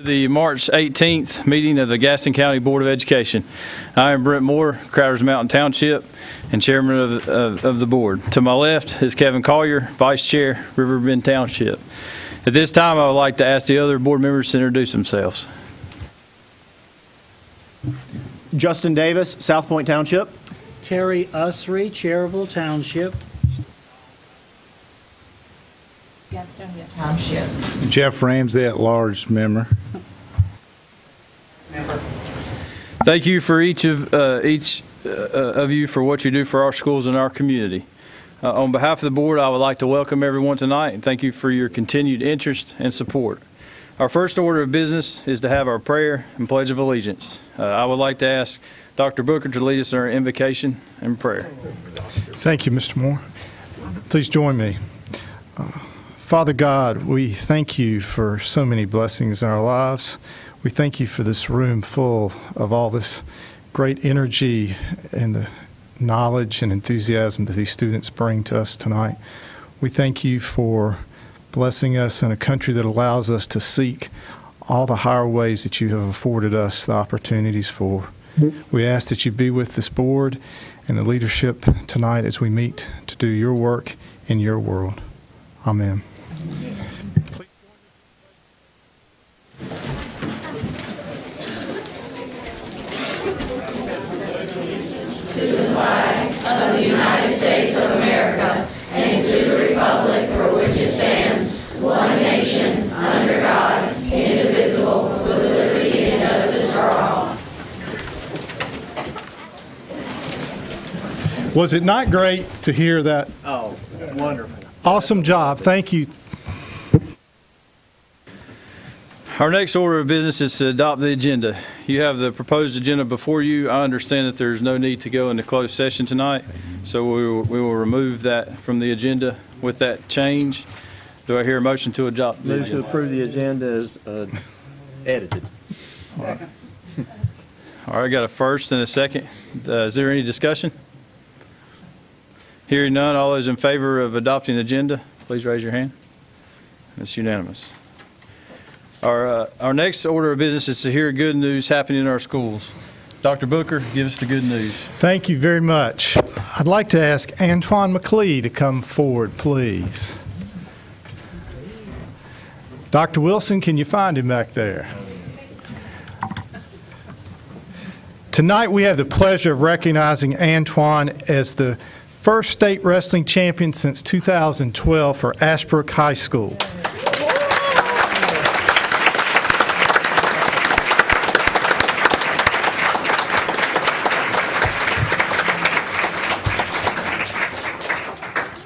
The March 18th meeting of the Gaston County Board of Education. I am Brent Moore, Crowders Mountain Township, and Chairman of the Board. To my left is Kevin Collier, Vice Chair, Riverbend Township. At this time, I would like to ask the other board members to introduce themselves. Justin Davis, South Point Township. Terry Usry, Cherryville Township. Gaston Township. Jeff Ramsey at large member. Thank you for each of you for what you do for our schools and our community. On behalf of the board, I would like to welcome everyone tonight and thank you for your continued interest and support. Our first order of business is to have our prayer and pledge of allegiance. I would like to ask Dr. Booker to lead us in our invocation and prayer. Thank you, Mr. Moore. Please join me. Father God, we thank you for so many blessings in our lives. We thank you for this room full of all this great energy and the knowledge and enthusiasm that these students bring to us tonight. We thank you for blessing us in a country that allows us to seek all the higher ways that you have afforded us the opportunities for. We ask that you be with this board and the leadership tonight as we meet to do your work in your world. Amen. To the flag of the United States of America and to the republic for which it stands, one nation, under God, indivisible, with liberty and justice for all. Was it not great to hear that? Oh, wonderful. Awesome job. Thank you. Our next order of business is to adopt the agenda. You have the proposed agenda before you. I understand that there's no need to go into closed session tonight, so we will remove that from the agenda with that change. Do I hear a motion to adopt the Move agenda? to approve the agenda as edited. All right, I got a first and a second. Is there any discussion? Hearing none, all those in favor of adopting the agenda, please raise your hand. It's unanimous. Our next order of business is to hear good news happening in our schools. Dr. Booker, give us the good news. Thank you very much. I'd like to ask Antoine McLee to come forward, please. Dr. Wilson, can you find him back there? Tonight we have the pleasure of recognizing Antoine as the first state wrestling champion since 2012 for Ashbrook High School.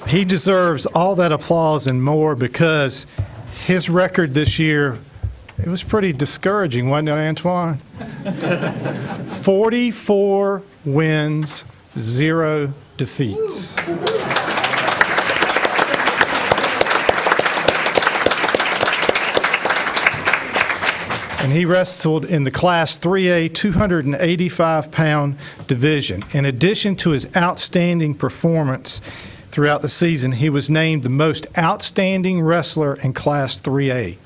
He deserves all that applause and more because his record this year, it was pretty discouraging, wasn't it, Antoine? 44 wins, 0 defeats. And he wrestled in the Class 3A 285-pound division. In addition to his outstanding performance throughout the season, he was named the most outstanding wrestler in Class 3A.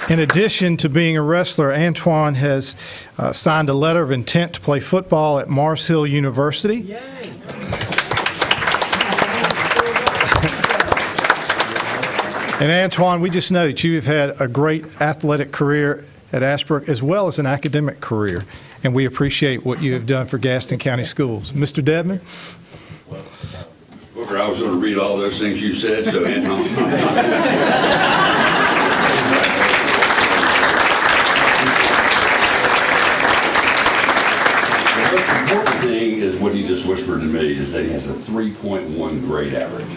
In addition to being a wrestler, Antoine has signed a letter of intent to play football at Mars Hill University. Yay. And Antoine, we just know that you have had a great athletic career at Ashbrook as well as an academic career, and we appreciate what you have done for Gaston County Schools. Mr. Dedman? Booker, I was going to read all those things you said, so Antoine. The most important thing is what he just whispered to me is that he has a 3.1 grade average.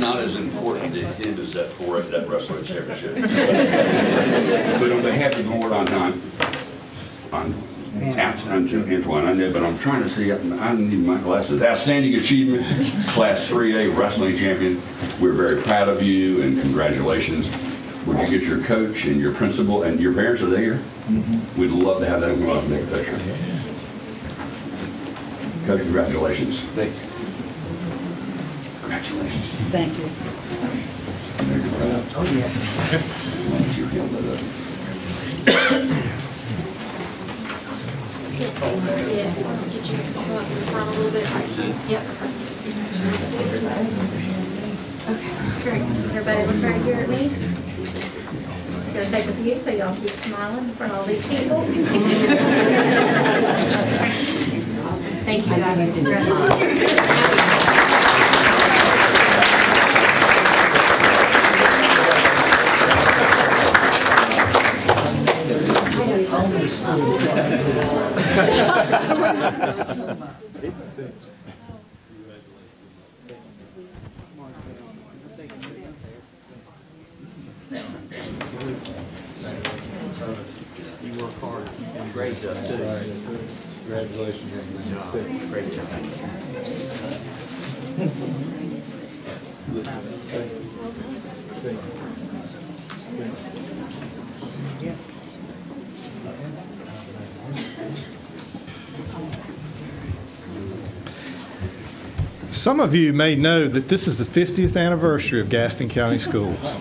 Not as important to him as that wrestling championship. But on behalf of the board, Antoine, I know, but I'm trying to see, I need my glasses. Outstanding achievement, Class 3A wrestling champion. We're very proud of you and congratulations. Would you get your coach and your principal and your parents, are they here? We'd love to have them come out and make a picture. Coach, congratulations. Congratulations. Thank you. Oh, yeah. Why don't you handle that? Sit you go up in the front a little bit. Yep. Okay, great. Everybody looks right here at me. Just gonna take a few so y'all keep smiling in front of all these people. Awesome. Thank you guys. You work hard. Great job, too. Congratulations. Great job. Some of you may know that this is the 50th anniversary of Gaston County Schools.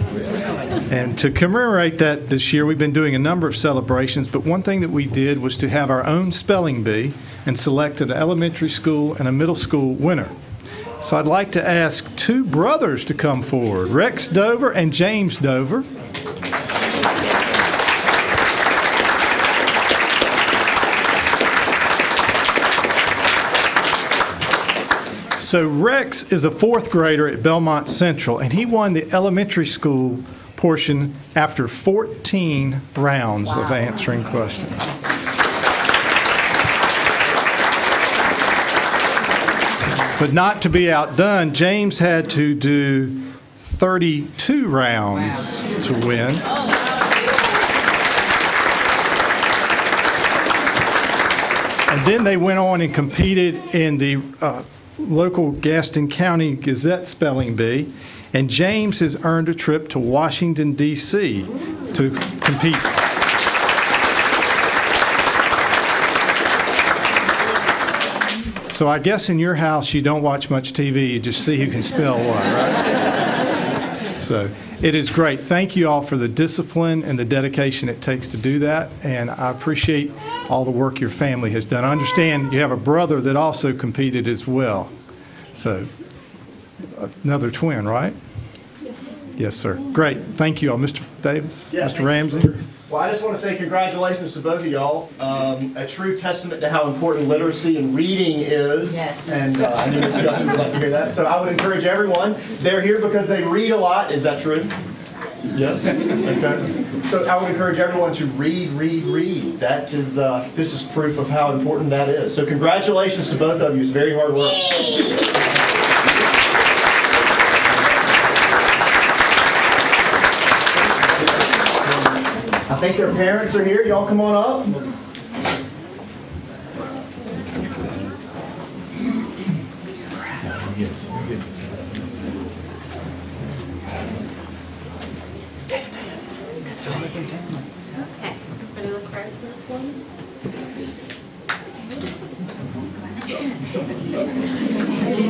And to commemorate that this year, we've been doing a number of celebrations, but one thing that we did was to have our own spelling bee and selected an elementary school and a middle school winner. So I'd like to ask two brothers to come forward, Rex Dover and James Dover. So Rex is a fourth grader at Belmont Central, and he won the elementary school portion after 14 rounds of answering questions. But not to be outdone, James had to do 32 rounds to win. And then they went on and competed in the local Gaston County Gazette Spelling Bee, and James has earned a trip to Washington, D.C. to compete. So I guess in your house you don't watch much TV, you just see who can spell what, right? So it is great. Thank you all for the discipline and the dedication it takes to do that, and I appreciate all the work your family has done. I understand you have a brother that also competed as well. So another twin, right? Yes, sir. Yes, sir. Great. Thank you all. Mr. Davis, Yeah, Mr. Ramsey. Well, I just want to say congratulations to both of y'all. A true testament to how important literacy and reading is. Yes. And I knew Ms. Young would like to hear that. So I would encourage everyone. They're here because they read a lot. Is that true? Yes? Okay. So I would encourage everyone to read, read, read. That is, this is proof of how important that is. So congratulations to both of you. It's very hard work. I think their parents are here. Y'all come on up. Okay, everybody look right here for me.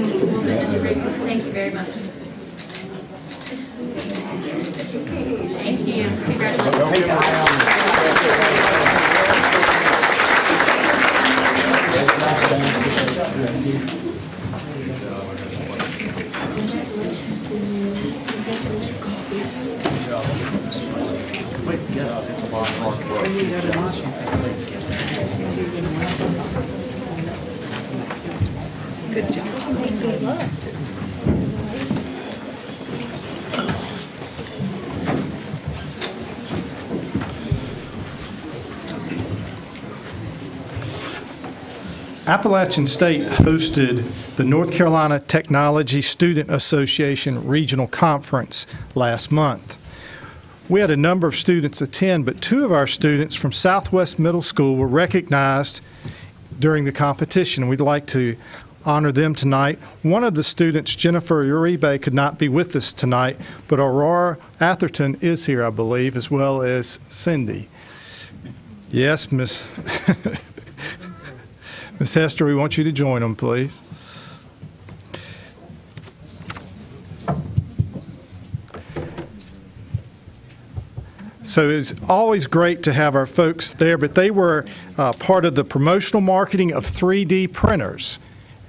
Just a little bit, Mr. Riggs. Thank you very much. Thank you. Good job. Good luck. Appalachian State hosted the North Carolina Technology Student Association Regional Conference last month. We had a number of students attend, but two of our students from Southwest Middle School were recognized during the competition. We'd like to honor them tonight. One of the students, Jennifer Uribe, could not be with us tonight, but Aurora Atherton is here, I believe, as well as Cindy. Yes, Miss Miss Hester, we want you to join them, please. So it's always great to have our folks there, but they were part of the promotional marketing of 3D printers,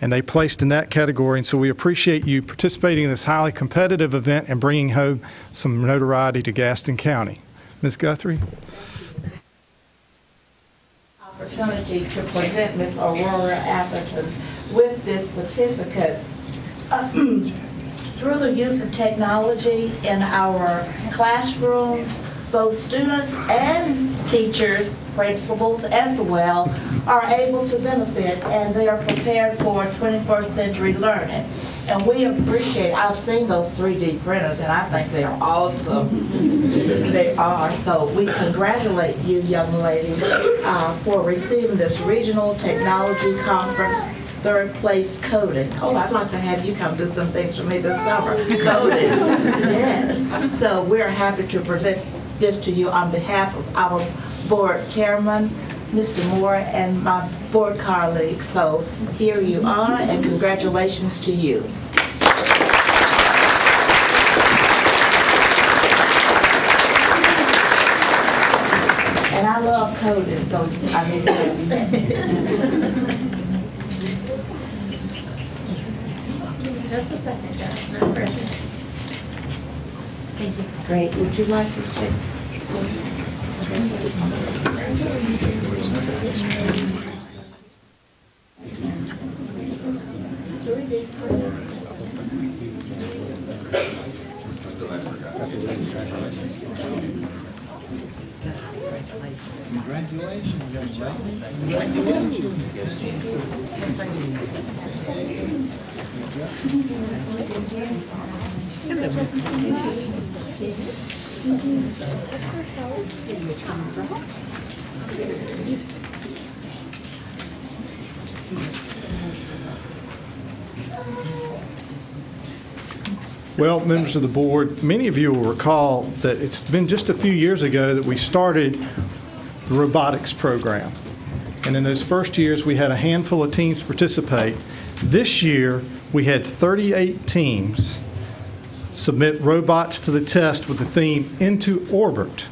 and they placed in that category. And so we appreciate you participating in this highly competitive event and bringing home some notoriety to Gaston County. Ms. Guthrie? Opportunity to present Ms. Aurora Atherton with this certificate. Through the use of technology in our classrooms, both students and teachers, principals as well, are able to benefit, and they are prepared for 21st century learning. And we appreciate, I've seen those 3D printers, and I think they're awesome. They are. So we congratulate you, young lady, for receiving this Regional Technology Conference third place coding. Oh, I'd like to have you come do some things for me this summer. Coding. Yes. So we're happy to present this to you on behalf of our board chairman, Mr. Moore, and my board colleagues. So here you are, and congratulations to you. And I love coding, so I need to have you. Just a second, Josh. No pressure. Thank you. Great. Would you like to take? Congratulations, young lady. Well, members of the board, many of you will recall that it's been just a few years ago that we started the robotics program. And in those first years, we had a handful of teams participate. This year, we had 38 teams submit robots to the test with the theme Into Orbit.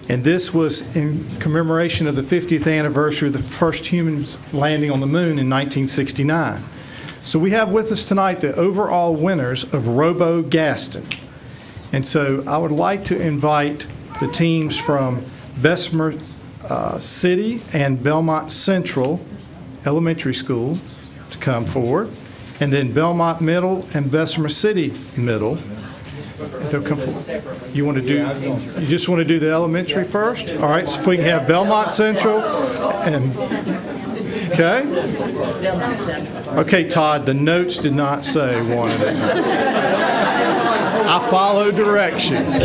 And this was in commemoration of the 50th anniversary of the first humans landing on the moon in 1969. So we have with us tonight the overall winners of Robo Gaston. And so I would like to invite the teams from Bessemer City and Belmont Central Elementary School to come forward, and then Belmont Middle and Bessemer City Middle. They'll come forward. You just want to do the elementary first? All right, so if we can have Belmont Central and, okay? Okay, Todd, the notes did not say one at a time. I follow directions.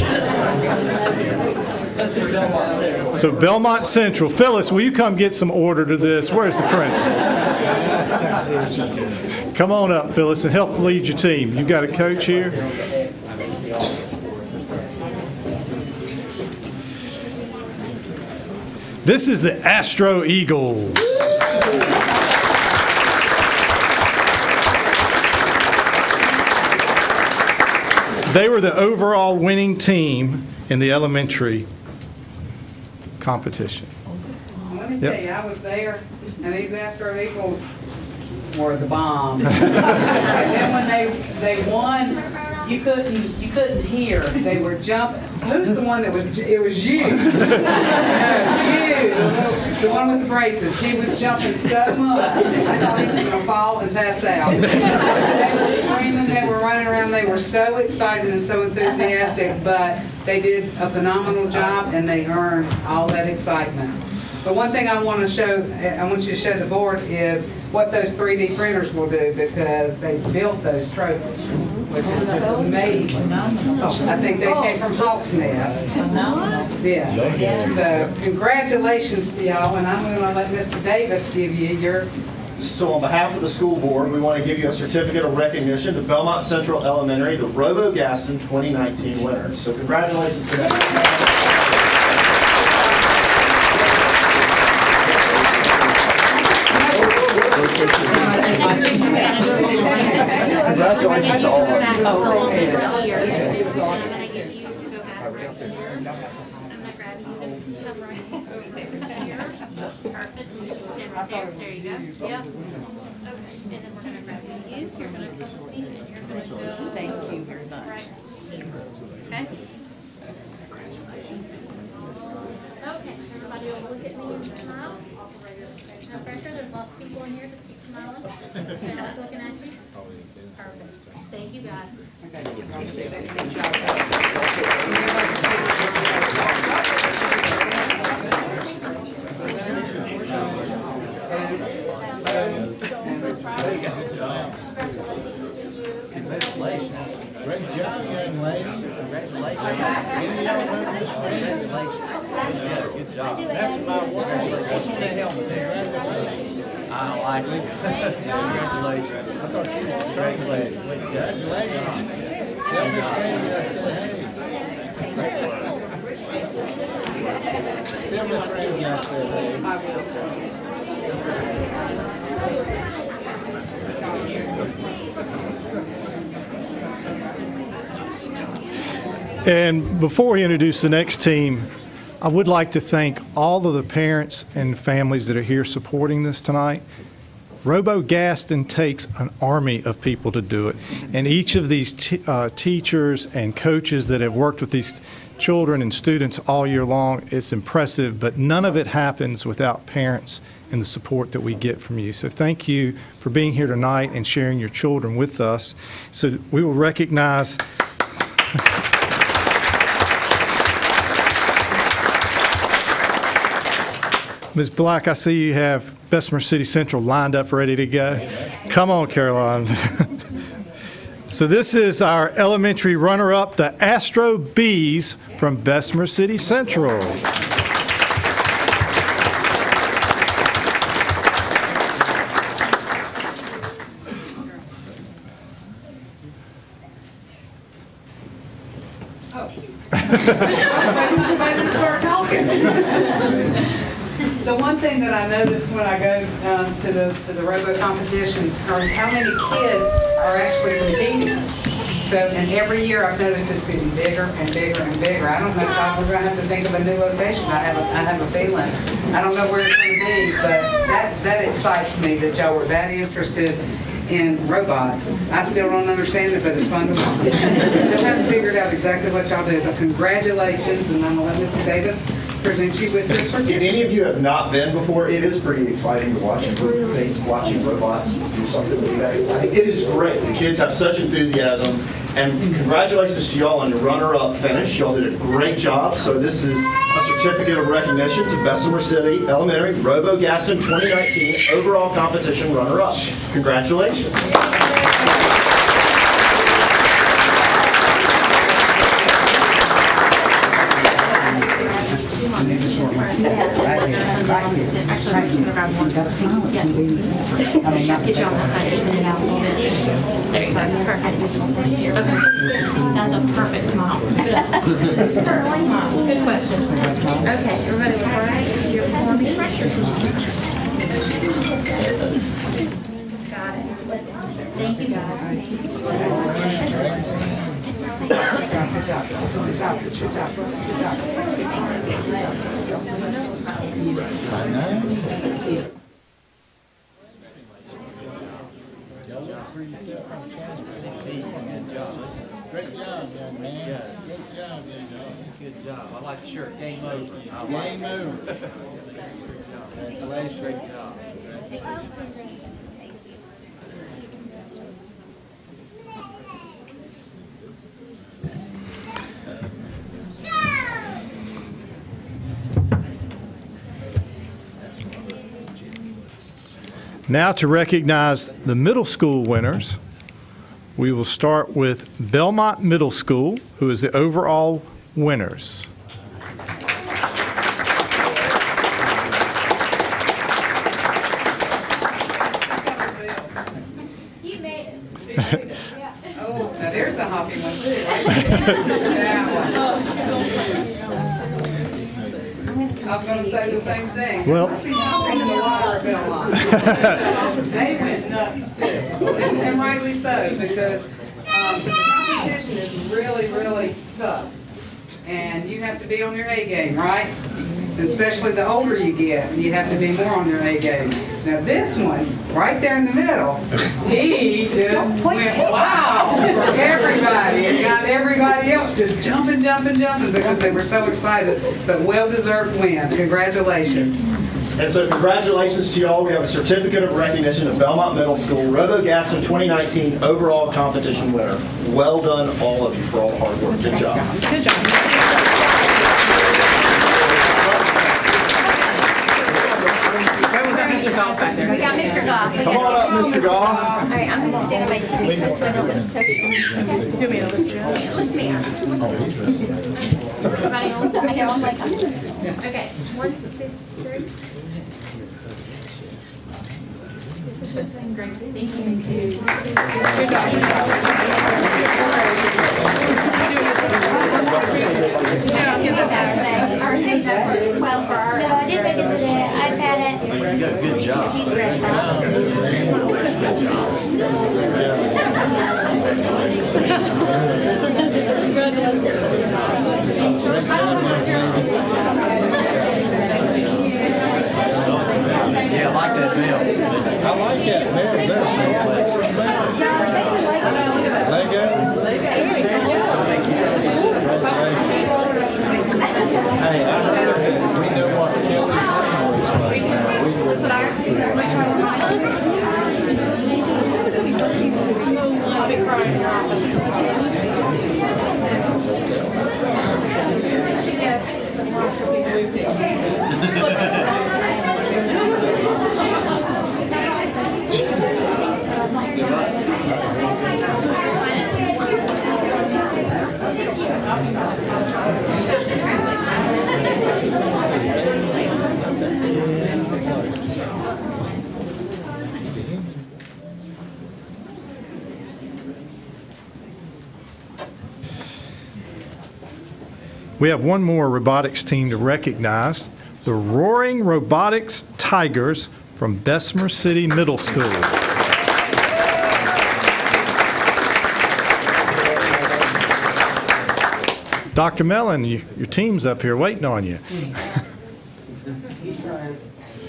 So Belmont Central. Phyllis, will you come get some order to this? Where's the principal? Come on up, Phyllis, and help lead your team. You got a coach here? This is the Astro Eagles. They were the overall winning team in the elementary competition. Let me tell you, I was there, and these Astro Eagles were the bomb. And then when they won, you couldn't hear. They were jumping. Who's the one that was? It was you. No, you, the one with the braces. He was jumping so much. I thought he was going to fall and pass out. They were screaming. They were running around. They were so excited and so enthusiastic, but they did a phenomenal job, and they earned all that excitement. But one thing I want you to show the board is what those 3D printers will do, because they built those trophies, which is just amazing. I think they came from Hawk's Nest. Yes. So congratulations to y'all, and I'm going to let Mr. Davis give you your So on behalf of the school board, we want to give you a certificate of recognition to Belmont Central Elementary, the Robo Gaston 2019 winners. So congratulations to them. Congratulations to all of Perfect. Stand right there. There you go. Yep. Okay. And then we're going to grab you. You're going to come with me, and you're going to go. Thank you very much. Right here. Okay. Okay. Everybody will look at me and smile. No pressure. There's lots of people in here. Just keep smiling. They're not looking at you. Perfect. Thank you, guys. Great job, young lady. Congratulations. Good job. That's my wife. What's on that helmet there? I like it. Congratulations. I thought you were congratulations. Congratulations. Tell my friends out there. I will. And before we introduce the next team, I would like to thank all of the parents and families that are here supporting this tonight. Robo Gaston takes an army of people to do it. And each of these teachers and coaches that have worked with these children and students all year long, it's impressive, but none of it happens without parents and the support that we get from you. So thank you for being here tonight and sharing your children with us. So we will recognize Ms. Black, I see you have Bessemer City Central lined up, ready to go. Come on, Caroline. So this is our elementary runner-up, the Astro Bees from Bessemer City Central. The one thing that I noticed when I go to the robo competitions are how many kids are actually competing. So, and every year I've noticed it's getting bigger and bigger and bigger. I don't know if we're going to have to think of a new location. I have a feeling. I don't know where it's going to be, but that excites me that y'all were that interested in robots. I still don't understand it, but it's fun to watch. Still haven't figured out exactly what y'all do, but congratulations, and I'm going to let Mr. Davis present you with this. If any of you have not been before, it is pretty exciting to watch watching robots do something really that exciting. It is great. The kids have such enthusiasm, and congratulations to y'all on your runner-up finish. Y'all did a great job. So this is a certificate of recognition to Bessemer City Elementary Robo Gaston 2019 overall competition runner-up. Congratulations. Just get you on that side, even it out a little bit. There you go. Perfect. Okay. That's a perfect smile. Perfect smile. Good question. Okay, everybody's right. You're for me. Got it. Thank you, guys. Great job, young man. Good job, young man. Good job. I like the shirt. Game over. Game over. Congratulations. Great job. Now to recognize the middle school winners, we will start with Belmont Middle School, who is the overall winners. I was going to say the same thing. Well- There must be something in the water at Belmont. They went nuts too, and rightly so, because the competition is really, really tough. And you have to be on your A game, right? Especially the older you get, you have to be more on your A game. Now this one, right there in the middle, he just went wow for everybody and got everybody else just jumping because they were so excited. But well-deserved win. Congratulations. And so congratulations to y'all. We have a certificate of recognition of Belmont Middle School, Robo Gaston 2019 overall competition winner. Well done, all of you, for all the hard work. Good job. Good job. Mr. Goff back there. We got Mr. Goff. Come on up, Mr. Goff. All right, I'm going to stand on my TV. Give me another job. Lift me up. Everybody on? I got one leg up. Okay, 1, 2, 3. This is great. Thank you. Good job. Well, for our. No, I didn't make it today. I've had it. You got a good job. Yeah, I like that bell. I like that. Lego? Hey, I heard that we know what Kelly's We have one more robotics team to recognize, the Roaring Robotics Tigers from Bessemer City Middle School. Dr. Mellon, your team's up here waiting on you.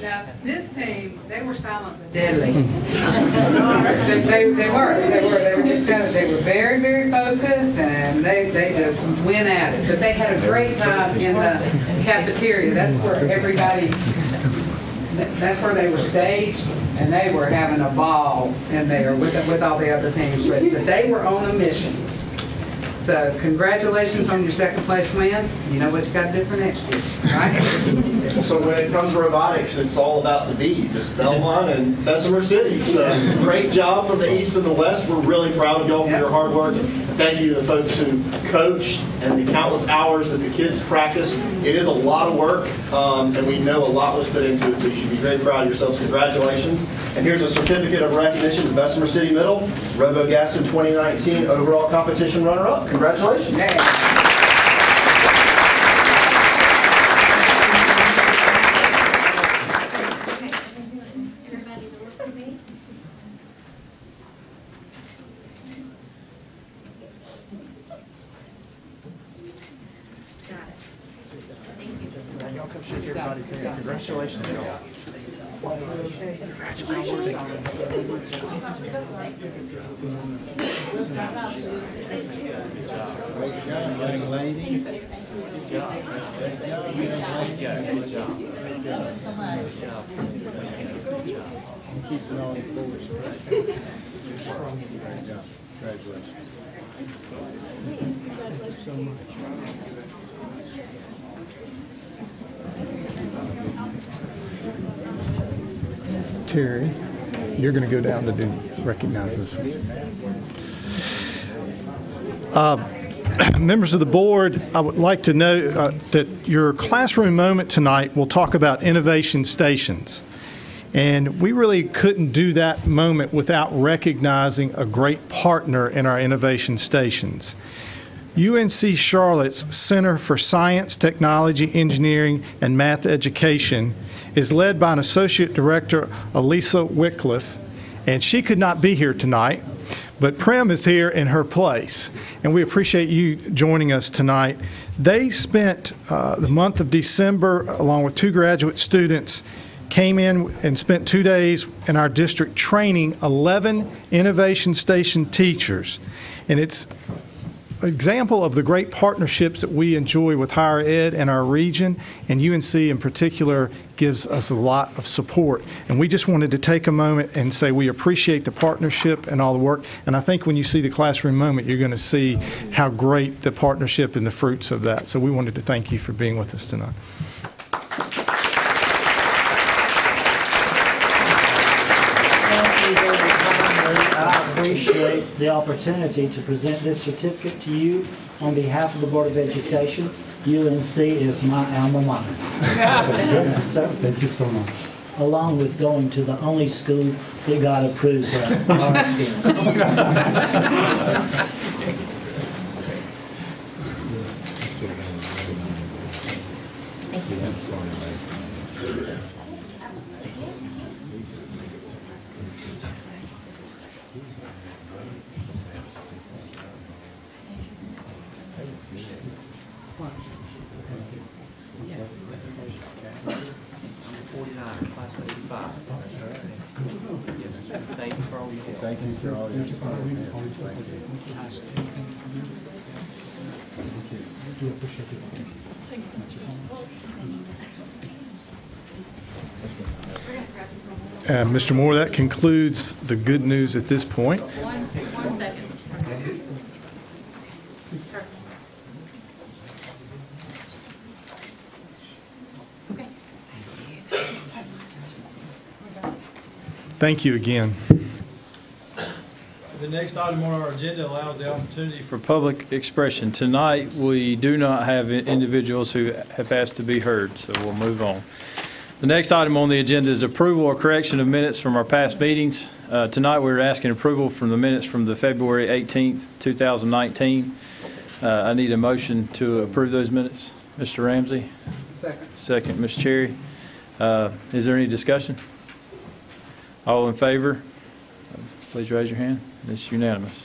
Now, this team, they were silent but deadly. They were just kind of, they were very, very focused, and they just went at it. But they had a great time in the cafeteria. That's where everybody, that's where they were staged, and they were having a ball in there with all the other teams. But they were on a mission. So congratulations on your second place win. You know what you got to do for next year, right? So when it comes to robotics, it's all about the B's. It's Belmont and Bessemer City. So great job from the East and the West. We're really proud of y'all for your hard work. Thank you to the folks who coached and the countless hours that the kids practiced. It is a lot of work, and we know a lot was put into it, so you should be very proud of yourselves. Congratulations. And here's a certificate of recognition to Bessemer City Middle, Robo Gaston 2019 overall competition runner-up. Congratulations. Everybody to work with me. Got it. Thank you. Y'all come shake everybody's hand. Congratulations, y'all. Young lady. Keep it on forward. Congratulations. So much. Terry, you're going to go down to recognize this one. Members of the board, I would like to note that your classroom moment tonight will talk about innovation stations. And we really couldn't do that moment without recognizing a great partner in our innovation stations. UNC Charlotte's Center for Science, Technology, Engineering, and Math Education is led by an Associate Director, Elisa Wycliffe, and she could not be here tonight, but Prim is here in her place, and we appreciate you joining us tonight. They spent the month of December, along with 2 graduate students, came in and spent 2 days in our district training 11 Innovation Station teachers, and it's example of the great partnerships that we enjoy with higher ed and our region, and UNC in particular gives us a lot of support. And we just wanted to take a moment and say we appreciate the partnership and all the work. And I think when you see the classroom moment, you're going to see how great the partnership and the fruits of that. So we wanted to thank you for being with us tonight. I appreciate the opportunity to present this certificate to you on behalf of the Board of Education. UNC is my alma mater. Yes, sir. Thank you so much. Along with going to the only school that God approves of. Honesty. Thank you. Thank you for all your help. Thank you for all your support. We appreciate it. Thanks so much. Mr. Moore, that concludes the good news at this point. One second. Thank you again. The next item on our agenda allows the opportunity for public expression. Tonight, we do not have individuals who have asked to be heard, so we'll move on. The next item on the agenda is approval or correction of minutes from our past meetings. Tonight, we're asking approval from the minutes from the February 18th, 2019. I need a motion to approve those minutes. Mr. Ramsey? Second. Second, Ms. Cherry. Is there any discussion? All in favor? Please raise your hand. It's unanimous.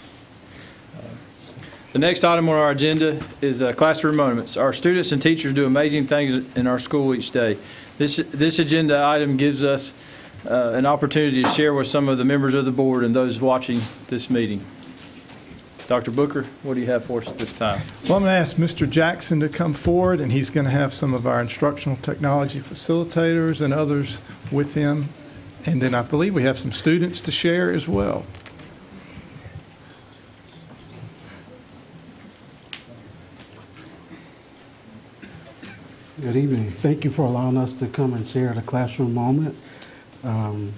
The next item on our agenda is classroom moments. Our students and teachers do amazing things in our school each day. This agenda item gives us an opportunity to share with some of the members of the board and those watching this meeting. Dr. Booker, what do you have for us at this time? Well, I'm going to ask Mr. Jackson to come forward, and he's going to have some of our instructional technology facilitators and others with him. And then I believe we have some students to share as well. Good evening. Thank you for allowing us to come and share the classroom moment.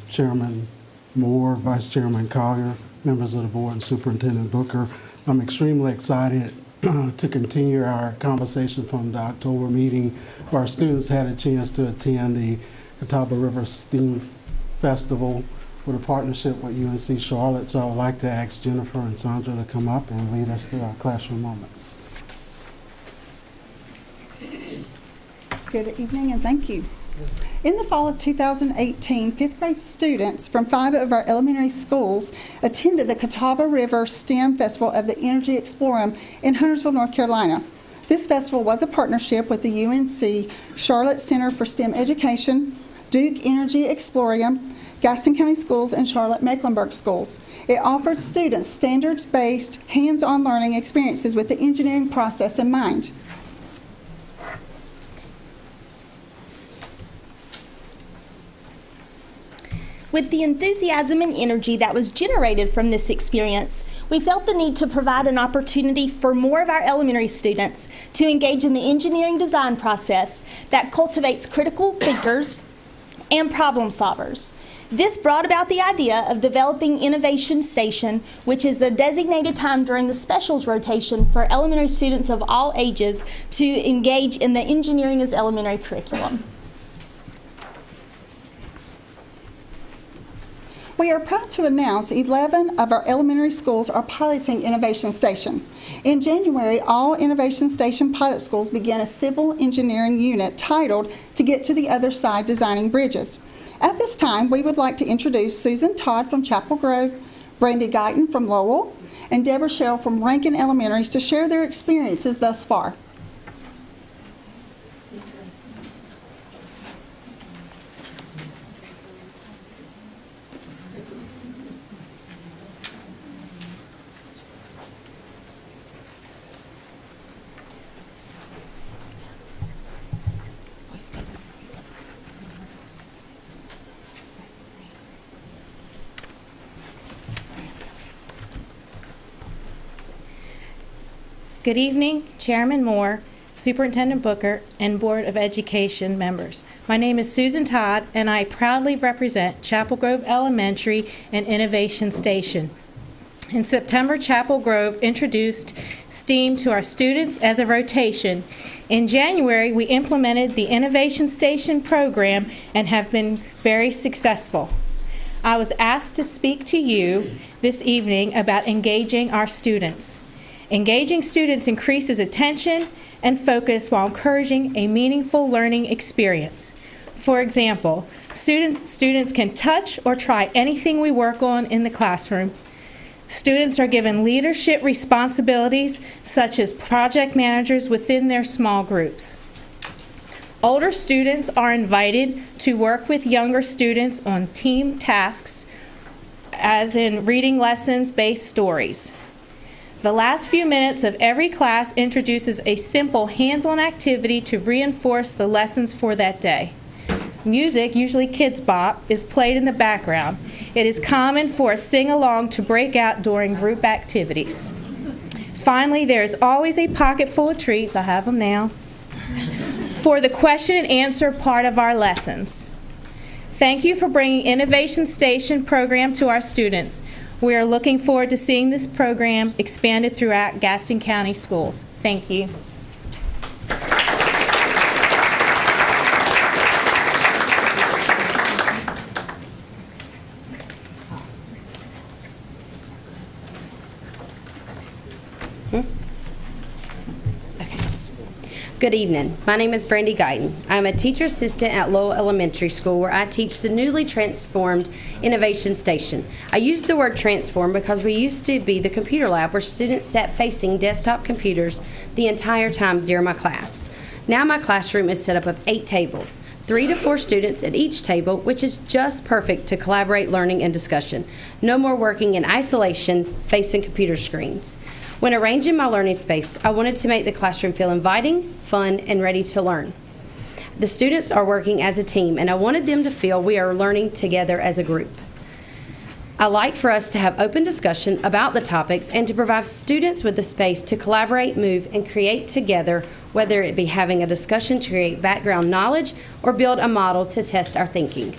Chairman Moore, Vice Chairman Collier, members of the board, and Superintendent Booker. I'm extremely excited to continue our conversation from the October meeting where our students had a chance to attend the Catawba River STEAM Festival with a partnership with UNC Charlotte. So I would like to ask Jennifer and Sandra to come up and lead us through our classroom moment. Good evening and thank you. In the fall of 2018, 5th grade students from 5 of our elementary schools attended the Catawba River STEM Festival of the Energy Explorum in Huntersville, North Carolina. This festival was a partnership with the UNC Charlotte Center for STEM Education, Duke Energy Explorum, Gaston County Schools, and Charlotte Mecklenburg Schools. It offers students standards-based, hands-on learning experiences with the engineering process in mind. With the enthusiasm and energy that was generated from this experience, we felt the need to provide an opportunity for more of our elementary students to engage in the engineering design process that cultivates critical thinkers and problem solvers. This brought about the idea of developing Innovation Station, which is a designated time during the specials rotation for elementary students of all ages to engage in the Engineering as Elementary curriculum. We are proud to announce 11 of our elementary schools are piloting Innovation Station. In January, all Innovation Station pilot schools began a civil engineering unit titled To Get to the Other Side Designing Bridges. At this time, we would like to introduce Susan Todd from Chapel Grove, Brandy Guyton from Lowell, and Deborah Sherrill from Rankin Elementaries to share their experiences thus far. Good evening, Chairman Moore, Superintendent Booker, and Board of Education members. My name is Susan Todd, and I proudly represent Chapel Grove Elementary and Innovation Station. In September, Chapel Grove introduced STEAM to our students as a rotation. In January, we implemented the Innovation Station program and have been very successful. I was asked to speak to you this evening about engaging our students. Engaging students increases attention and focus while encouraging a meaningful learning experience. For example, students can touch or try anything we work on in the classroom. Students are given leadership responsibilities such as project managers within their small groups. Older students are invited to work with younger students on team tasks, as in reading lessons-based stories. The last few minutes of every class introduces a simple hands-on activity to reinforce the lessons for that day. Music, usually Kids Bop, is played in the background. It is common for a sing-along to break out during group activities. Finally, there is always a pocket full of treats, I have them now, for the question and answer part of our lessons. Thank you for bringing Innovation Station program to our students. We are looking forward to seeing this program expanded throughout Gaston County schools. Thank you. Good evening. My name is Brandy Guyton. I'm a teacher assistant at Lowell Elementary School where I teach the newly transformed Innovation Station. I use the word transform because we used to be the computer lab where students sat facing desktop computers the entire time during my class. Now my classroom is set up of 8 tables, 3 to 4 students at each table, which is just perfect to collaborate, learning, and discussion. No more working in isolation facing computer screens. When arranging my learning space, I wanted to make the classroom feel inviting, fun, and ready to learn. The students are working as a team, and I wanted them to feel we are learning together as a group. I like for us to have open discussion about the topics and to provide students with the space to collaborate, move, and create together, whether it be having a discussion to create background knowledge or build a model to test our thinking.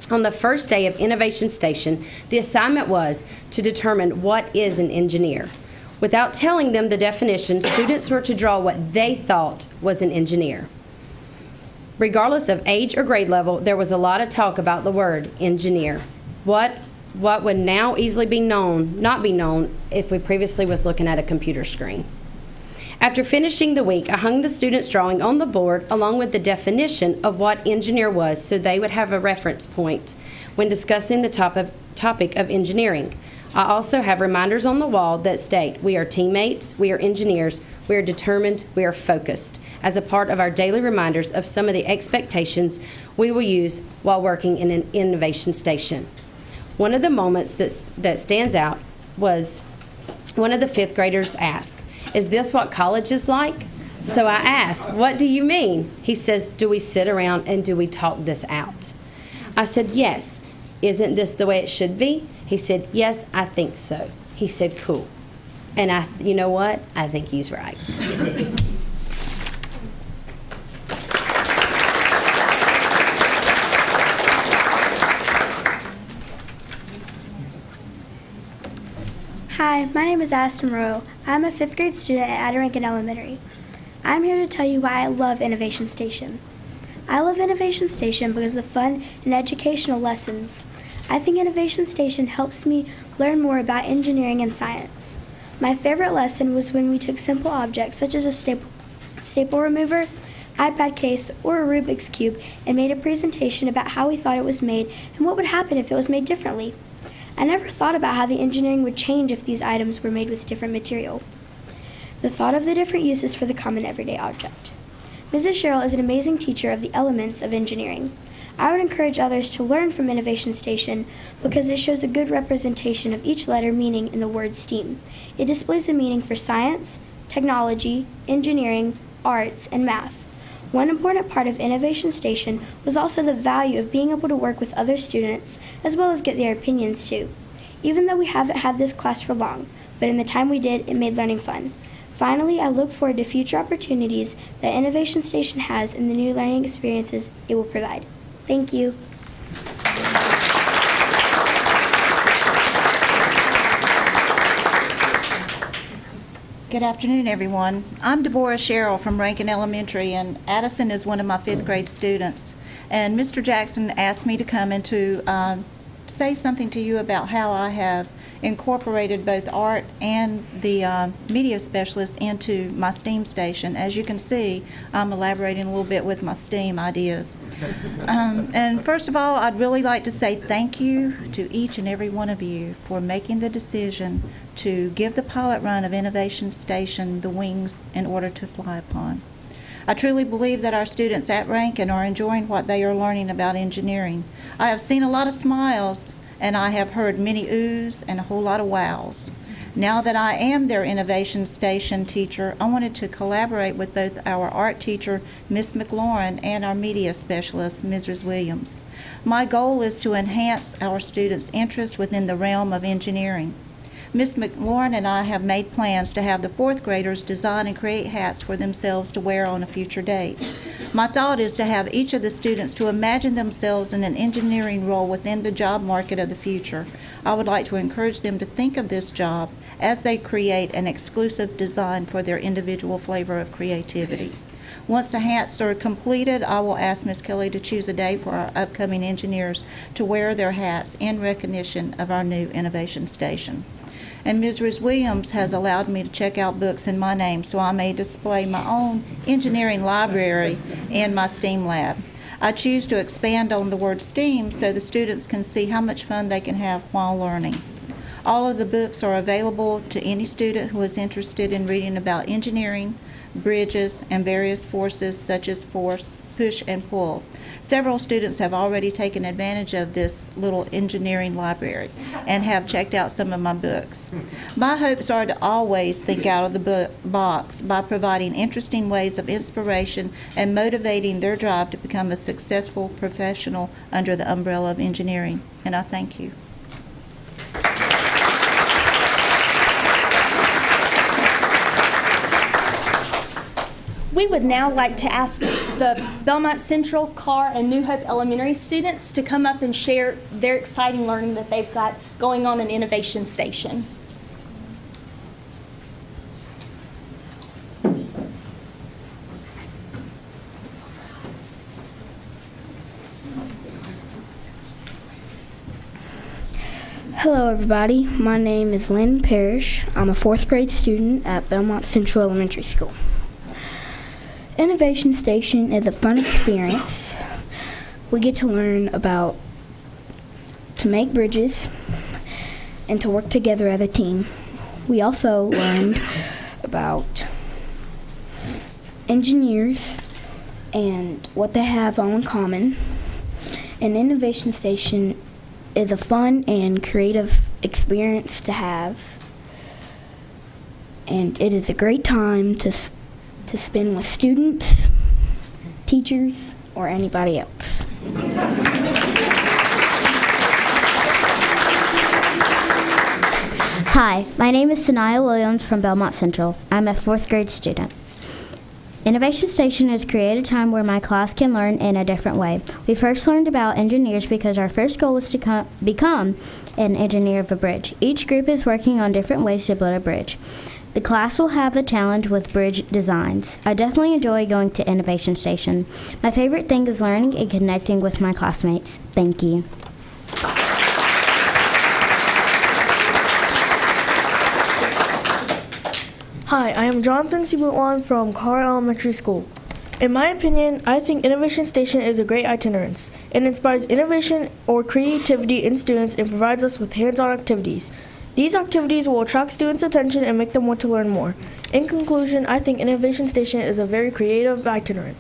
On the first day of Innovation Station, the assignment was to determine what is an engineer. Without telling them the definition, students were to draw what they thought was an engineer. Regardless of age or grade level, there was a lot of talk about the word engineer. What would now easily be known, not be known, if we previously was looking at a computer screen. After finishing the week, I hung the students' drawing on the board along with the definition of what engineer was so they would have a reference point when discussing the topic of engineering. I also have reminders on the wall that state we are teammates, we are engineers, we are determined, we are focused, as a part of our daily reminders of some of the expectations we will use while working in an innovation station. One of the moments that stands out was one of the 5th graders asked, "Is this what college is like?" So I asked, "What do you mean?" He says, "Do we sit around and do we talk this out?" I said, "Yes. Isn't this the way it should be?" He said, "Yes, I think so." He said, "Cool." And you know what? I think he's right. Hi, my name is Gaston. I'm a 5th grade student at Rankin Elementary. I'm here to tell you why I love Innovation Station. I love Innovation Station because of the fun and educational lessons I think Innovation Station helps me learn more about engineering and science. My favorite lesson was when we took simple objects such as a staple remover, iPad case, or a Rubik's Cube and made a presentation about how we thought it was made and what would happen if it was made differently. I never thought about how the engineering would change if these items were made with different material. The thought of the different uses for the common everyday object. Mrs. Sherrill is an amazing teacher of the elements of engineering. I would encourage others to learn from Innovation Station because it shows a good representation of each letter meaning in the word STEAM. It displays the meaning for science, technology, engineering, arts, and math. One important part of Innovation Station was also the value of being able to work with other students as well as get their opinions too. Even though we haven't had this class for long, but in the time we did, it made learning fun. Finally, I look forward to future opportunities that Innovation Station has and the new learning experiences it will provide. Thank you. Good afternoon, everyone. I'm Deborah Sherrill from Rankin Elementary, and Addison is one of my 5th grade students. And Mr. Jackson asked me to come and to say something to you about how I have incorporated both art and the media specialist into my STEAM station. As you can see, I'm elaborating a little bit with my STEAM ideas. And first of all, I'd really like to say thank you to each and every one of you for making the decision to give the pilot run of Innovation Station the wings in order to fly upon. I truly believe that our students at Rankin are enjoying what they are learning about engineering. I have seen a lot of smiles, and I have heard many oohs and a whole lot of wows. Now that I am their Innovation Station teacher, I wanted to collaborate with both our art teacher, Miss McLaurin, and our media specialist, Mrs. Williams. My goal is to enhance our students' interest within the realm of engineering. Miss McLaurin and I have made plans to have the 4th graders design and create hats for themselves to wear on a future date. My thought is to have each of the students to imagine themselves in an engineering role within the job market of the future. I would like to encourage them to think of this job as they create an exclusive design for their individual flavor of creativity. Once the hats are completed, I will ask Ms. Kelly to choose a day for our upcoming engineers to wear their hats in recognition of our new Innovation Station. And Mrs. Williams has allowed me to check out books in my name so I may display my own engineering library in my STEAM lab. I choose to expand on the word STEAM so the students can see how much fun they can have while learning. All of the books are available to any student who is interested in reading about engineering, bridges, and various forces such as force, push, and pull. Several students have already taken advantage of this little engineering library and have checked out some of my books. My hopes are to always think out of the box by providing interesting ways of inspiration and motivating their drive to become a successful professional under the umbrella of engineering. And I thank you. We would now like to ask the Belmont Central, Carr, and New Hope Elementary students to come up and share their exciting learning that they've got going on in Innovation Station. Hello everybody, my name is Lynn Parrish. I'm a 4th grade student at Belmont Central Elementary School. Innovation Station is a fun experience. We get to learn about to make bridges and to work together as a team. We also learned about engineers and what they have all in common. And Innovation Station is a fun and creative experience to have. And it is a great time to spend with students, teachers, or anybody else. Hi, my name is Sanaya Williams from Belmont Central. I'm a 4th grade student. Innovation Station has created a time where my class can learn in a different way. We first learned about engineers because our first goal was to become an engineer of a bridge. Each group is working on different ways to build a bridge. The class will have a challenge with bridge designs. I definitely enjoy going to Innovation Station. My favorite thing is learning and connecting with my classmates. Thank you. Hi, I am Jonathan Sibutwan from Carr Elementary School. In my opinion, I think Innovation Station is a great itinerance. It inspires innovation or creativity in students and provides us with hands-on activities. These activities will attract students' attention and make them want to learn more. In conclusion, I think Innovation Station is a very creative itinerant.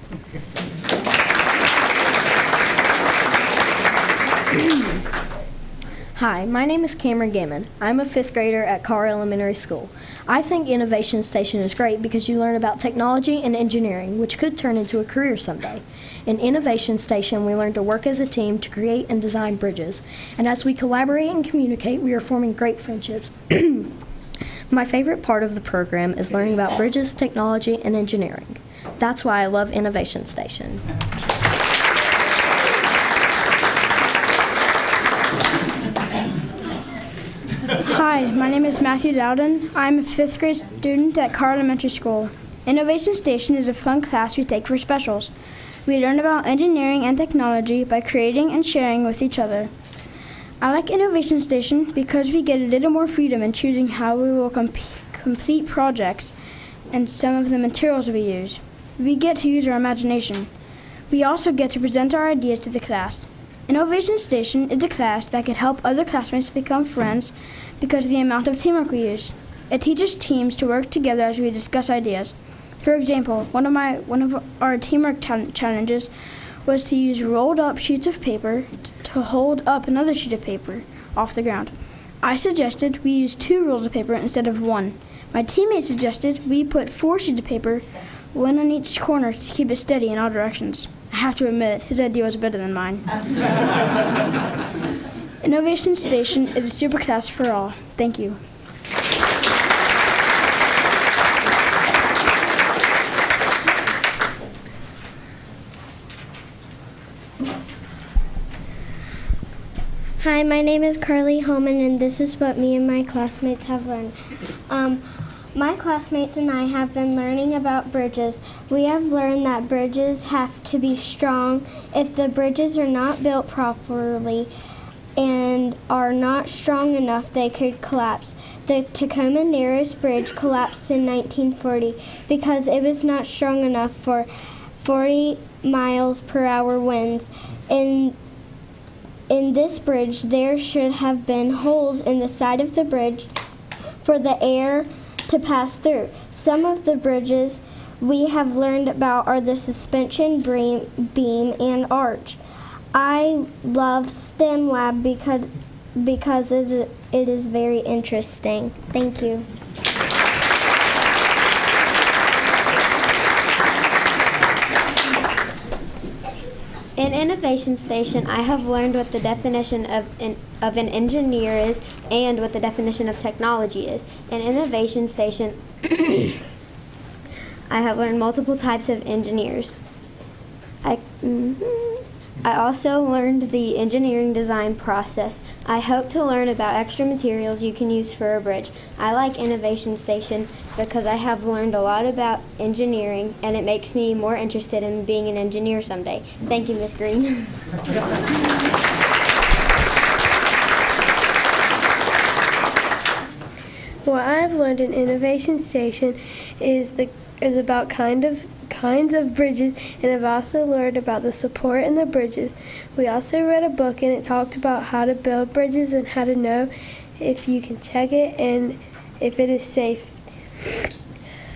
Hi, my name is Cameron Gammon. I'm a 5th grader at Carr Elementary School. I think Innovation Station is great because you learn about technology and engineering, which could turn into a career someday. In Innovation Station, we learn to work as a team to create and design bridges. And as we collaborate and communicate, we are forming great friendships. My favorite part of the program is learning about bridges, technology, and engineering. That's why I love Innovation Station. Hi, my name is Matthew Dowden. I'm a 5th grade student at Carr Elementary School. Innovation Station is a fun class we take for specials. We learn about engineering and technology by creating and sharing with each other. I like Innovation Station because we get a little more freedom in choosing how we will complete projects and some of the materials we use. We get to use our imagination. We also get to present our ideas to the class. Innovation Station is a class that can help other classmates become friends because of the amount of teamwork we use. It teaches teams to work together as we discuss ideas. For example, one of our teamwork challenges was to use rolled up sheets of paper to hold up another sheet of paper off the ground. I suggested we use 2 rolls of paper instead of 1. My teammate suggested we put 4 sheets of paper, 1 on each corner to keep it steady in all directions. I have to admit, his idea was better than mine. Innovation Station is a super class for all. Thank you. Hi, my name is Carly Holman, and this is what me and my classmates have learned. My classmates and I have been learning about bridges. We have learned that bridges have to be strong. If the bridges are not built properly and are not strong enough, they could collapse. The Tacoma Narrows Bridge collapsed in 1940 because it was not strong enough for 40 miles per hour winds. In this bridge, there should have been holes in the side of the bridge for the air to pass through. Some of the bridges we have learned about are the suspension beam and arch. I love STEM Lab because it is very interesting. Thank you. In Innovation Station, I have learned what the definition of an engineer is and what the definition of technology is. In Innovation Station, I have learned multiple types of engineers. I also learned the engineering design process. I hope to learn about extra materials you can use for a bridge. I like Innovation Station because I have learned a lot about engineering, and it makes me more interested in being an engineer someday. Thank you, Ms. Green. What I have learned in Innovation Station is about kinds of bridges, and I've also learned about the support in the bridges. We also read a book, and it talked about how to build bridges and how to know if you can check it and if it is safe.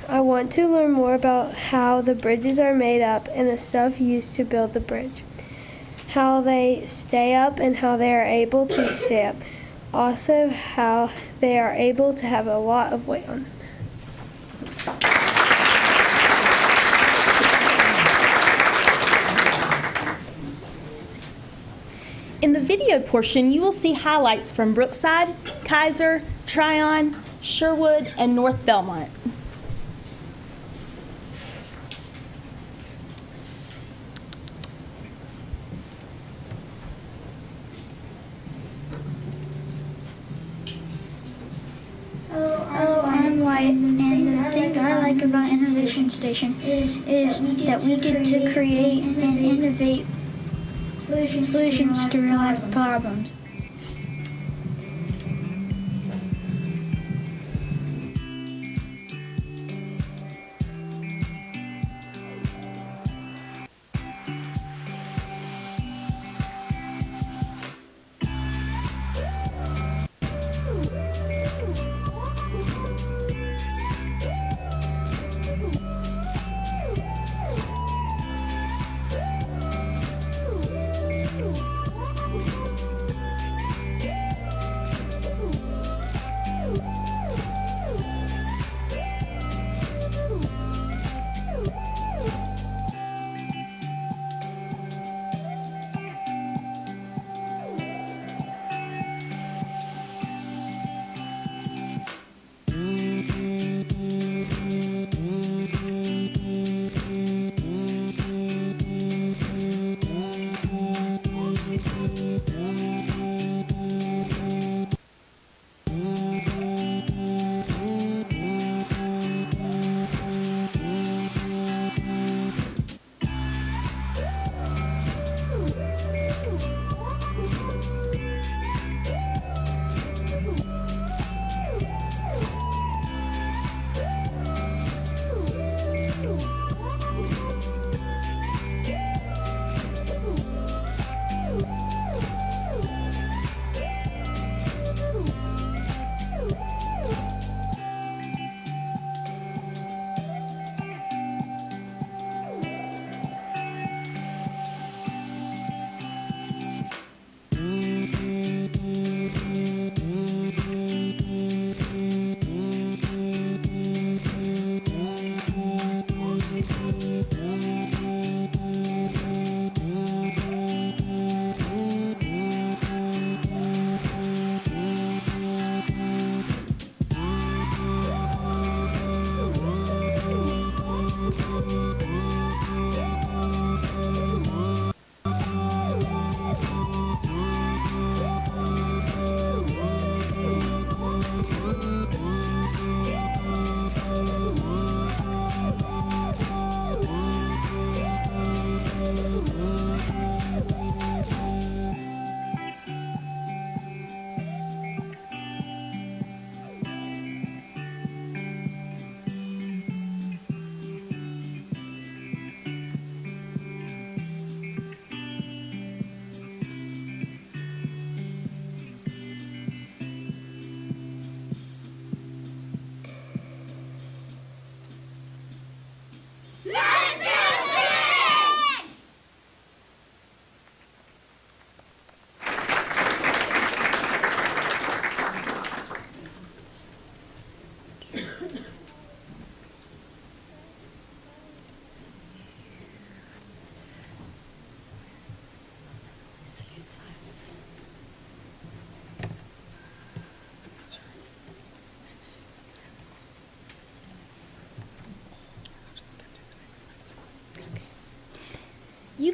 I want to learn more about how the bridges are made up and the stuff used to build the bridge, how they stay up and how they are able to stay up. Also, how they are able to have a lot of weight on them. In the video portion, you will see highlights from Brookside, Kaiser, Tryon, Sherwood, and North Belmont. Hello, I'm Wyatt, and the thing I like about Innovation Station is that we get to create and innovate solutions to real-life problems.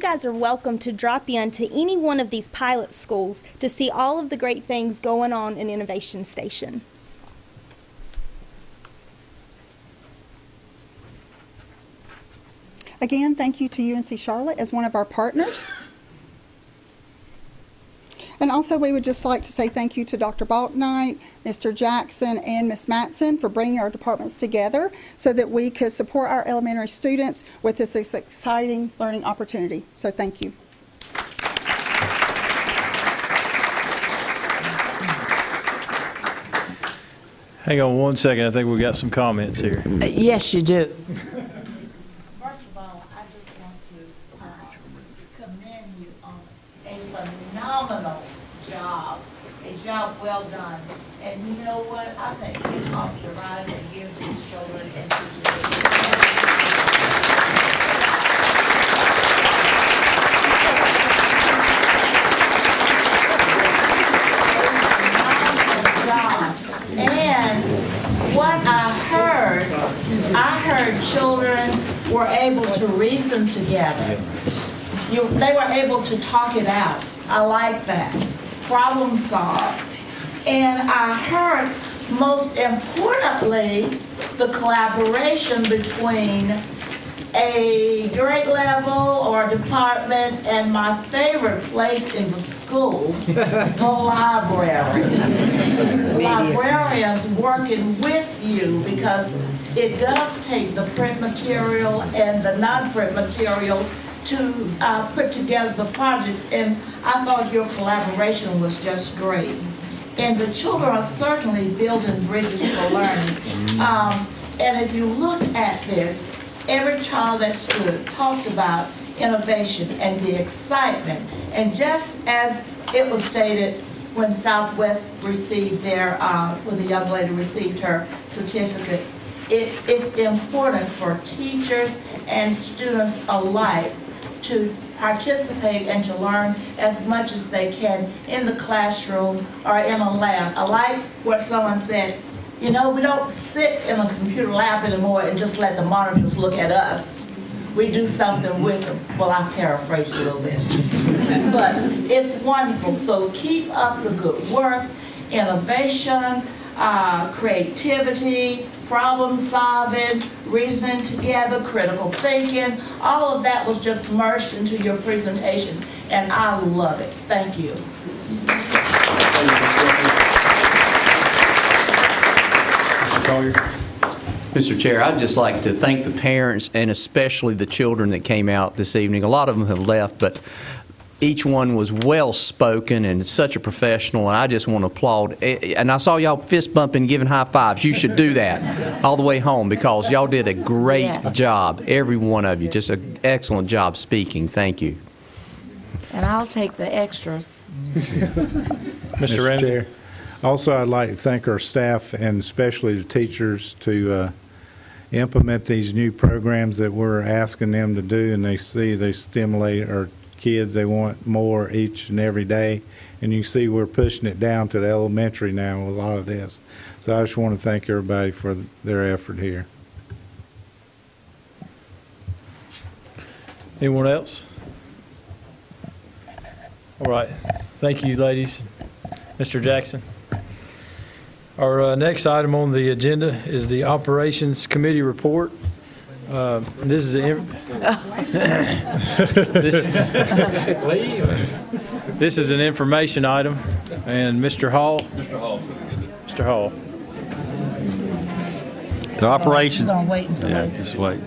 you guys are welcome to drop in to any one of these pilot schools to see all of the great things going on in Innovation Station. Again, thank you to UNC Charlotte as one of our partners. And also, we would just like to say thank you to Dr. Balknight, Mr. Jackson, and Ms. Matson for bringing our departments together so that we could support our elementary students with this exciting learning opportunity. So thank you. Hang on one second. I think we got some comments here. Yes, you do. First of all, I just want to commend you on a phenomenal job, a job well done. And you know what? I think you ought to rise and give these children and And what I heard children were able to reason together. They were able to talk it out. I like that. Problem solve. And I heard, most importantly, the collaboration between a grade level or department and my favorite place in the school, the library. Librarians working with you, because it does take the print material and the non-print material to put together the projects, and I thought your collaboration was just great. And the children are certainly building bridges for learning. And if you look at this, every child that stood talked about innovation and the excitement. And just as it was stated when Southwest received their, when the young lady received her certificate, it's important for teachers and students alike to participate and to learn as much as they can in the classroom or in a lab. I like what someone said, you know, we don't sit in a computer lab anymore and just let the monitors look at us. We do something with them. Well, I paraphrased a little bit. But it's wonderful. So keep up the good work, innovation, creativity, problem solving, reasoning together, critical thinking. All of that was just merged into your presentation, and I love it. Thank you. Mr. Chair, I'd just like to thank the parents and especially the children that came out this evening. A lot of them have left, but each one was well-spoken and such a professional, and I just want to applaud. And I saw y'all fist bumping, giving high fives. You should do that all the way home, because y'all did a great job, every one of you. Just an excellent job speaking. Thank you. And I'll take the extras. Mr. Chair, also I'd like to thank our staff and especially the teachers to implement these new programs that we're asking them to do, and they stimulate our kids. They want more each and every day, and you see we're pushing it down to the elementary now with a lot of this. So I just want to thank everybody for their effort here. Anyone else? All right. Thank you, ladies. Mr. Jackson. Our next item on the agenda is the Operations Committee report. This is this is an information item, and Mr. Hall. Mr. Hall. The operations. We're gonna wait until Yeah, just wait.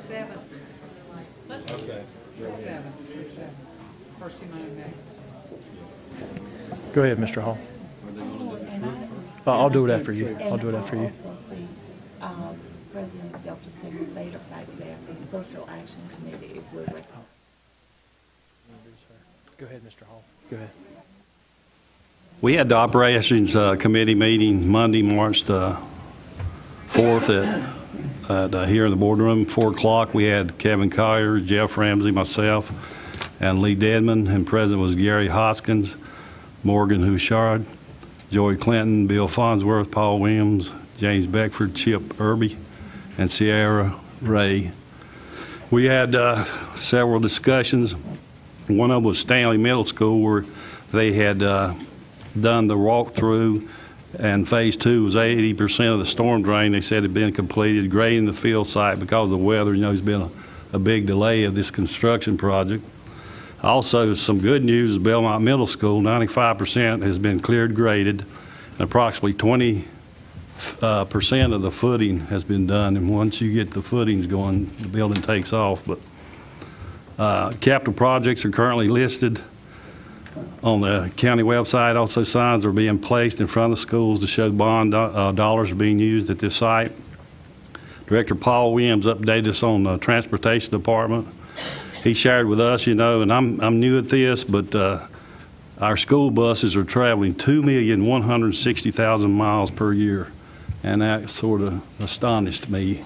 7. Okay. Group 7. First United Day. Go ahead, Mr. Hall. I'll do it after you. I'll do it after you. Also see President Delta Sigma Theta back there, Social Action Committee, if we're ready. Go ahead, Mr. Hall. Go ahead. We had the Operations Committee meeting Monday, March the 4th at here in the boardroom, 4 o'clock. We had Kevin Collier, Jeff Ramsey, myself, and Lee Dedman, and present was Gary Hoskins, Morgan Houchard, Joey Clinton, Bill Farnsworth, Paul Williams, James Beckford, Chip Irby, and Sierra Ray. We had several discussions. One of them was Stanley Middle School, where they had done the walkthrough, and phase 2 was 80% of the storm drain. They said it had been completed, grading the field site because of the weather. You know, there's been a big delay of this construction project. Also, some good news is Belmont Middle School, 95% has been cleared, graded, and approximately 20% of the footing has been done. And once you get the footings going, the building takes off. But capital projects are currently listed on the county website. Also, signs are being placed in front of schools to show bond dollars are being used at this site. Director Paul Williams updated us on the transportation department. He shared with us, you know, and I'm new at this, but our school buses are traveling 2,160,000 miles per year, and that sort of astonished me,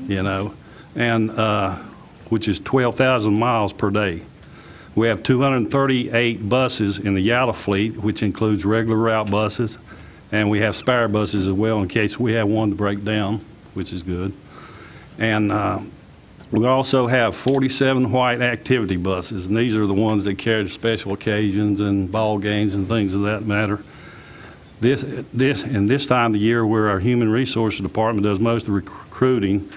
you know, and which is 12,000 miles per day. We have 238 buses in the Yalla fleet, which includes regular route buses, and we have spare buses as well in case we have one to break down, which is good. And we also have 47 white activity buses, and these are the ones that carry to special occasions and ball games and things of that matter. This time of the year, where our Human Resources Department does most of the recruiting,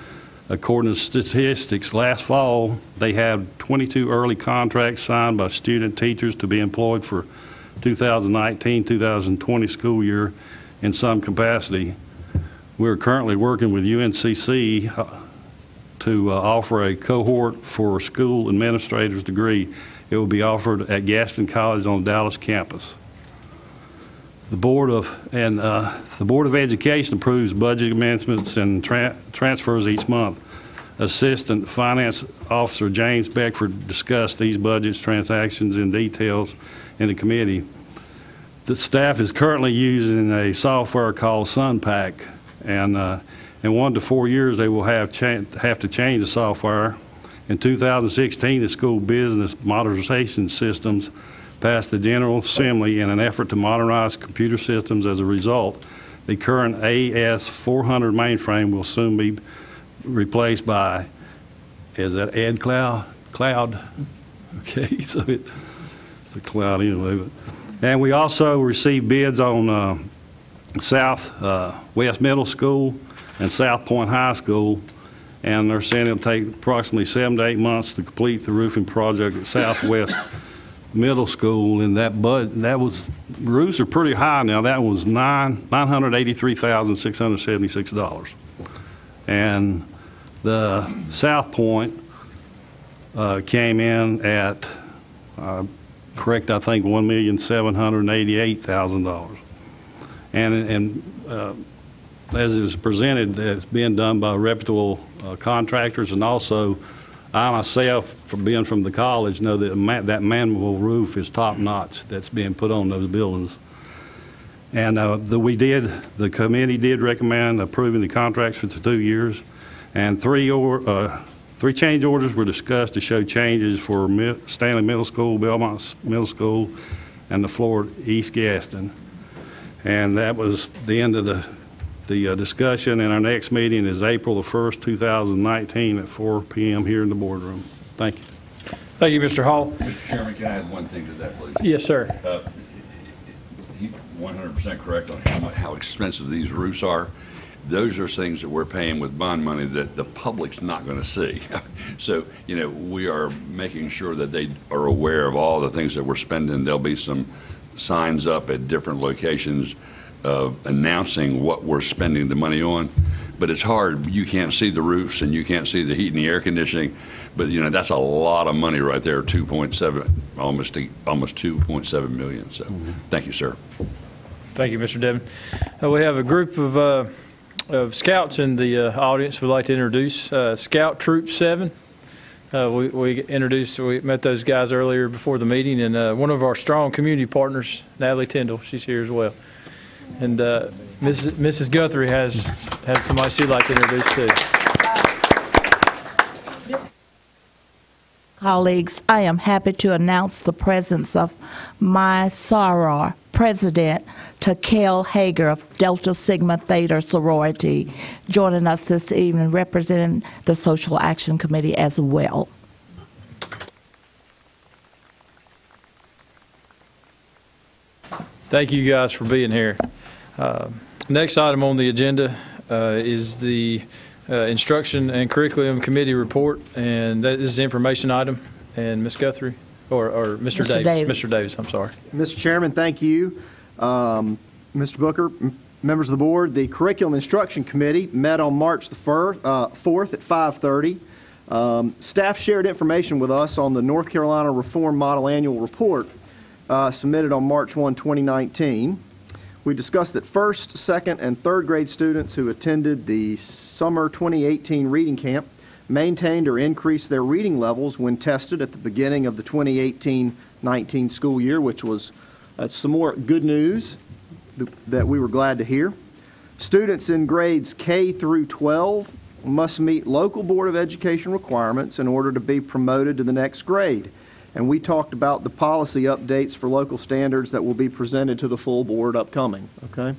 according to statistics, last fall they had 22 early contracts signed by student teachers to be employed for 2019-2020 school year in some capacity. We're currently working with UNCC to offer a cohort for school administrator's degree. It will be offered at Gaston College on the Dallas campus. The Board of Education approves budget amendments and transfers each month. Assistant Finance Officer James Beckford discussed these budgets transactions in details in the committee. The staff is currently using a software called SunPack, and in 1 to 4 years they will have to change the software. In 2016, the school business modernization systems passed the General Assembly in an effort to modernize computer systems. As a result, the current AS400 mainframe will soon be replaced by, is that Ed Cloud? Okay, so it's a cloud anyway. And we also received bids on South West Middle School and South Point High School, and they're saying it'll take approximately 7 to 8 months to complete the roofing project at Southwest Middle School. And that was, roofs are pretty high now. That was $983,676. And the South Point came in at, correct, I think $1,788,000. And as it was presented, it's being done by reputable contractors, and also I myself, from being from the college, know that that manmobile roof is top notch that's being put on those buildings. And the committee did recommend approving the contracts for the 2 years, and three change orders were discussed to show changes for Stanley Middle School, Belmont Middle School, and the Florida East Gaston. And that was the end of the discussion, and our next meeting is April the 1st, 2019 at 4 p.m. here in the boardroom. Thank you. Thank you, Mr. Hall. Mr. Chairman, can I add one thing to that, please? Yes, sir. He's 100% correct on how expensive these roofs are. Those are things that we're paying with bond money that the public's not going to see. So, you know, we are making sure that they are aware of all the things that we're spending. There'll be some signs up at different locations announcing what we're spending the money on. but it's hard. You can't see the roofs and you can't see the heat and the air conditioning, but that's a lot of money right there, 2.7, almost 2.7 million. So thank you, sir. Thank you, Mr. Devon. We have a group of scouts in the audience we'd like to introduce. Scout Troop 7. We met those guys earlier before the meeting, and one of our strong community partners, Natalie Tyndall, she's here as well. And Mrs. Guthrie has somebody she'd like to introduce too. Colleagues, I am happy to announce the presence of my soror president, Takel Hager of Delta Sigma Theta sorority, joining us this evening, representing the Social Action Committee as well. Thank you guys for being here. Next item on the agenda is the Instruction and Curriculum Committee report, and that is the information item. And Ms. Guthrie, or Mr. Davis. Mr. Davis, I'm sorry. Mr. Chairman, thank you. Mr. Booker, members of the board, the Curriculum Instruction Committee met on March the 4th at 5:30. Staff shared information with us on the North Carolina Reform Model Annual Report submitted on March 1, 2019. We discussed that first, second, and third grade students who attended the summer 2018 reading camp maintained or increased their reading levels when tested at the beginning of the 2018-19 school year, which was some more good news that we were glad to hear. Students in grades K through 12 must meet local Board of Education requirements in order to be promoted to the next grade. And we talked about the policy updates for local standards that will be presented to the full board upcoming, okay?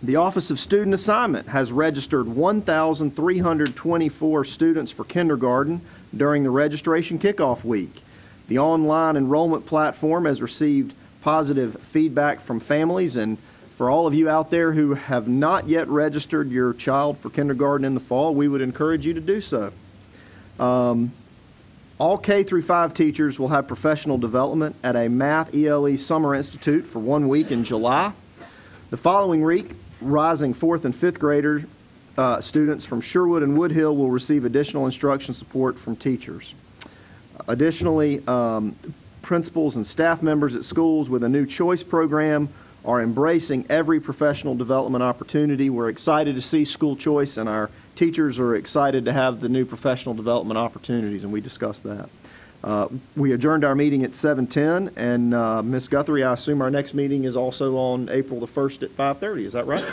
The Office of Student Assignment has registered 1,324 students for kindergarten during the registration kickoff week. The online enrollment platform has received positive feedback from families, and for all of you out there who have not yet registered your child for kindergarten in the fall, we would encourage you to do so. All K through 5 teachers will have professional development at a Math ELE Summer Institute for 1 week in July. The following week, rising 4th and 5th grader students from Sherwood and Woodhill will receive additional instruction support from teachers. Additionally, principals and staff members at schools with a new choice program are embracing every professional development opportunity. We're excited to see school choice, and our teachers are excited to have the new professional development opportunities, and we discussed that. We adjourned our meeting at 7:10, and Ms. Guthrie, I assume our next meeting is also on April the 1st at 5:30. Is that right?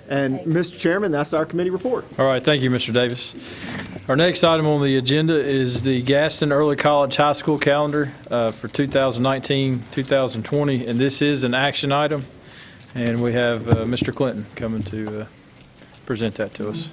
And Mr. Chairman, that's our committee report. All right, thank you, Mr. Davis. Our next item on the agenda is the Gaston Early College High School calendar for 2019-2020, and this is an action item, and we have Mr. Clinton coming to present that to us.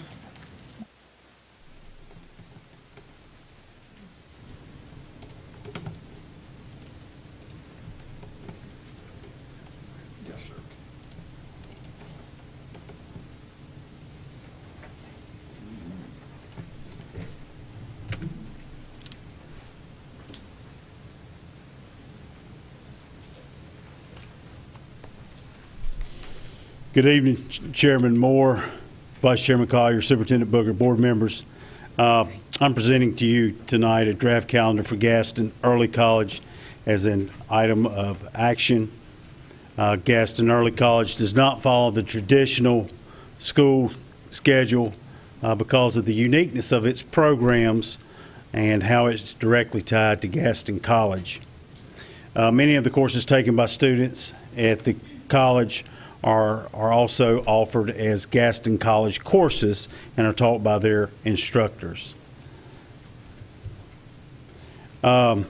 Good evening, Chairman Moore, Vice Chairman Collier, Superintendent Booker, board members. I'm presenting to you tonight a draft calendar for Gaston Early College as an item of action. Gaston Early College does not follow the traditional school schedule because of the uniqueness of its programs and how it's directly tied to Gaston College. Many of the courses taken by students at the college are also offered as Gaston College courses and are taught by their instructors. The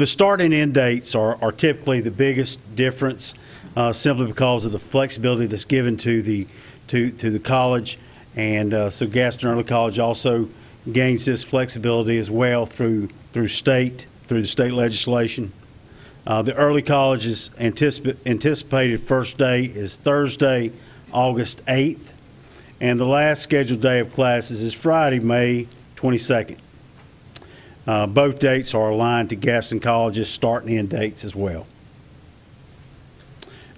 start and end dates are typically the biggest difference simply because of the flexibility that's given to the college, and so Gaston Early College also gains this flexibility as well through the state legislation. The early college's anticipated first day is Thursday, August 8th, and the last scheduled day of classes is Friday, May 22nd. Both dates are aligned to Gaston College's start and end dates as well.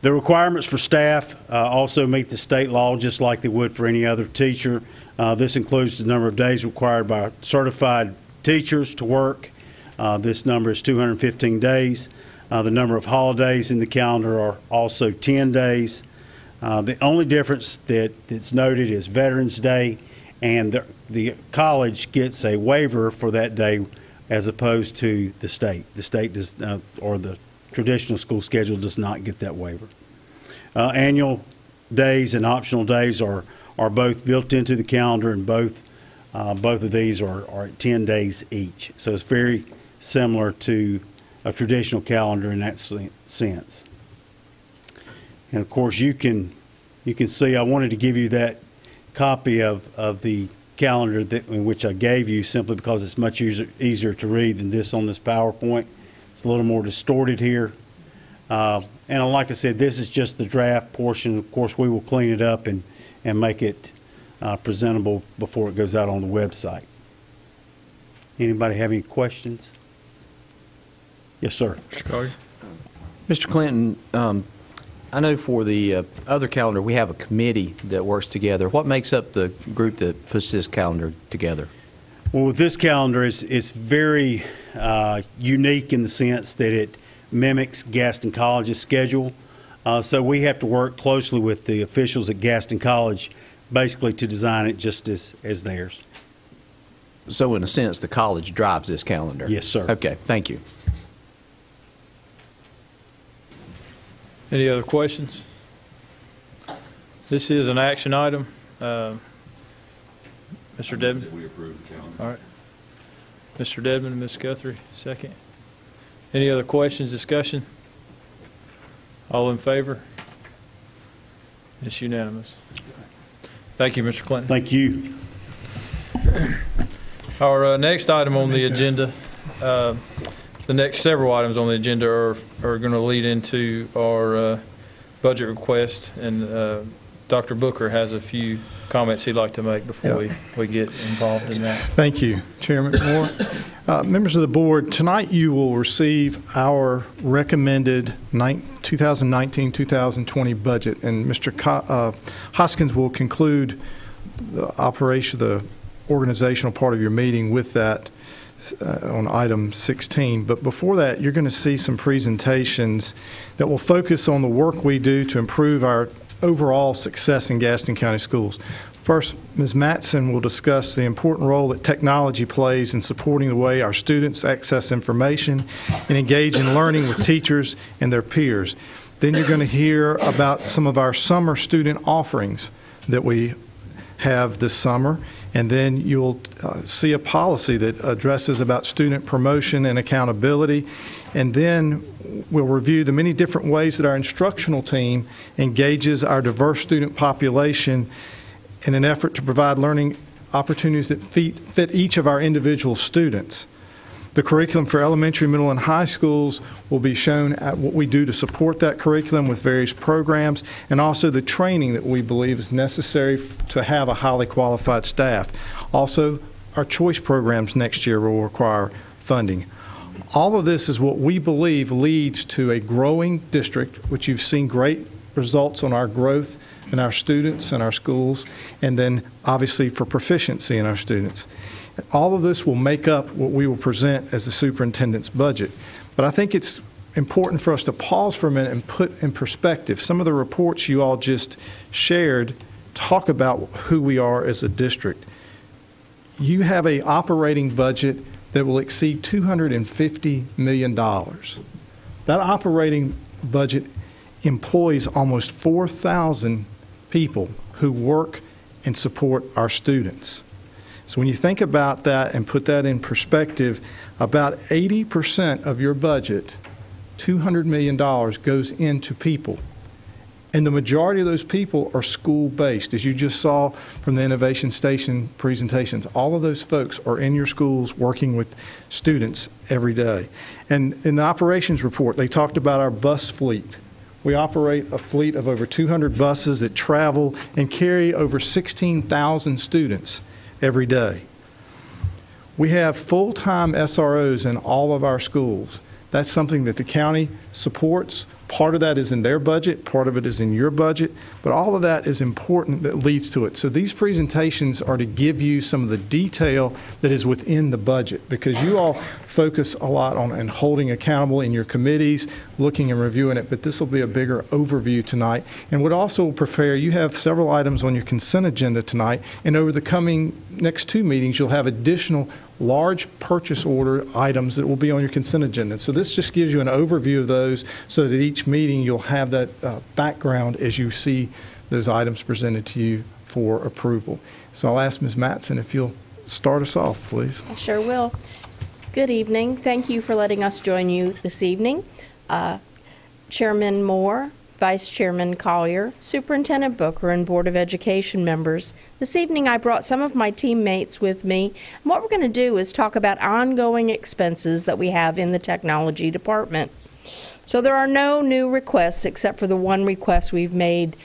The requirements for staff also meet the state law just like they would for any other teacher. This includes the number of days required by certified teachers to work. This number is 215 days. The number of holidays in the calendar are also 10 days. The only difference that's noted is Veterans Day, and the college gets a waiver for that day as opposed to the state. The state does, or the traditional school schedule does not get that waiver. Annual days and optional days are both built into the calendar, and both of these are 10 days each. So it's very similar to a traditional calendar in that sense. And of course, you can see I wanted to give you that copy of the calendar in which I gave you, simply because it's much easier to read than this on this PowerPoint. It's a little more distorted here. And like I said, this is just the draft portion. Of course, we will clean it up and make it presentable before it goes out on the website. Anybody have any questions? Yes, sir. Mr. Collier. Mr. Clinton, I know for the other calendar, we have a committee that works together. What makes up the group that puts this calendar together? Well, with this calendar, it's very unique in the sense that it mimics Gaston College's schedule. So we have to work closely with the officials at Gaston College basically to design it just as theirs. So in a sense, the college drives this calendar? Yes, sir. Okay, thank you. Any other questions? This is an action item. Mr. Dedman? We approve the calendar. All right. Mr. Dedman and Ms. Guthrie, second. Any other questions, discussion? All in favor? It's unanimous. Thank you, Mr. Clinton. Thank you. Our next item on the agenda, the next several items on the agenda are going to lead into our budget request, and Dr. Booker has a few comments he'd like to make before we get involved in that. Thank you, Chairman Moore. Members of the board, tonight you will receive our recommended 2019-2020 budget, and Mr. Hoskins will conclude the organizational part of your meeting with that on item 16. But before that, you're going to see some presentations that will focus on the work we do to improve our overall success in Gaston County schools. First, Ms. Matson will discuss the important role that technology plays in supporting the way our students access information and engage in learning with teachers and their peers. Then you're going to hear about some of our summer student offerings that we have this summer, and then you'll see a policy that addresses about student promotion and accountability, and then we'll review the many different ways that our instructional team engages our diverse student population in an effort to provide learning opportunities that fit each of our individual students. The curriculum for elementary, middle, and high schools will be shown at what we do to support that curriculum with various programs, and also the training that we believe is necessary to have a highly qualified staff. Also, our choice programs next year will require funding. All of this is what we believe leads to a growing district, which you've seen great results on our growth in our students and our schools, and then obviously for proficiency in our students. All of this will make up what we will present as the superintendent's budget. But I think it's important for us to pause for a minute and put in perspective. Some of the reports you all just shared talk about who we are as a district. You have an operating budget that will exceed $250 million. That operating budget employs almost 4,000 people who work and support our students. So when you think about that and put that in perspective, about 80% of your budget, $200 million, goes into people. And the majority of those people are school-based. As you just saw from the Innovation Station presentations, all of those folks are in your schools working with students every day. And in the operations report, they talked about our bus fleet. We operate a fleet of over 200 buses that travel and carry over 16,000 students every day. We have full-time SROs in all of our schools. That's something that the county supports. Part of that is in their budget, part of it is in your budget, but all of that is important that leads to it. So these presentations are to give you some of the detail that is within the budget, because you all focus a lot on and holding accountable in your committees, looking and reviewing it, but this will be a bigger overview tonight. And would also prepare, you have several items on your consent agenda tonight, and over the coming next 2 meetings, you'll have additional large purchase order items that will be on your consent agenda. So this just gives you an overview of those so that each meeting you'll have that background as you see those items presented to you for approval. So I'll ask Ms. Matson if you'll start us off, please. I sure will. Good evening. Thank you for letting us join you this evening. Chairman Moore, Vice Chairman Collier, Superintendent Booker, and Board of Education members. This evening I brought some of my teammates with me. And what we're going to do is talk about ongoing expenses that we have in the technology department. So there are no new requests except for the one request we've made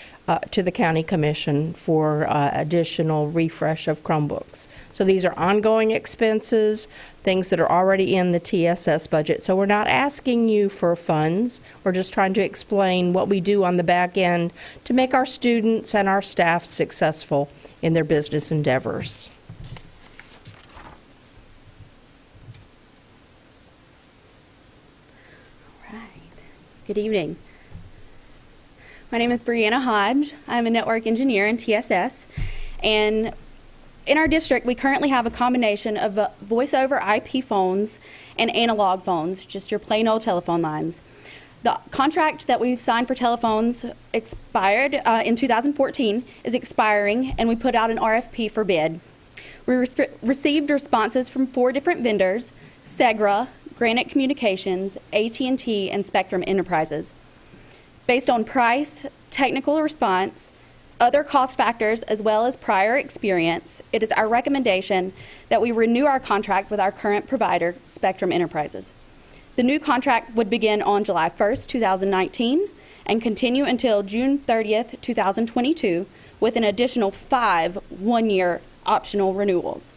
to the County Commission for additional refresh of Chromebooks. So these are ongoing expenses, things that are already in the TSS budget. So we're not asking you for funds. We're just trying to explain what we do on the back end to make our students and our staff successful in their business endeavors. All right. Good evening. My name is Brianna Hodge. I'm a network engineer in TSS, and in our district we currently have a combination of voice over IP phones and analog phones, just your plain old telephone lines. The contract that we've signed for telephones expired in 2014, is expiring, and we put out an RFP for bid. We received responses from 4 different vendors: Segra, Granite Communications, AT&T, and Spectrum Enterprises. Based on price, technical response, other cost factors, as well as prior experience, it is our recommendation that we renew our contract with our current provider, Spectrum Enterprises. The new contract would begin on July 1st, 2019, and continue until June 30th, 2022, with an additional 5 one-year optional renewals.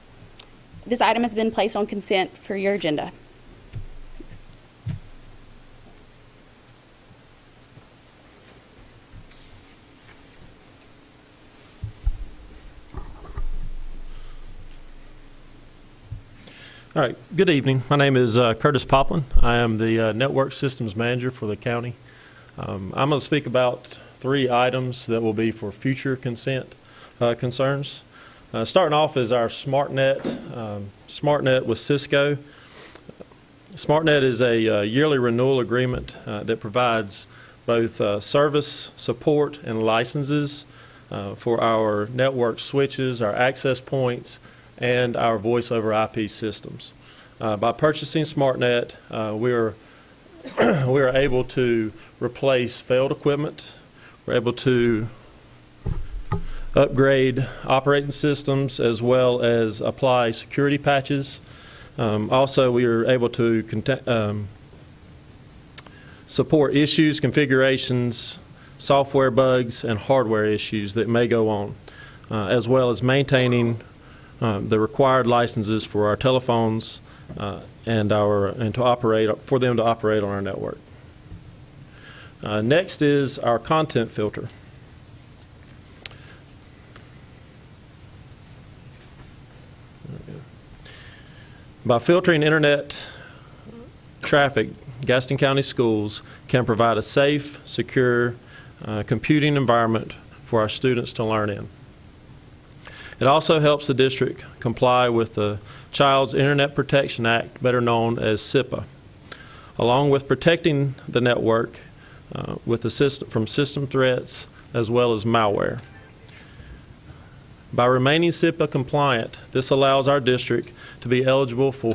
This item has been placed on consent for your agenda. All right, good evening. My name is Curtis Poplin. I am the Network Systems Manager for the county. I'm going to speak about 3 items that will be for future consent concerns. Starting off is our SmartNet, SmartNet with Cisco. SmartNet is a yearly renewal agreement that provides both service, support, and licenses for our network switches, our access points, and our voice over IP systems. By purchasing SmartNet, we are able to replace failed equipment. We're able to upgrade operating systems as well as apply security patches. Also, we are able to support issues, configurations, software bugs, and hardware issues that may go on, as well as maintaining the required licenses for our telephones and to operate for them to operate on our network. Next is our content filter. By filtering internet traffic, Gaston County Schools can provide a safe, secure computing environment for our students to learn in. It also helps the district comply with the Child's Internet Protection Act, better known as SIPA, along with protecting the network with the system from system threats as well as malware. By remaining SIPA compliant, this allows our district to be eligible for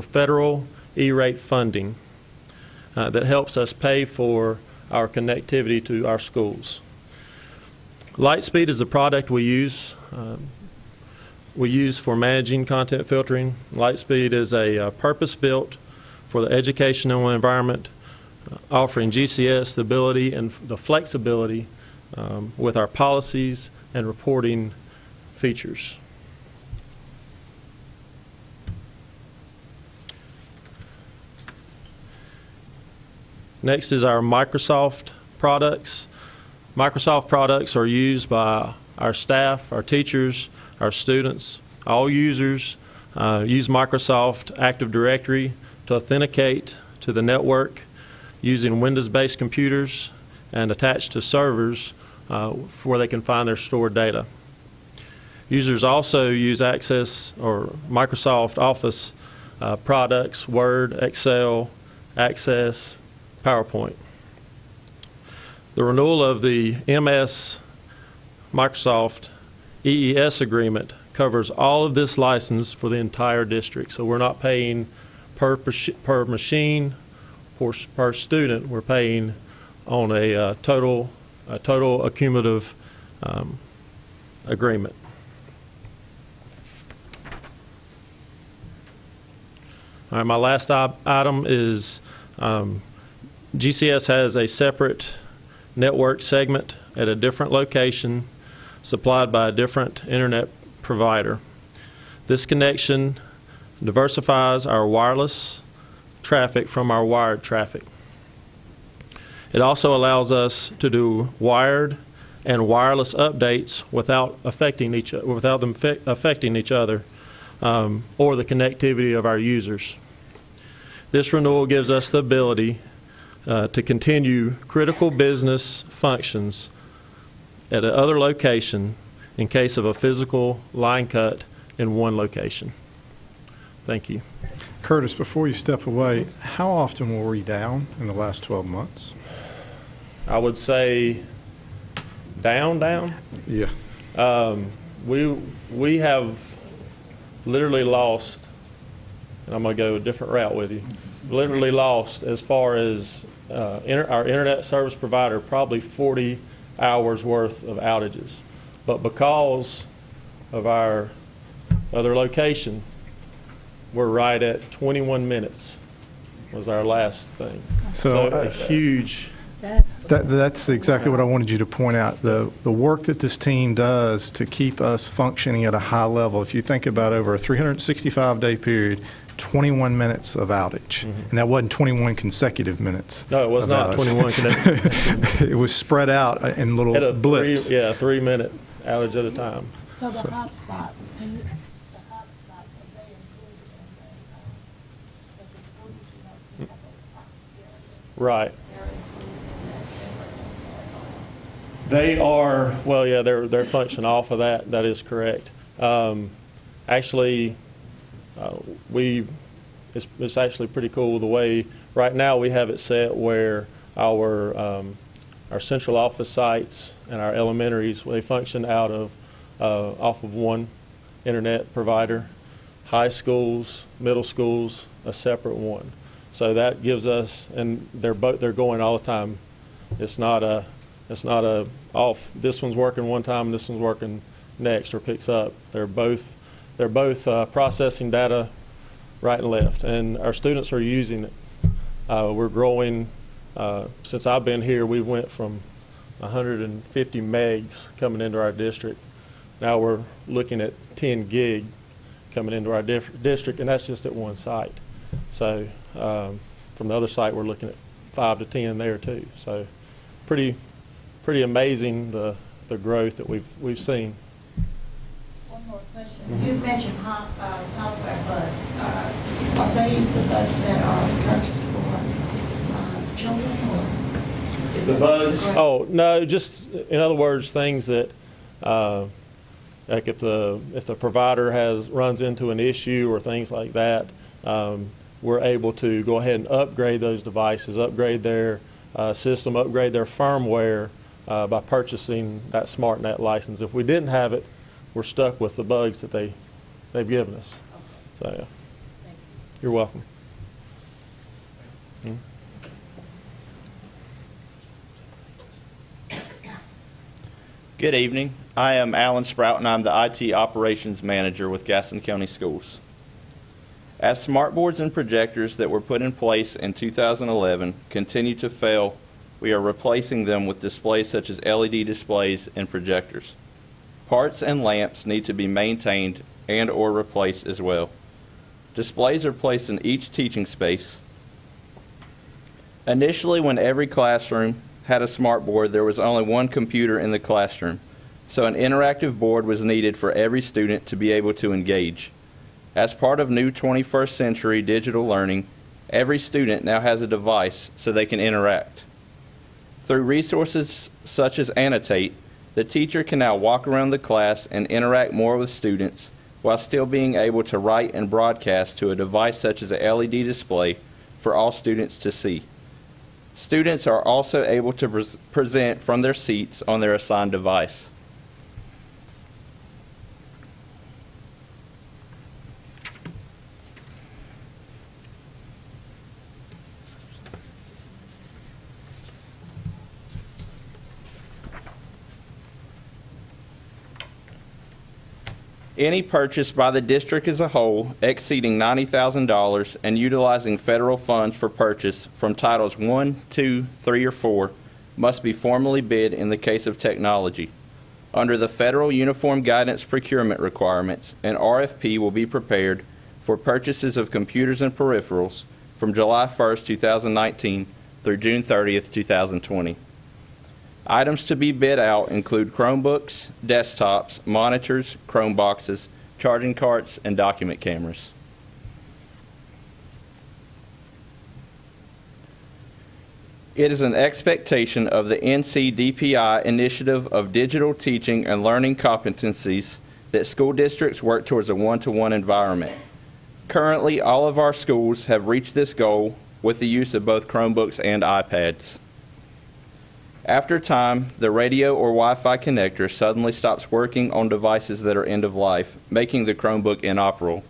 federal E-rate funding that helps us pay for our connectivity to our schools. Lightspeed is the product we use for managing content filtering. Lightspeed is a purpose-built for the educational environment, offering GCS the ability and the flexibility with our policies and reporting features. Next is our Microsoft products. Microsoft products are used by our staff, our teachers, our students. All users use Microsoft Active Directory to authenticate to the network using Windows-based computers and attached to servers where they can find their stored data. Users also use Access or Microsoft Office products, Word, Excel, Access, PowerPoint. The renewal of the MS Microsoft EES agreement covers all of this license for the entire district. So we're not paying per machine or per student. We're paying on a total accumulative agreement. All right, my last item is GCS has a separate network segment at a different location supplied by a different internet provider. This connection diversifies our wireless traffic from our wired traffic. It also allows us to do wired and wireless updates without affecting each other or the connectivity of our users. This renewal gives us the ability to continue critical business functions at another location in case of a physical line cut in one location. Thank you. Curtis, before you step away, how often were we down in the last 12 months? I would say down. Yeah. We have literally lost, and I'm going to go a different route with you, literally lost as far as our internet service provider, probably 40 hours worth of outages. But because of our other location, we're right at 21 minutes was our last thing. So a huge... That's exactly what I wanted you to point out, the work that this team does to keep us functioning at a high level. If you think about over a 365-day period, 21 minutes of outage. Mm-hmm. And that wasn't 21 consecutive minutes. No, it was not 21 consecutive. It was spread out in little blips. 3-minute outage at a time. So the hotspots, Right. They are, well, yeah, they're functioning off of that. That is correct. Actually, it's actually pretty cool the way right now we have it set where our central office sites and our elementaries, they function out of off of one internet provider. High schools, middle schools, a separate one. So that gives us, and they're going all the time. It's not a off. This one's working one time, and this one's working next or picks up. They're both processing data right and left, and our students are using it. We're growing. Since I've been here, we went from 150 megs coming into our district. Now we're looking at 10 gig coming into our district, and that's just at one site. So from the other site, we're looking at 5 to 10 there too. So pretty amazing the growth that we've seen. One more question. You mentioned software buds. Are they the buds that are purchased for children, or is the buds? Oh no, just in other words, things that like if the provider runs into an issue or things like that, we're able to go ahead and upgrade those devices, upgrade their system, upgrade their firmware by purchasing that SmartNet license. If we didn't have it, we're stuck with the bugs that they've given us. So, yeah. You're welcome. Good evening. I am Alan Sprout, and I'm the IT Operations Manager with Gaston County Schools. As smart boards and projectors that were put in place in 2011 continue to fail, we are replacing them with displays such as LED displays and projectors. Parts and lamps need to be maintained and or replaced as well. Displays are placed in each teaching space. Initially, when every classroom had a smart board, there was only one computer in the classroom, so an interactive board was needed for every student to be able to engage. As part of new 21st century digital learning, every student now has a device so they can interact. Through resources such as Annotate, the teacher can now walk around the class and interact more with students while still being able to write and broadcast to a device such as a LED display for all students to see. Students are also able to present from their seats on their assigned device. Any purchase by the district as a whole exceeding $90,000 and utilizing federal funds for purchase from Titles 1, 2, 3, or 4 must be formally bid in the case of technology. Under the federal Uniform Guidance Procurement requirements, an RFP will be prepared for purchases of computers and peripherals from July 1st, 2019 through June 30th, 2020. Items to be bid out include Chromebooks, desktops, monitors, Chromeboxes, charging carts, and document cameras. It is an expectation of the NCDPI Initiative of Digital Teaching and Learning Competencies that school districts work towards a one-to-one environment. Currently, all of our schools have reached this goal with the use of both Chromebooks and iPads. After time, the radio or Wi-Fi connector suddenly stops working on devices that are end of life, making the Chromebook inoperable.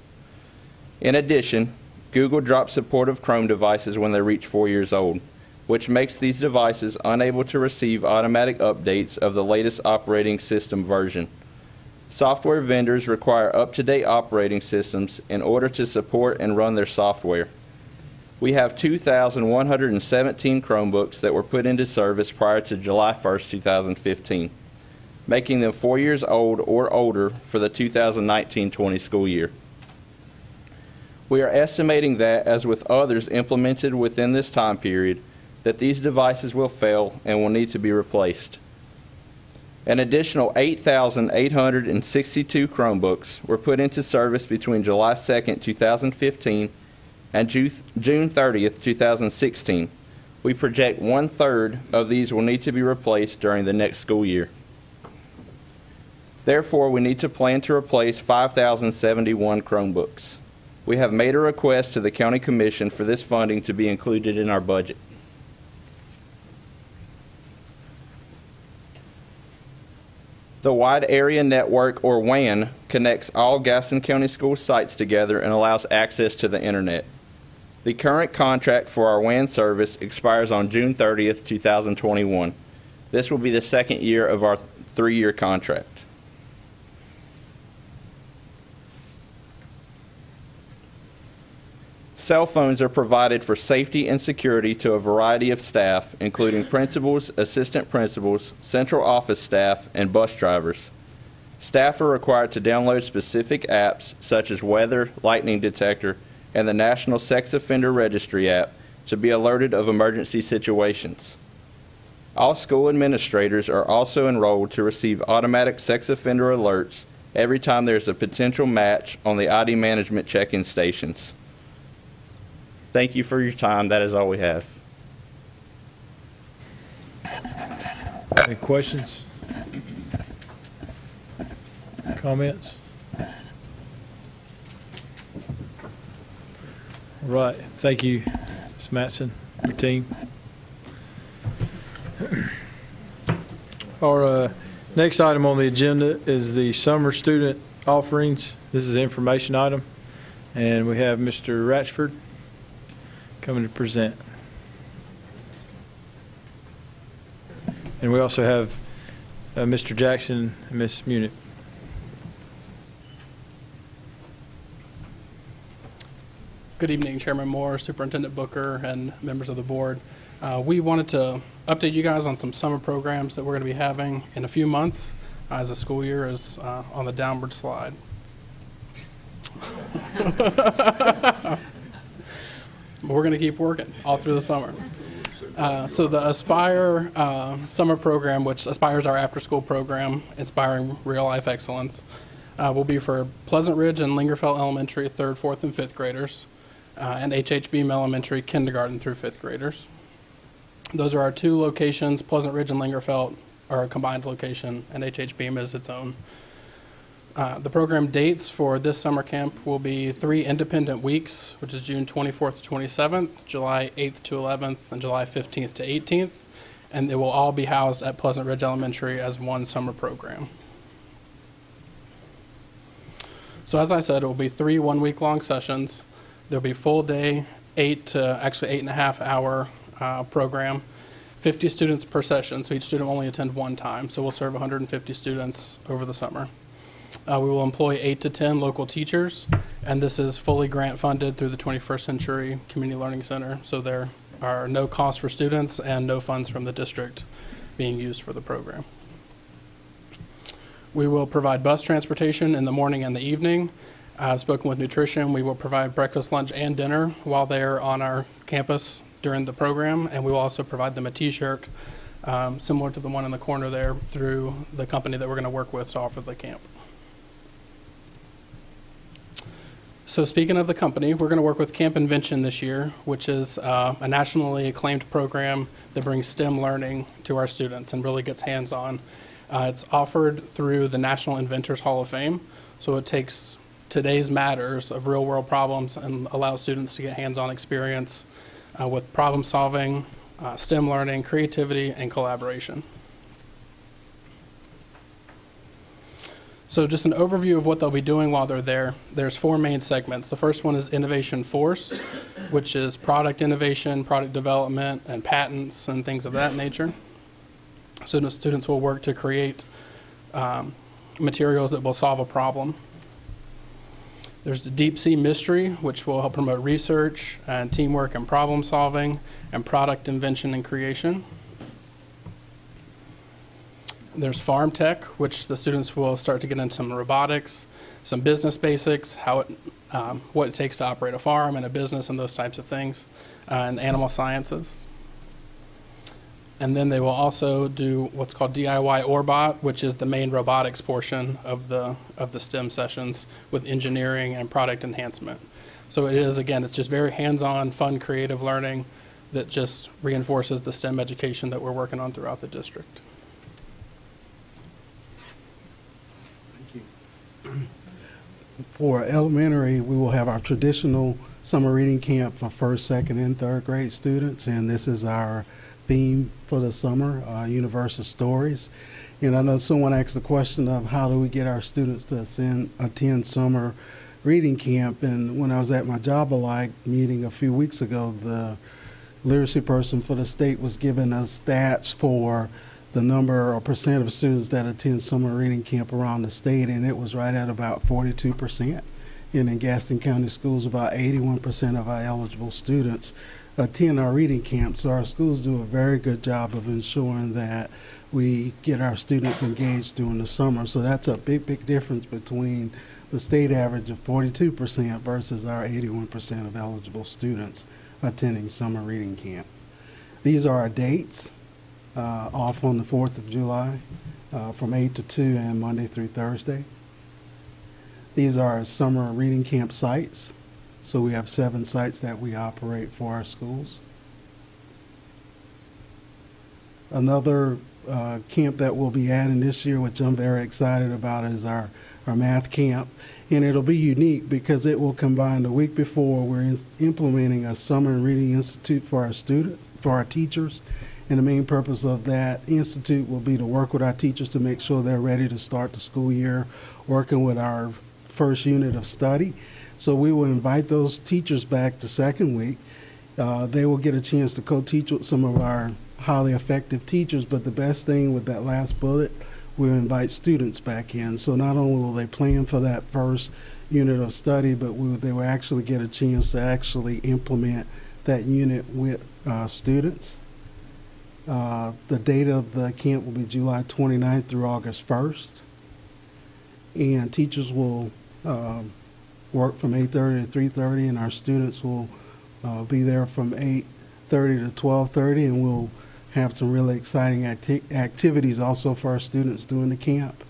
In addition, Google drops support of Chrome devices when they reach 4 years old, which makes these devices unable to receive automatic updates of the latest operating system version. Software vendors require up-to-date operating systems in order to support and run their software. We have 2,117 Chromebooks that were put into service prior to July 1st, 2015, making them 4 years old or older for the 2019-20 school year. We are estimating that, as with others implemented within this time period, that these devices will fail and will need to be replaced. An additional 8,862 Chromebooks were put into service between July 2nd, 2015 and June 30th, 2016. We project 1/3 of these will need to be replaced during the next school year. Therefore, we need to plan to replace 5,071 Chromebooks. We have made a request to the County Commission for this funding to be included in our budget. The Wide Area Network, or WAN, connects all Gaston County school sites together and allows access to the internet. The current contract for our WAN service expires on June 30th, 2021. This will be the second year of our 3-year contract. Cell phones are provided for safety and security to a variety of staff, including principals, assistant principals, central office staff, and bus drivers. Staff are required to download specific apps such as Weather, Lightning Detector, and the National Sex Offender Registry app to be alerted of emergency situations. All school administrators are also enrolled to receive automatic sex offender alerts every time there's a potential match on the ID management check-in stations. Thank you for your time. That is all we have. Any questions? Comments? All right. Thank you, Ms. Matson, your team. Our next item on the agenda is the summer student offerings. This is an information item, and we have Mr. Ratchford coming to present. And we also have Mr. Jackson and Ms. Munich. Good evening, Chairman Moore, Superintendent Booker, and members of the board. We wanted to update you guys on some summer programs that we're going to be having in a few months as the school year is on the downward slide. But we're going to keep working all through the summer. So the Aspire summer program, which Aspire is our after-school program, inspiring real-life excellence, will be for Pleasant Ridge and Lingerfeld Elementary 3rd, 4th, and 5th graders, and HH Beam Elementary kindergarten through 5th graders. Those are our two locations. Pleasant Ridge and Lingerfeld are a combined location, and HH Beam is its own. The program dates for this summer camp will be 3 independent weeks, which is June 24th to 27th, July 8th to 11th, and July 15th to 18th, and they will all be housed at Pleasant Ridge Elementary as one summer program. So as I said, it will be 3 one-week-long sessions. There'll be full day, 8.5 hour program, 50 students per session, so each student will only attend one time, so we'll serve 150 students over the summer. We will employ 8 to 10 local teachers, and this is fully grant funded through the 21st Century Community Learning Center, so there are no costs for students and no funds from the district being used for the program. We will provide bus transportation in the morning and the evening. I've spoken with nutrition. We will provide breakfast, lunch, and dinner while they're on our campus during the program, and we will also provide them a t-shirt similar to the one in the corner there through the company that we're going to work with to offer the camp. So speaking of the company, we're going to work with Camp Invention this year, which is a nationally acclaimed program that brings STEM learning to our students and really gets hands-on. It's offered through the National Inventors Hall of Fame, so it takes today's matters of real-world problems and allows students to get hands-on experience with problem solving, STEM learning, creativity, and collaboration. So just an overview of what they'll be doing while they're there. There's 4 main segments. The first one is Innovation Force, which is product innovation, product development, and patents and things of that nature. So the students will work to create materials that will solve a problem. There's the Deep Sea Mystery, which will help promote research and teamwork and problem solving and product invention and creation. There's Farm Tech, which the students will start to get into some robotics, some business basics, what it takes to operate a farm and a business and those types of things, and animal sciences. And then they will also do what's called DIY Orbot, which is the main robotics portion of the STEM sessions with engineering and product enhancement. So it is, again, it's just very hands-on, fun, creative learning that just reinforces the STEM education that we're working on throughout the district. For elementary, we will have our traditional summer reading camp for 1st, 2nd, and 3rd grade students, and this is our theme for the summer, Universal Stories. And I know someone asked the question of how do we get our students to attend summer reading camp, and when I was at my job alike meeting a few weeks ago, the literacy person for the state was giving us stats for the number or percent of students that attend summer reading camp around the state, and it was right at about 42%. And in Gaston County Schools, about 81% of our eligible students attend our reading camp. So our schools do a very good job of ensuring that we get our students engaged during the summer. So that's a big, big difference between the state average of 42% versus our 81% of eligible students attending summer reading camp. These are our dates. Off on the 4th of July from 8 to 2 and Monday through Thursday. These are our summer reading camp sites. So we have 7 sites that we operate for our schools. Another camp that we'll be adding this year, which I'm very excited about, is our math camp. And it'll be unique because it will combine the week before we're implementing a summer reading institute for our students, for our teachers. And the main purpose of that institute will be to work with our teachers to make sure they're ready to start the school year, working with our first unit of study. So we will invite those teachers back the second week. They will get a chance to co-teach with some of our highly effective teachers, but the best thing with that last bullet, we'll invite students back in. So not only will they plan for that first unit of study, but they will actually get a chance to actually implement that unit with students. The date of the camp will be July 29th through August 1st. And teachers will work from 8:30 to 3:30, and our students will be there from 8 8:30 to 12:30, and we'll have some really exciting activities also for our students during the camp.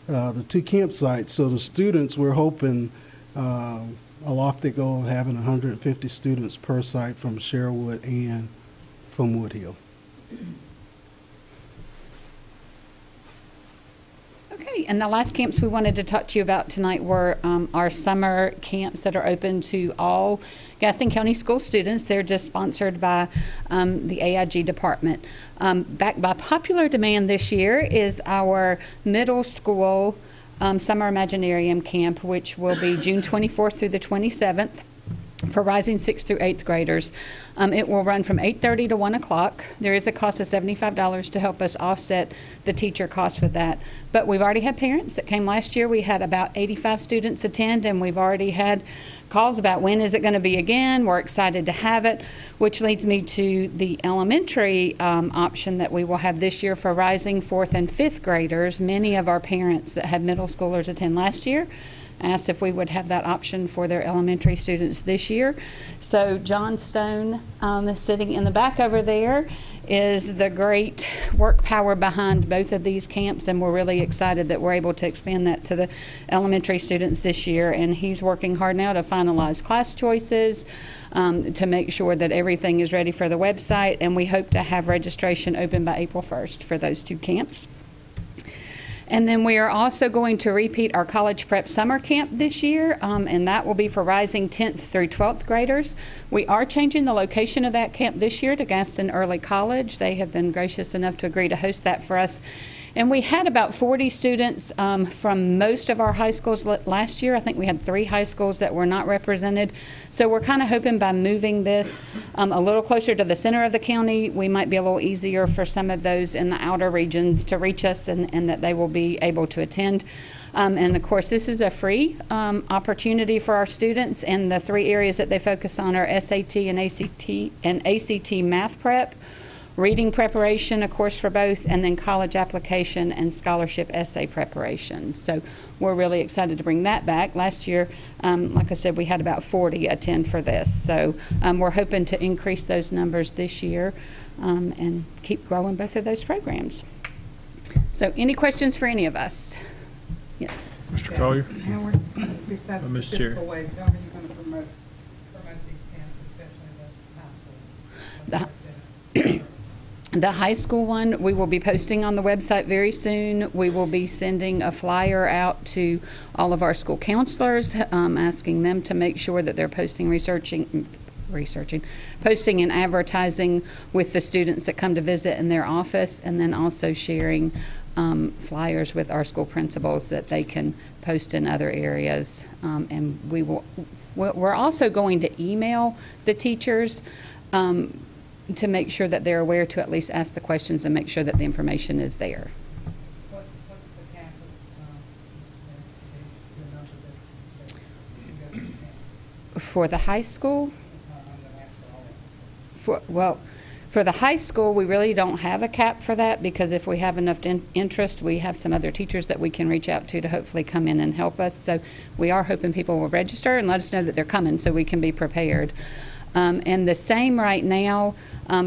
The 2 campsites, so the students, we're hoping a lofty goal of having 150 students per site from Sherwood and from Woodhill. Okay, and the last camps we wanted to talk to you about tonight were our summer camps that are open to all Gaston County school students. They're just sponsored by the AIG department. Backed by popular demand this year is our middle school Summer Imaginarium Camp, which will be June 24th through the 27th. For rising 6th through 8th graders. It will run from 8:30 to 1 o'clock. There is a cost of $75 to help us offset the teacher cost with that. But we've already had parents that came last year. We had about 85 students attend, and we've already had calls about when is it going to be again. We're excited to have it, which leads me to the elementary option that we will have this year for rising 4th and 5th graders. Many of our parents that had middle schoolers attend last year asked if we would have that option for their elementary students this year. So John Stone, sitting in the back over there, is the great work power behind both of these camps, and we're really excited that we're able to expand that to the elementary students this year. And he's working hard now to finalize class choices, to make sure that everything is ready for the website, and we hope to have registration open by April 1st for those 2 camps. And then we are also going to repeat our college prep summer camp this year, and that will be for rising 10th through 12th graders. We are changing the location of that camp this year to Gaston Early College. They have been gracious enough to agree to host that for us. And we had about 40 students from most of our high schools last year. I think we had 3 high schools that were not represented. So we're kind of hoping by moving this a little closer to the center of the county, we might be a little easier for some of those in the outer regions to reach us, and that they will be able to attend. And of course, this is a free opportunity for our students, and the 3 areas that they focus on are SAT and ACT math prep, reading preparation, of course, for both, and then college application and scholarship essay preparation. So we're really excited to bring that back. Last year, like I said, we had about 40 attend for this. So we're hoping to increase those numbers this year and keep growing both of those programs. So any questions for any of us? Yes. Mr. Collier? Howard, besides the Mr. Chair. typical ways, how are you going to promote these camps, especially the high school? The high school one, we will be posting on the website very soon. We will be sending a flyer out to all of our school counselors, asking them to make sure that they're posting, posting and advertising with the students that come to visit in their office, and then also sharing flyers with our school principals that they can post in other areas. And we're also going to email the teachers to make sure that they're aware to at least ask the questions and make sure that the information is there. What's the cap of For the high school? For the high school, we really don't have a cap for that, because if we have enough interest, we have some other teachers that we can reach out to hopefully come in and help us. So we are hoping people will register and let us know that they're coming so we can be prepared. And the same right now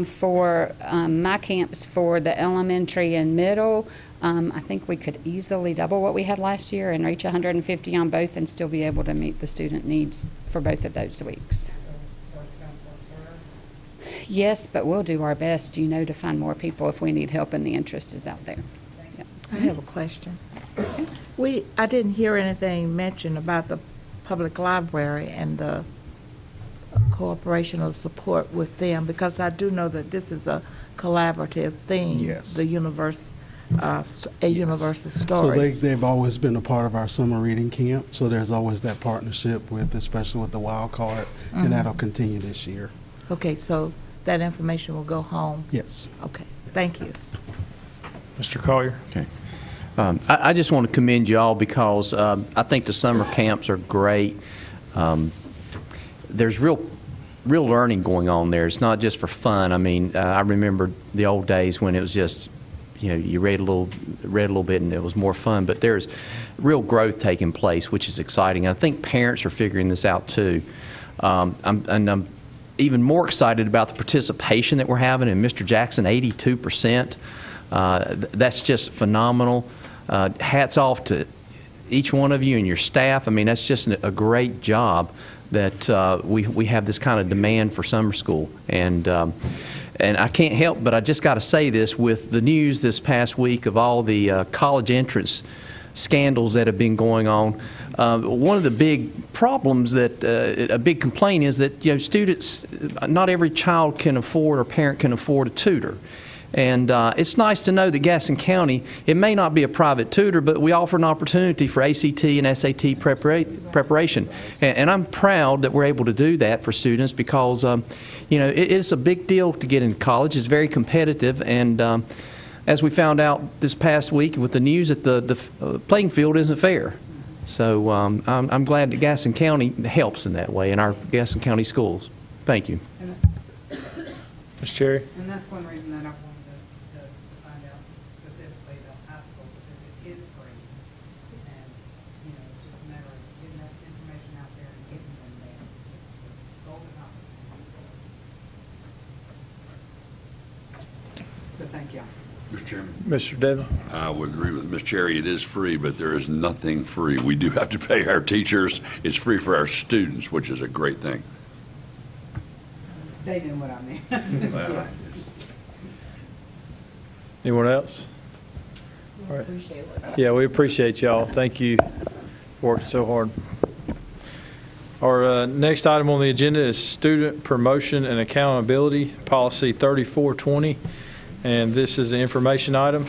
for my camps for the elementary and middle. I think we could easily double what we had last year and reach 150 on both and still be able to meet the student needs for both of those weeks. Yes, but we'll do our best, to find more people if we need help and the interest is out there. Yep. I have a question. I didn't hear anything mentioned about the public library and the cooperation or support with them, because I do know that this is a collaborative thing. Yes. The universe, a universe of So stories. they've always been a part of our summer reading camp. So there's always that partnership especially with the Wild Card, and that'll continue this year. Okay, so that information will go home? Yes. Okay, thank you. Mr. Collier? Okay. I just want to commend you all because I think the summer camps are great. There's real learning going on there. It's not just for fun. I mean, I remember the old days when it was just, you read a little bit and it was more fun. But there's real growth taking place, which is exciting. I think parents are figuring this out too. I'm even more excited about the participation that we're having. And Mr. Jackson, 82%. That's just phenomenal. Hats off to each one of you and your staff. I mean, that's just a great job that we have this kind of demand for summer school. And I can't help, but I just got to say this, with the news this past week of all the college entrance scandals that have been going on. One of the big problems that a big complaint is that students, not every child can afford or parent can afford a tutor. And it's nice to know that Gaston County, it may not be a private tutor, but we offer an opportunity for ACT and SAT preparation. And I'm proud that we're able to do that for students because, it's a big deal to get into college. It's very competitive. And as we found out this past week with the news, that the playing field isn't fair. So I'm glad that Gaston County helps in that way in our Gaston County schools. Thank you. Ms. Cherry? And that's one reason that I wanted to find out specifically about high school, because it is free. And, it's just a matter of getting that information out there and getting them there. It's a golden opportunity. So thank you. Mr. Chairman. Mr. Devon. I would agree with Ms. Cherry. It is free, but there is nothing free. We do have to pay our teachers. It's free for our students, which is a great thing. They knew what I meant. Yes. Anyone else? All right. Yeah, we appreciate y'all. Thank you for working so hard. Our next item on the agenda is Student Promotion and Accountability, Policy 3420. And this is an information item.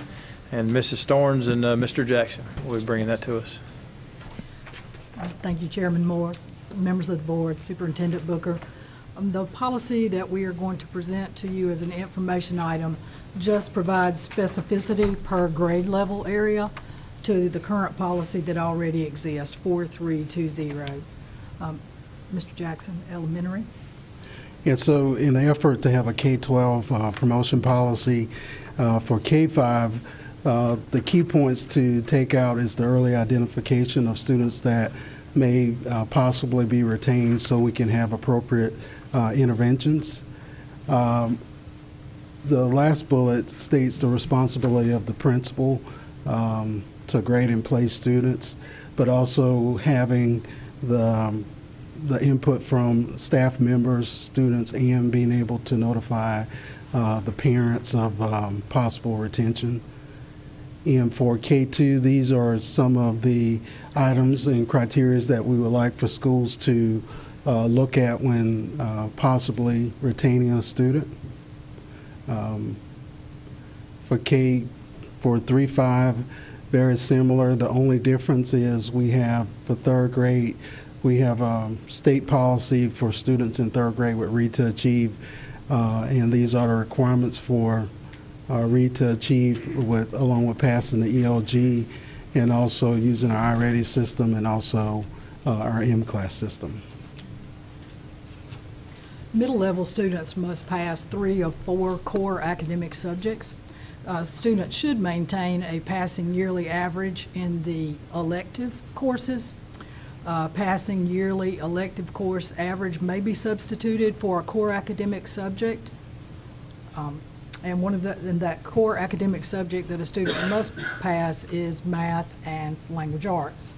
And Mrs. Storns and Mr. Jackson will be bringing that to us. Thank you, Chairman Moore, members of the board, Superintendent Booker. The policy that we are going to present to you as an information item just provides specificity per grade level area to the current policy that already exists, 4320. Mr. Jackson, elementary. Yeah, so in the effort to have a K-12 promotion policy for K-5, the key points to take out is the early identification of students that may possibly be retained so we can have appropriate interventions. The last bullet states the responsibility of the principal to grade and place students, but also having the input from staff members, students, and being able to notify the parents of possible retention. And for K2, these are some of the items and criteria that we would like for schools to look at when possibly retaining a student. For 3-5, very similar. The only difference is we have, for third grade, we have a state policy for students in third grade with Read to Achieve, and these are the requirements for Read to Achieve along with passing the ELG and also using our iReady system and also our M-Class system. Middle level students must pass 3 of 4 core academic subjects. Students should maintain a passing yearly average in the elective courses. Passing yearly elective course average may be substituted for a core academic subject. And one of that core academic subject that a student must pass is math and language arts.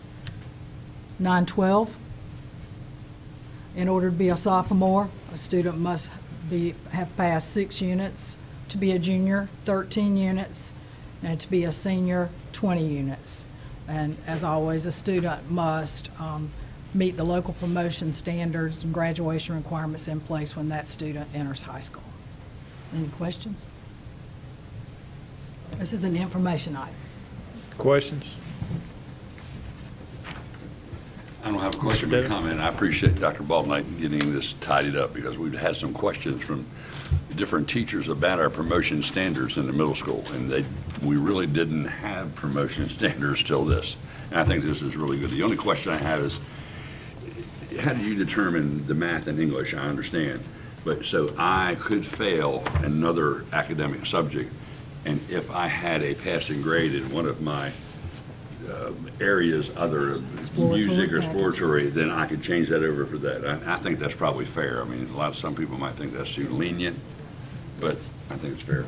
9-12. In order to be a sophomore, a student must have passed 6 units. To be a junior, 13 units, and to be a senior, 20 units. And as always, a student must meet the local promotion standards and graduation requirements in place when that student enters high school. Any questions? This is an information item. Questions? I don't have a question or comment. I appreciate Dr. Baldnight getting this tidied up because we've had some questions from different teachers about our promotion standards in the middle school, and we really didn't have promotion standards till this. And I think this is really good. The only question I have is, how did you determine the math and English? I understand, but so I could fail another academic subject, and if I had a passing grade in one of my areas other than music or exploratory, then I could change that over for that. I think that's probably fair. I mean, some people might think that's too lenient, but I think it's fair.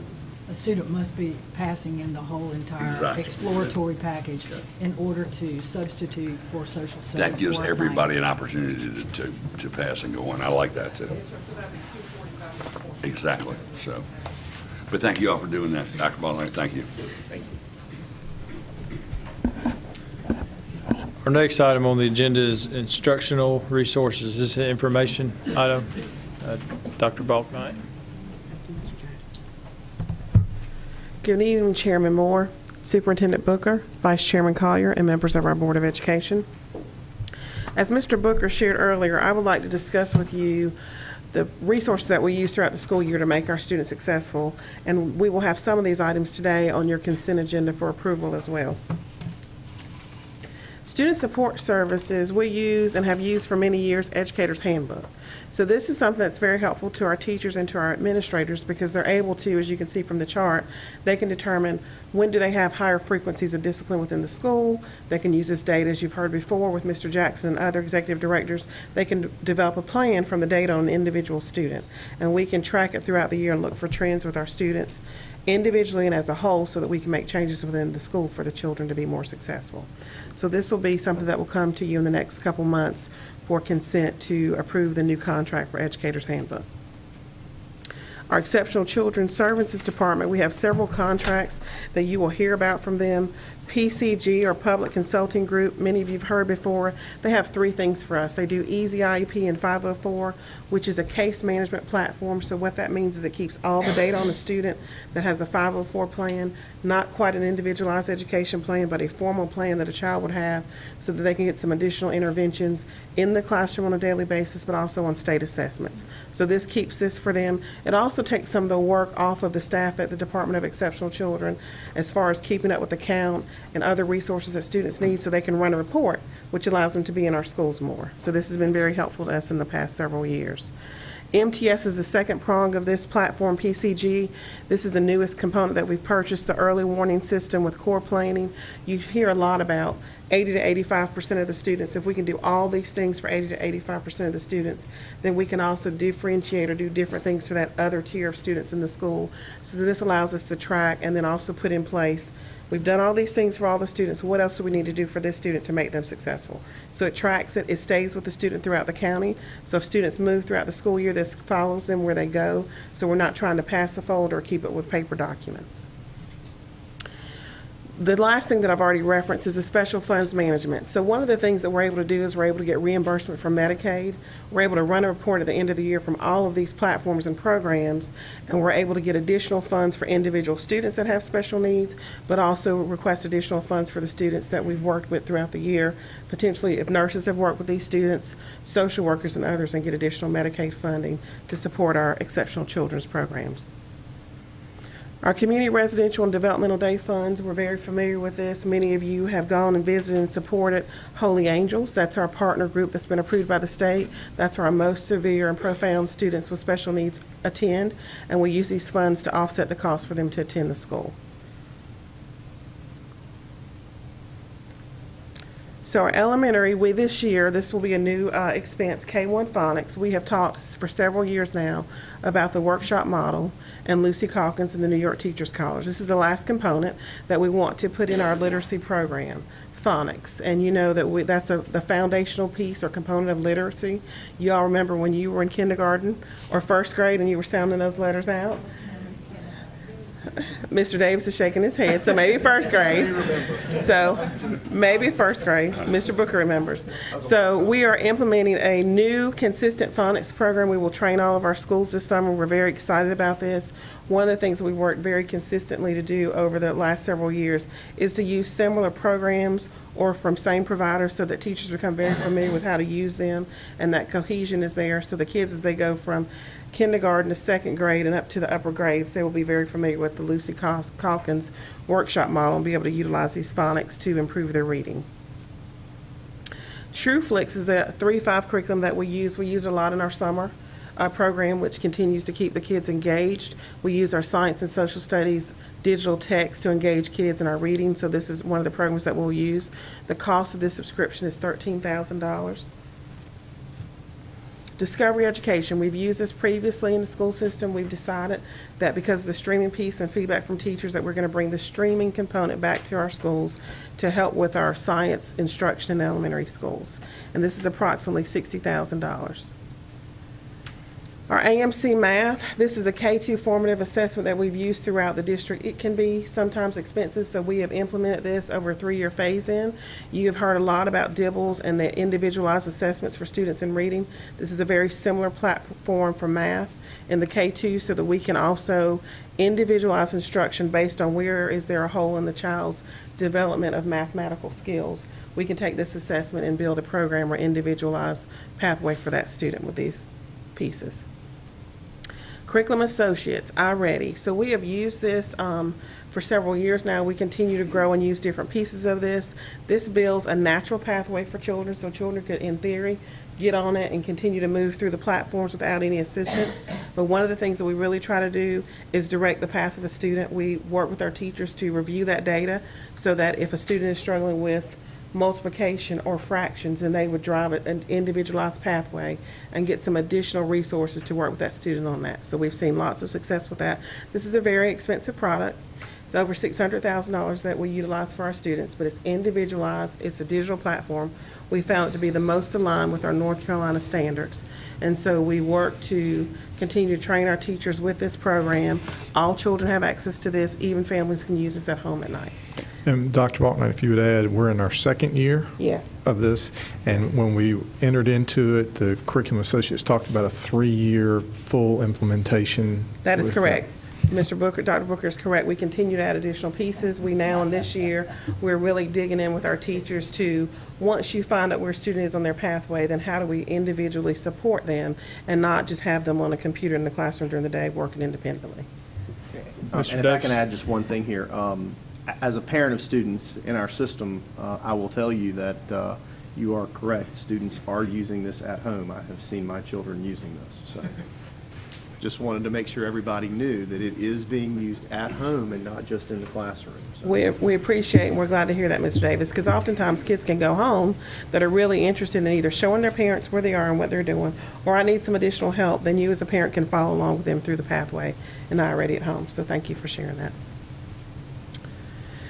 A student must be passing in the whole entire exploratory package in order to substitute for social studies. That gives everybody an opportunity to pass and go on. I like that too. Exactly. So, but thank you all for doing that, Dr. Baldwin. Thank you. Thank you. Our next item on the agenda is instructional resources. This is an information item. Dr. Balknight. Good evening, Chairman Moore, Superintendent Booker, Vice Chairman Collier, and members of our Board of Education. As Mr. Booker shared earlier, I would like to discuss with you the resources that we use throughout the school year to make our students successful, and we will have some of these items today on your consent agenda for approval as well. Student support services, we use and have used for many years Educator's Handbook. So this is something that's very helpful to our teachers and to our administrators because they're able to, as you can see from the chart, they can determine when do they have higher frequencies of discipline within the school. They can use this data, as you've heard before with Mr. Jackson and other executive directors. They can develop a plan from the data on an individual student. And we can track it throughout the year and look for trends with our students individually and as a whole so that we can make changes within the school for the children to be more successful. So this will be something that will come to you in the next couple months for consent to approve the new contract for Educator's Handbook. Our Exceptional Children's Services Department, we have several contracts that you will hear about from them. PCG, or Public Consulting Group, many of you have heard before. They have three things for us. They do Easy IEP and 504, which is a case management platform. So what that means is it keeps all the data on the student that has a 504 plan, not quite an individualized education plan, but a formal plan that a child would have so that they can get some additional interventions in the classroom on a daily basis, but also on state assessments. So this keeps this for them. It also takes some of the work off of the staff at the Department of Exceptional Children as far as keeping up with the count and other resources that students need so they can run a report, which allows them to be in our schools more. So this has been very helpful to us in the past several years. MTS is the second prong of this platform, PCG. This is the newest component that we've purchased, the early warning system with core planning. You hear a lot about 80 to 85% of the students. If we can do all these things for 80 to 85% of the students, then we can also differentiate or do different things for that other tier of students in the school. So this allows us to track and then also put in place, we've done all these things for all the students. What else do we need to do for this student to make them successful? So it tracks it. It stays with the student throughout the county. So if students move throughout the school year, this follows them where they go. So we're not trying to pass the folder or keep it with paper documents. The last thing that I've already referenced is the special funds management. So one of the things that we're able to do is we're able to get reimbursement from Medicaid. We're able to run a report at the end of the year from all of these platforms and programs, and we're able to get additional funds for individual students that have special needs, but also request additional funds for the students that we've worked with throughout the year. Potentially, if nurses have worked with these students, social workers and others, and get additional Medicaid funding to support our exceptional children's programs. Our Community Residential and Developmental Day Funds, we're very familiar with this. Many of you have gone and visited and supported Holy Angels. That's our partner group that's been approved by the state. That's where our most severe and profound students with special needs attend, and we use these funds to offset the cost for them to attend the school. So our elementary, this year, this will be a new expense, K1 Phonics. We have talked for several years now about the workshop model and Lucy Calkins and the New York Teachers College. This is the last component that we want to put in our literacy program, phonics. And you know that that's the foundational piece or component of literacy. You all remember when you were in kindergarten or first grade and you were sounding those letters out? Mr. Davis is shaking his head, so maybe first grade. So maybe first grade. Mr. Booker remembers. So we are implementing a new consistent phonics program. We will train all of our schools this summer. We're very excited about this. One of the things we've worked very consistently to do over the last several years is to use similar programs or from same providers so that teachers become very familiar with how to use them, and that cohesion is there so the kids, as they go from kindergarten to second grade and up to the upper grades, they will be very familiar with the Lucy Calkins workshop model and be able to utilize these phonics to improve their reading. TrueFlix is a 3-5 curriculum that we use. We use it a lot in our summer. program, which continues to keep the kids engaged. We use our science and social studies digital text to engage kids in our reading, so this is one of the programs that we'll use. The cost of this subscription is $13,000. Discovery Education, we've used this previously in the school system. We've decided that because of the streaming piece and feedback from teachers that we're going to bring the streaming component back to our schools to help with our science instruction in elementary schools. And this is approximately $60,000. Our AMC Math, this is a K-2 formative assessment that we've used throughout the district. It can be sometimes expensive, so we have implemented this over a 3-year phase-in. You have heard a lot about DIBELS and the individualized assessments for students in reading. This is a very similar platform for math in the K-2 so that we can also individualize instruction based on where is there a hole in the child's development of mathematical skills. We can take this assessment and build a program or individualized pathway for that student with these pieces. Curriculum Associates, iReady. So we have used this for several years now. We continue to grow and use different pieces of this. This builds a natural pathway for children, so children could, in theory, get on it and continue to move through the platforms without any assistance. But one of the things that we really try to do is direct the path of a student. We work with our teachers to review that data so that if a student is struggling with multiplication or fractions, and they would drive an individualized pathway and get some additional resources to work with that student on that. So we've seen lots of success with that. This is a very expensive product. It's over $600,000 that we utilize for our students, but it's individualized. It's a digital platform. We found it to be the most aligned with our North Carolina standards. And so we work to continue to train our teachers with this program. All children have access to this. Even families can use this at home at night. And Dr. Balkman, if you would add, we're in our second year of this, and when we entered into it, the Curriculum Associates talked about a 3-year full implementation. That is correct. Mr. Booker, Dr. Booker is correct. We continue to add additional pieces. We now, in this year, we're really digging in with our teachers to, once you find out where a student is on their pathway, then how do we individually support them and not just have them on a computer in the classroom during the day working independently. And if I can add just one thing here. As a parent of students in our system, I will tell you that you are correct. Students are using this at home. I have seen my children using this. So just wanted to make sure everybody knew that it is being used at home and not just in the classroom. So. We appreciate and we're glad to hear that, Mr. Davis, because oftentimes kids can go home that are really interested in either showing their parents where they are and what they're doing, or I need some additional help. Then you as a parent can follow along with them through the pathway and iReady at home. So thank you for sharing that.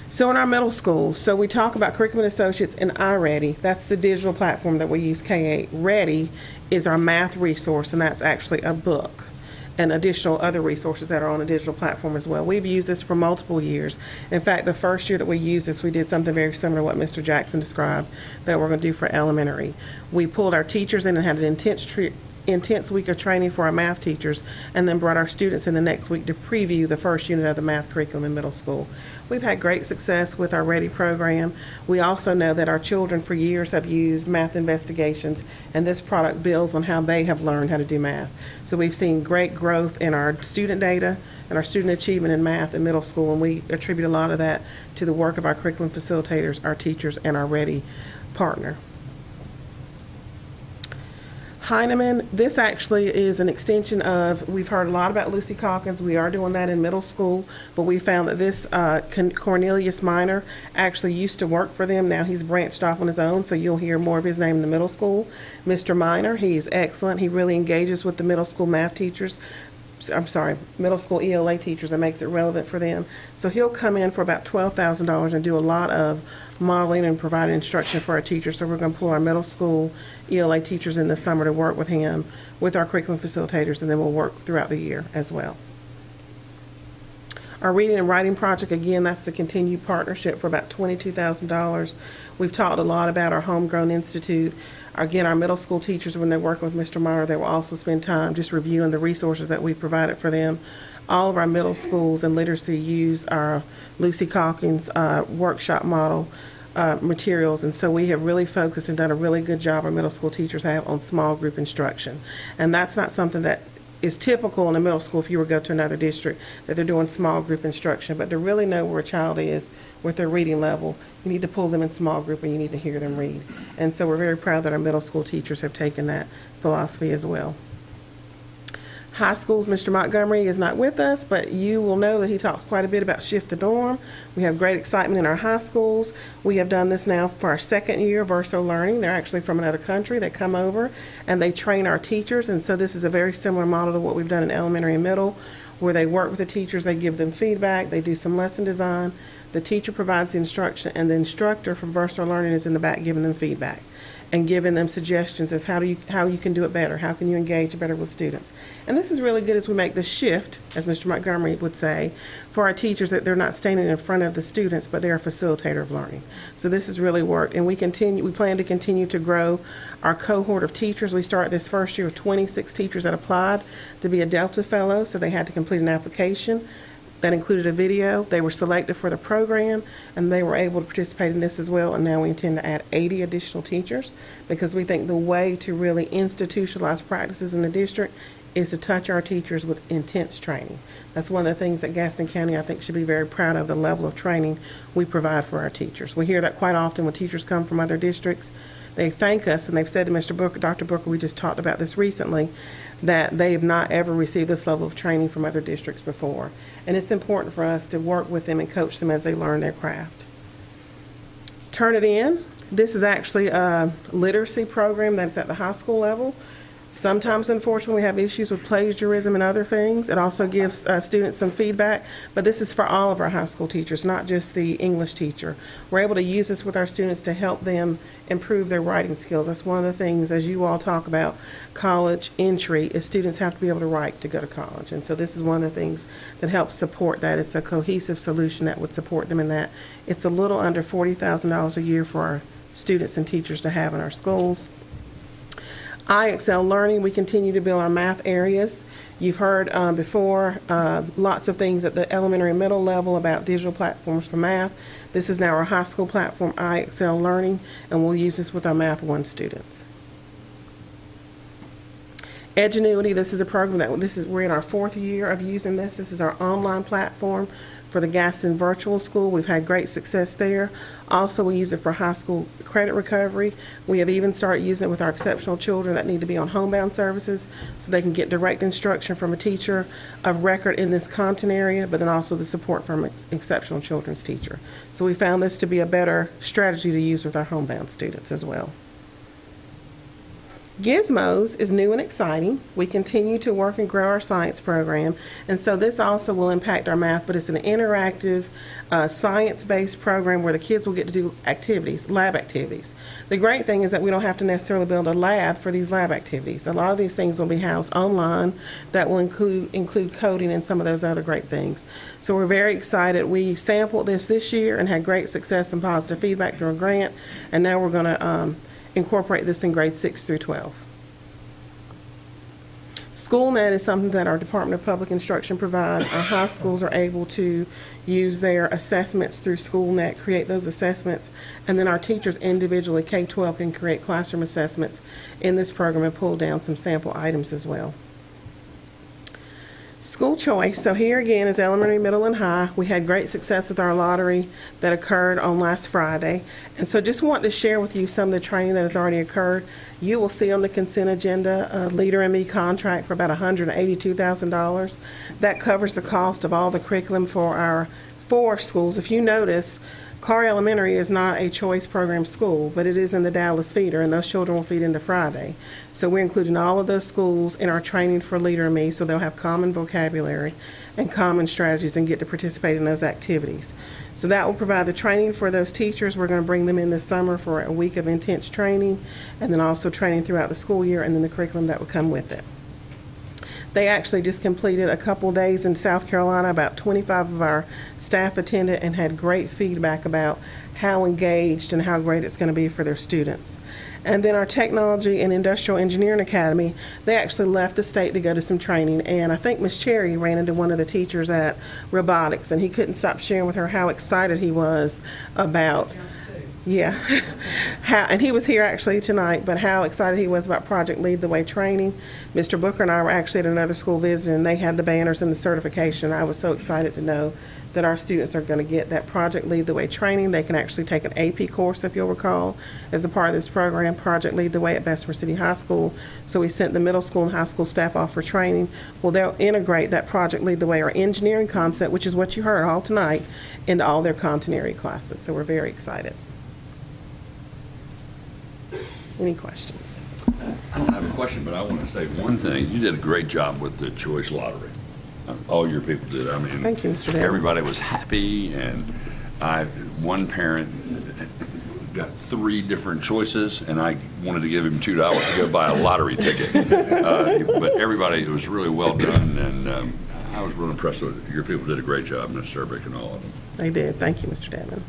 So in our middle schools, so we talk about Curriculum Associates and iReady. That's the digital platform that we use, K-8. Ready is our math resource, and that's actually a book and additional other resources that are on a digital platform as well. We've used this for multiple years. In fact, the first year that we used this, we did something very similar to what Mr. Jackson described that we're going to do for elementary. We pulled our teachers in and had an intense week of training for our math teachers, and then brought our students in the next week to preview the first unit of the math curriculum in middle school. We've had great success with our Ready program. We also know that our children for years have used math investigations, and this product builds on how they have learned how to do math. So we've seen great growth in our student data and our student achievement in math in middle school, and we attribute a lot of that to the work of our curriculum facilitators, our teachers, and our Ready partner. Heinemann, this actually is an extension of, we've heard a lot about Lucy Calkins. We are doing that in middle school, but we found that this Cornelius Minor actually used to work for them. Now he's branched off on his own, so you'll hear more of his name in the middle school. Mr. Minor, he's excellent. He really engages with the middle school math teachers. Middle school ELA teachers, and makes it relevant for them. So he'll come in for about $12,000 and do a lot of modeling and provide instruction for our teachers. So we're going to pull our middle school ELA teachers in the summer to work with him, with our curriculum facilitators, and then we'll work throughout the year as well. Our reading and writing project, again, that's the continued partnership for about $22,000. We've talked a lot about our Homegrown Institute. Again, our middle school teachers, when they're working with Mr. Meyer, they will also spend time just reviewing the resources that we provided for them. All of our middle schools and literacy use our Lucy Calkins workshop model materials, and so we have really focused and done a really good job, our middle school teachers have, on small group instruction. And that's not something that is typical in a middle school if you were to go to another district, that they're doing small group instruction. But to really know where a child is with their reading level, you need to pull them in small group and you need to hear them read. And so we're very proud that our middle school teachers have taken that philosophy as well. High schools, Mr. Montgomery is not with us, but you will know that he talks quite a bit about Shift the Norm. We have great excitement in our high schools. We have done this now for our second year of Verso Learning. They're actually from another country. They come over and they train our teachers, and so this is a very similar model to what we've done in elementary and middle, where they work with the teachers, they give them feedback, they do some lesson design, the teacher provides the instruction, and the instructor from Verso Learning is in the back giving them feedback and giving them suggestions as how you can do it better, how can you engage better with students. And this is really good as we make the shift, as Mr. Montgomery would say, for our teachers, that they're not standing in front of the students, but they're a facilitator of learning. So this has really worked, and we plan to continue to grow our cohort of teachers. We started this first year with 26 teachers that applied to be a Delta Fellow, so they had to complete an application. That included a video. They were selected for the program, and they were able to participate in this as well. And now we intend to add 80 additional teachers, because we think the way to really institutionalize practices in the district is to touch our teachers with intense training. That's one of the things that Gaston County, I think, should be very proud of, the level of training we provide for our teachers. We hear that quite often when teachers come from other districts. They thank us, and they've said to Mr. Booker, Dr. Booker, we just talked about this recently, that they have not ever received this level of training from other districts before. And it's important for us to work with them and coach them as they learn their craft. Turn It In. This is actually a literacy program that's at the high school level. Sometimes, unfortunately, we have issues with plagiarism and other things. It also gives students some feedback, but this is for all of our high school teachers, not just the English teacher. We're able to use this with our students to help them improve their writing skills. That's one of the things, as you all talk about college entry, is students have to be able to write to go to college. And so this is one of the things that helps support that. It's a cohesive solution that would support them in that. It's a little under $40,000 a year for our students and teachers to have in our schools. IXL Learning, we continue to build our math areas. You've heard before lots of things at the elementary and middle level about digital platforms for math. This is now our high school platform, IXL Learning, and we'll use this with our Math 1 students. Edgenuity, this is a program that we're in our 4th year of using this. This is our online platform for the Gaston Virtual School. We've had great success there. Also, we use it for high school credit recovery. We have even started using it with our exceptional children that need to be on homebound services, so they can get direct instruction from a teacher of record in this content area, but then also the support from an exceptional children's teacher. So we found this to be a better strategy to use with our homebound students as well. Gizmos is new and exciting. We continue to work and grow our science program, and so this also will impact our math, but it's an interactive, science-based program where the kids will get to do activities, lab activities. The great thing is that we don't have to necessarily build a lab for these lab activities. A lot of these things will be housed online that will include coding and some of those other great things. So we're very excited. We sampled this year and had great success and positive feedback through a grant, and now we're going to incorporate this in grades 6 through 12. SchoolNet is something that our Department of Public Instruction provides. Our high schools are able to use their assessments through SchoolNet, create those assessments, and then our teachers individually, K-12, can create classroom assessments in this program and pull down some sample items as well. School choice. So here again is elementary, middle, and high. We had great success with our lottery that occurred on last Friday. And so just want to share with you some of the training that has already occurred. You will see on the consent agenda a Leader in Me contract for about $182,000. That covers the cost of all the curriculum for our 4 schools. If you notice, Carr Elementary is not a choice program school, but it is in the Dallas feeder, and those children will feed into Friday. So we're including all of those schools in our training for Leader in Me, so they'll have common vocabulary and common strategies and get to participate in those activities. So that will provide the training for those teachers. We're going to bring them in this summer for a week of intense training, and then also training throughout the school year, and then the curriculum that would come with it. They actually just completed a couple days in South Carolina. About 25 of our staff attended and had great feedback about how engaged and how great it's going to be for their students. And then our Technology and Industrial Engineering Academy, they actually left the state to go to some training. And I think Ms. Cherry ran into one of the teachers at robotics, and he couldn't stop sharing with her how excited he was about Yeah. And he was here actually tonight, but how excited he was about Project Lead the Way training. Mr. Booker and I were actually at another school visiting, and they had the banners and the certification. I was so excited to know that our students are going to get that Project Lead the Way training. They can actually take an AP course, if you'll recall, as a part of this program, Project Lead the Way at Bessemer City High School. So we sent the middle school and high school staff off for training. Well, they'll integrate that Project Lead the Way, or engineering concept, which is what you heard all tonight, into all their continuity classes. So we're very excited. Any questions? I don't have a question, but I want to say one thing. You did a great job with the choice lottery. All your people did. I mean, thank you, Mr. Davis. Everybody was happy, and one parent got 3 different choices, and I wanted to give him $2 to go buy a lottery ticket. But everybody, it was really well done, and I was really impressed with it. Your people did a great job, Ms. Serbic and all of them. They did. Thank you, Mr. Devin.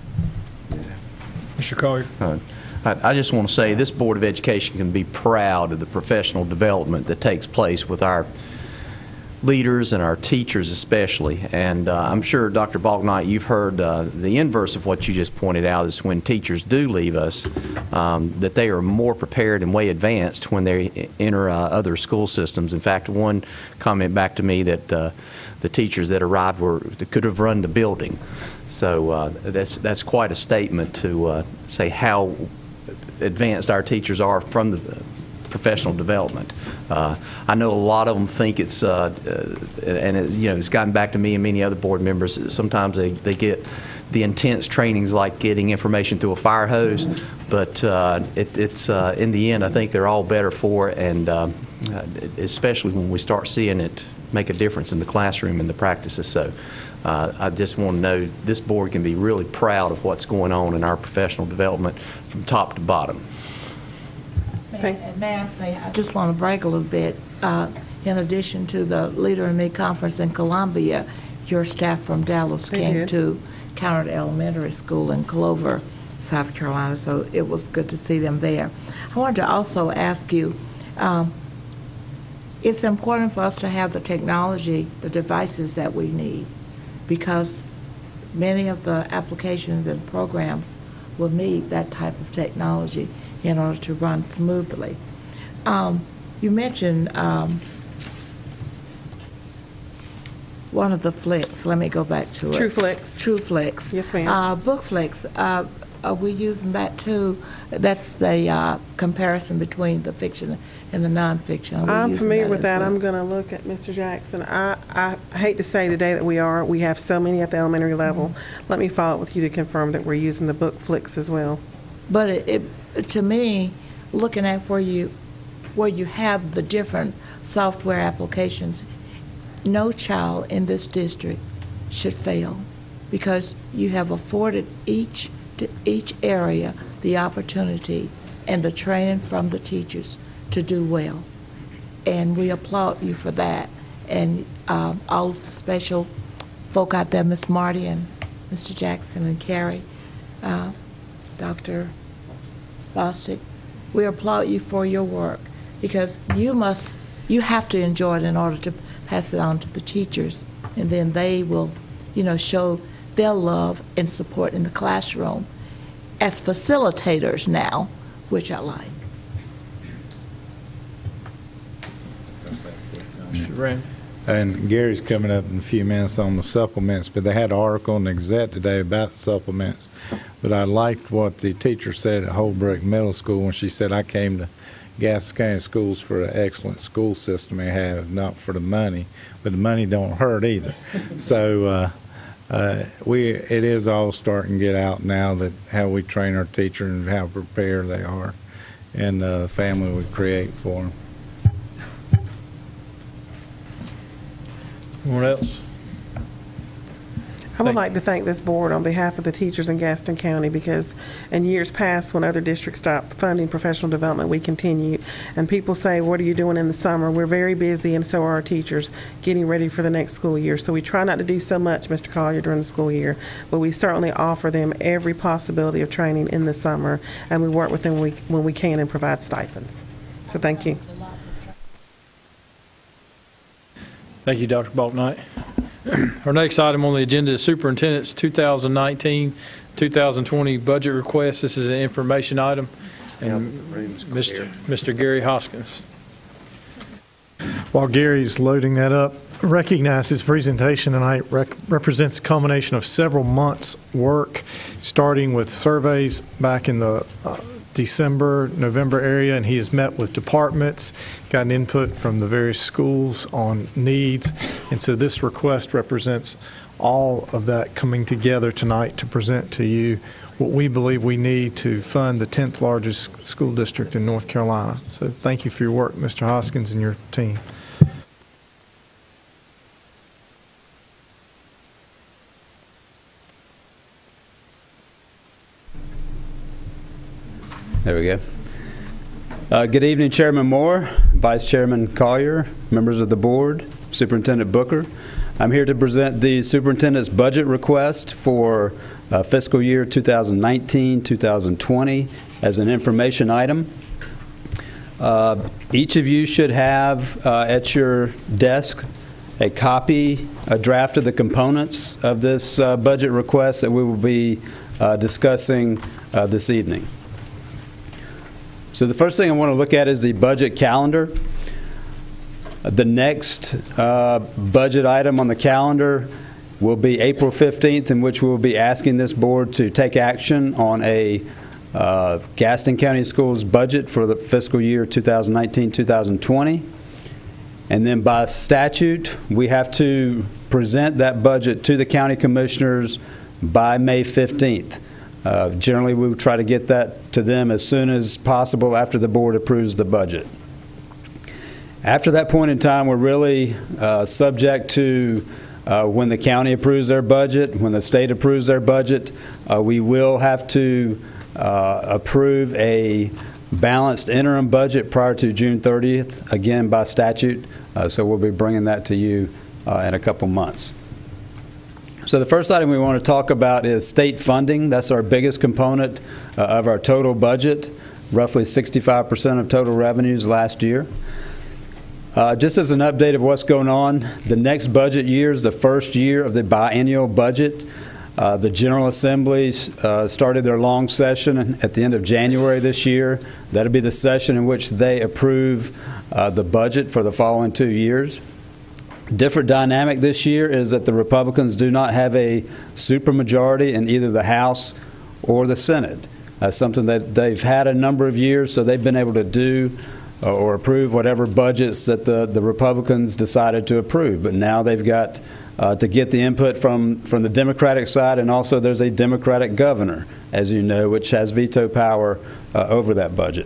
Mr. Collier. I just want to say this Board of Education can be proud of the professional development that takes place with our leaders and our teachers especially. And I'm sure, Dr. Balknight, you've heard the inverse of what you just pointed out is when teachers do leave us, that they are more prepared and way advanced when they enter other school systems. In fact, one comment back to me that the teachers that arrived could have run the building. So that's quite a statement to say how advanced our teachers are from the professional development. I know a lot of them think it's, it's gotten back to me and many other board members. Sometimes they get the intense trainings like getting information through a fire hose, but it's in the end, I think they're all better for it, and especially when we start seeing it make a difference in the classroom and the practices. So I just want to know this board can be really proud of what's going on in our professional development from top to bottom. And may I say, I just want to brag a little bit. In addition to the Leader in Me conference in Columbia, your staff from Dallas came to Counter Elementary School in Clover, South Carolina, so it was good to see them there. I wanted to also ask you, it's important for us to have the technology, the devices that we need, because many of the applications and programs will need that type of technology in order to run smoothly. You mentioned one of the flicks. Let me go back to it. TrueFlix. Yes, ma'am. BookFlix. Are we using that too? That's the comparison between the fiction and the nonfiction. I'm familiar with that. I'm going to look at Mr. Jackson. I hate to say today that we have so many at the elementary level. Mm-hmm. Let me follow up with you to confirm that we're using the BookFlix as well. But to me, looking at where you have the different software applications, no child in this district should fail, because you have afforded each area the opportunity and the training from the teachers to do well. And we applaud you for that. And all the special folk out there, Miss Marty and Mr. Jackson and Carrie, Dr. Bostic, we applaud you for your work, because you have to enjoy it in order to pass it on to the teachers, and then they will, show their love and support in the classroom as facilitators now, which I like. And Gary's coming up in a few minutes on the supplements, but they had an article in the Gazette today about supplements. But I liked what the teacher said at Holbrook Middle School when she said, I came to Gaston County Schools for an excellent school system they have, not for the money, but the money don't hurt either. So it is all starting to get out now, that how we train our teachers and how prepared they are, and the family we create for them. Anyone else? I would like to thank this board on behalf of the teachers in Gaston County, because in years past, when other districts stopped funding professional development, we continued. And people say, what are you doing in the summer? We're very busy, and so are our teachers, getting ready for the next school year. So we try not to do so much, Mr. Collier, during the school year, but we certainly offer them every possibility of training in the summer, and we work with them when we can and provide stipends. So thank you. Thank you, Dr. Balknight. Our next item on the agenda is Superintendent's 2019 2020 budget request. This is an information item. And Mr. Gary Hoskins. While Gary's loading that up, recognize his presentation tonight represents a culmination of several months' work, starting with surveys back in the December, November area, and he has met with departments, gotten input from the various schools on needs, and so this request represents all of that coming together tonight to present to you what we believe we need to fund the 10th largest school district in North Carolina. So thank you for your work, Mr. Hoskins and your team. There we go. Good evening, Chairman Moore, Vice Chairman Collier, members of the board, Superintendent Booker. I'm here to present the superintendent's budget request for fiscal year 2019-2020 as an information item. Each of you should have at your desk a draft of the components of this budget request that we will be discussing this evening. So the first thing I want to look at is the budget calendar. The next budget item on the calendar will be April 15th, in which we will be asking this board to take action on a Gaston County Schools budget for the fiscal year 2019-2020. And then by statute, we have to present that budget to the county commissioners by May 15th. Generally, we would try to get that to them as soon as possible after the board approves the budget. After that point in time, we're really subject to when the county approves their budget, when the state approves their budget, we will have to approve a balanced interim budget prior to June 30th, again by statute. So we'll be bringing that to you in a couple months. So the first item we want to talk about is state funding. That's our biggest component of our total budget, roughly 65% of total revenues last year. Just as an update of what's going on, the next budget year is the first year of the biennial budget. The General Assembly started their long session at the end of January this year. That'll be the session in which they approve the budget for the following 2 years. Different dynamic this year is that the Republicans do not have a supermajority in either the House or the Senate. That's something that they've had a number of years, so they've been able to do or approve whatever budgets that the Republicans decided to approve. But now they've got to get the input from the Democratic side, and also there's a Democratic governor, as you know, which has veto power over that budget.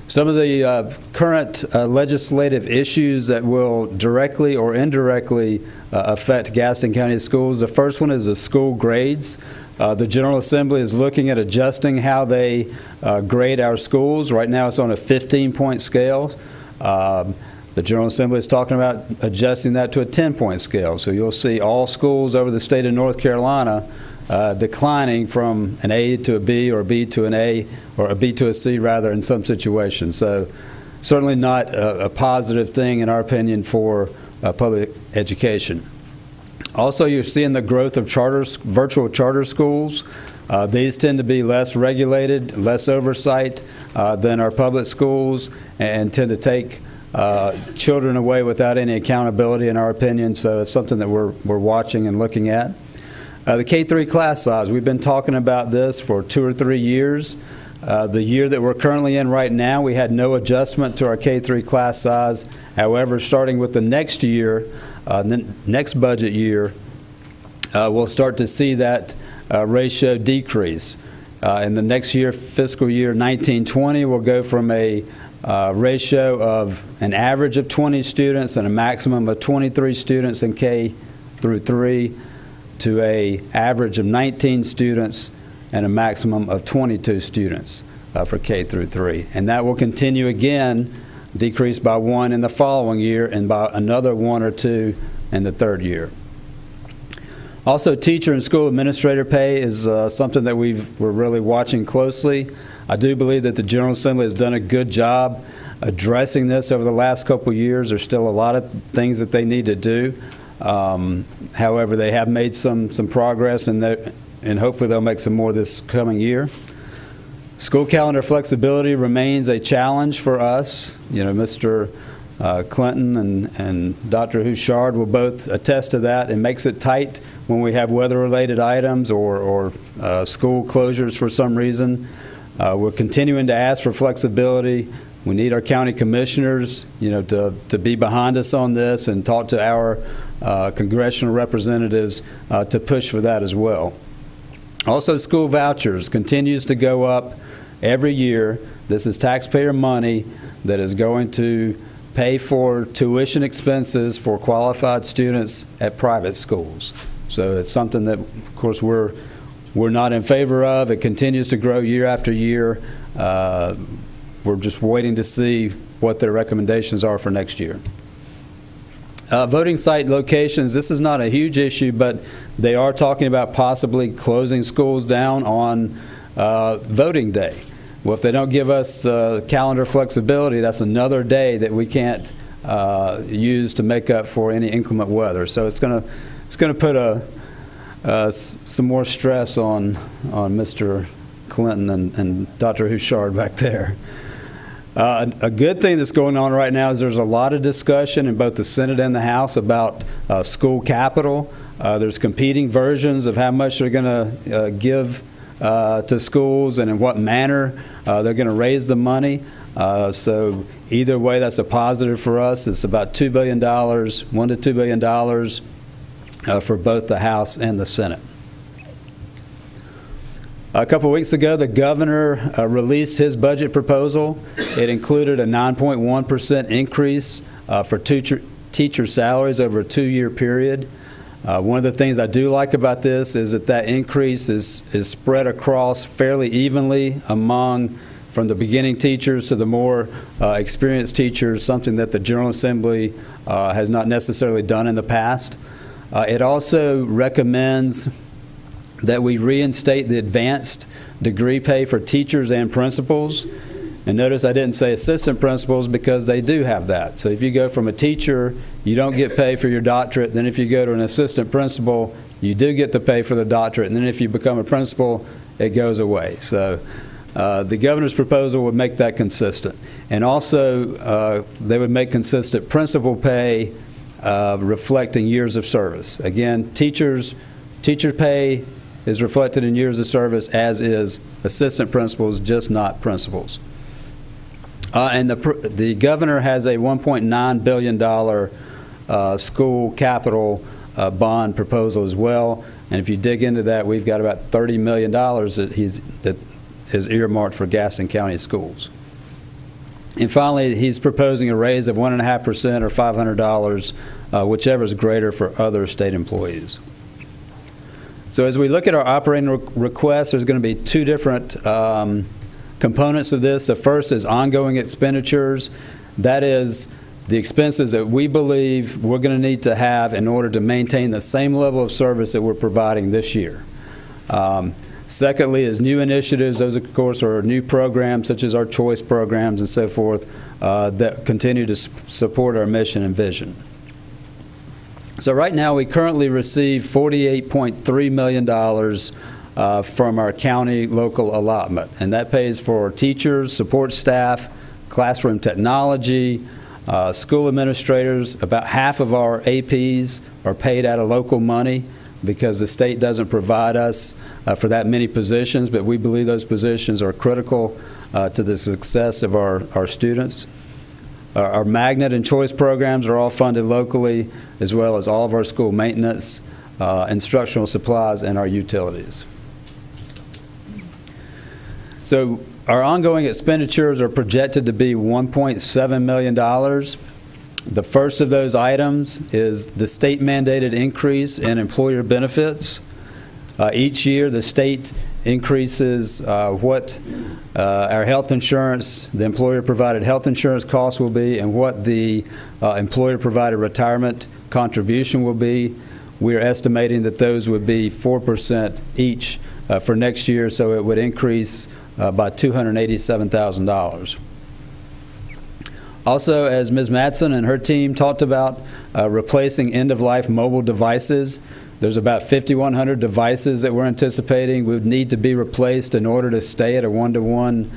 Some of the current legislative issues that will directly or indirectly affect Gaston County schools. The first one is the school grades. The General Assembly is looking at adjusting how they grade our schools. Right now it's on a 15-point scale. The General Assembly is talking about adjusting that to a 10-point scale. So you'll see all schools over the state of North Carolina declining from an A to a B, or a B to an A, or a B to a C rather, in some situations. So certainly not a positive thing in our opinion for public education. Also, you're seeing the growth of virtual charter schools. These tend to be less regulated, less oversight than our public schools, and tend to take children away without any accountability in our opinion. So it's something that we're watching and looking at. The K-3 class size, we've been talking about this for 2 or 3 years. The year that we're currently in right now, we had no adjustment to our K-3 class size. However, starting with the next year, the next budget year, we'll start to see that ratio decrease. In the next year, fiscal year 1920, we'll go from a ratio of an average of 20 students and a maximum of 23 students in K through 3 to a average of 19 students and a maximum of 22 students for K through 3. And that will continue again, decrease by 1 in the following year and by another 1 or 2 in the third year. Also, teacher and school administrator pay is something that we're really watching closely. I do believe that the General Assembly has done a good job addressing this over the last couple of years. There's still a lot of things that they need to do. However, they have made some progress, and and hopefully they'll make some more this coming year. School calendar flexibility remains a challenge for us. You know, Mr. Clinton and Dr. Houchard will both attest to that. It makes it tight when we have weather-related items or school closures for some reason. We're continuing to ask for flexibility. We need our county commissioners, you know, to be behind us on this and talk to our congressional representatives to push for that as well. Also, school vouchers continues to go up every year. This is taxpayer money that is going to pay for tuition expenses for qualified students at private schools. So it's something that, of course, we're not in favor of. It continues to grow year after year. We're just waiting to see what their recommendations are for next year. Voting site locations, this is not a huge issue, but they are talking about possibly closing schools down on voting day. Well, if they don't give us calendar flexibility, that's another day that we can't use to make up for any inclement weather. So it's going to put some more stress on Mr. Clinton and Dr. Houchard back there. A good thing that's going on right now is there's a lot of discussion in both the Senate and the House about school capital. There's competing versions of how much they're going to give to schools and in what manner they're going to raise the money. So either way, that's a positive for us. It's about $2 billion, $1 to $2 billion for both the House and the Senate. A couple of weeks ago, the governor released his budget proposal. It included a 9.1% increase for teacher salaries over a 2-year period. One of the things I do like about this is that increase is spread across fairly evenly among, from the beginning teachers to the more experienced teachers, something that the General Assembly has not necessarily done in the past. It also recommends that we reinstate the advanced degree pay for teachers and principals. And notice I didn't say assistant principals because they do have that. So if you go from a teacher, you don't get pay for your doctorate. Then if you go to an assistant principal, you do get the pay for the doctorate. And then if you become a principal, it goes away. So the governor's proposal would make that consistent. And also, they would make consistent principal pay reflecting years of service. Again, teacher pay is reflected in years of service, as is assistant principals, just not principals. And the governor has a $1.9 billion school capital bond proposal as well. And if you dig into that, we've got about $30 million that is earmarked for Gaston County schools. And finally, he's proposing a raise of 1.5% or $500, whichever is greater for other state employees. So as we look at our operating requests, there's going to be two different components of this. The first is ongoing expenditures. That is the expenses that we believe we're going to need to have in order to maintain the same level of service that we're providing this year. Secondly is new initiatives. Those, of course, are new programs such as our choice programs and so forth that continue to support our mission and vision. So right now we currently receive $48.3 million from our county local allotment, and that pays for teachers, support staff, classroom technology, school administrators. About half of our APs are paid out of local money because the state doesn't provide us for that many positions, but we believe those positions are critical to the success of our students. Our magnet and choice programs are all funded locally, as well as all of our school maintenance, instructional supplies, and our utilities. So our ongoing expenditures are projected to be $1.7 million. The first of those items is the state-mandated increase in employer benefits. Each year, the state increases what our health insurance, the employer-provided health insurance costs will be, and what the employer-provided retirement contribution will be. We are estimating that those would be 4% each for next year, so it would increase by $287,000. Also, as Ms. Madsen and her team talked about, replacing end-of-life mobile devices. There's about 5,100 devices that we're anticipating would need to be replaced in order to stay at a 1-to-1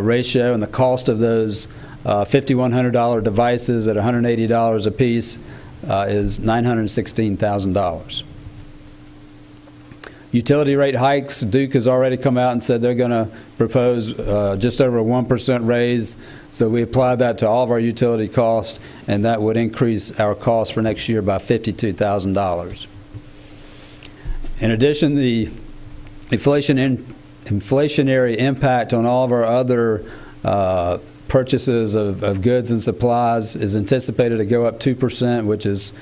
ratio, and the cost of those $5,100 devices at $180 a piece is $916,000. Utility rate hikes, Duke has already come out and said they're going to propose just over a 1% raise. So we applied that to all of our utility costs, and that would increase our cost for next year by $52,000. In addition, the inflationary impact on all of our other purchases of goods and supplies is anticipated to go up 2%, which is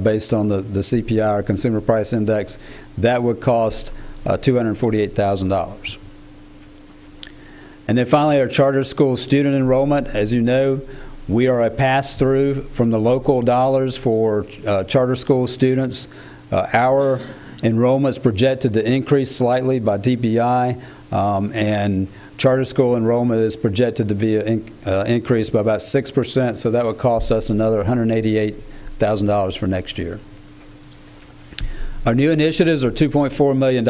based on the CPI, or Consumer Price Index. That would cost $248,000. And then finally, our charter school student enrollment. As you know, we are a pass-through from the local dollars for charter school students. Our enrollment is projected to increase slightly by DPI, and charter school enrollment is projected to be increased by about 6%, so that would cost us another $188,000 for next year. Our new initiatives are $2.4 million.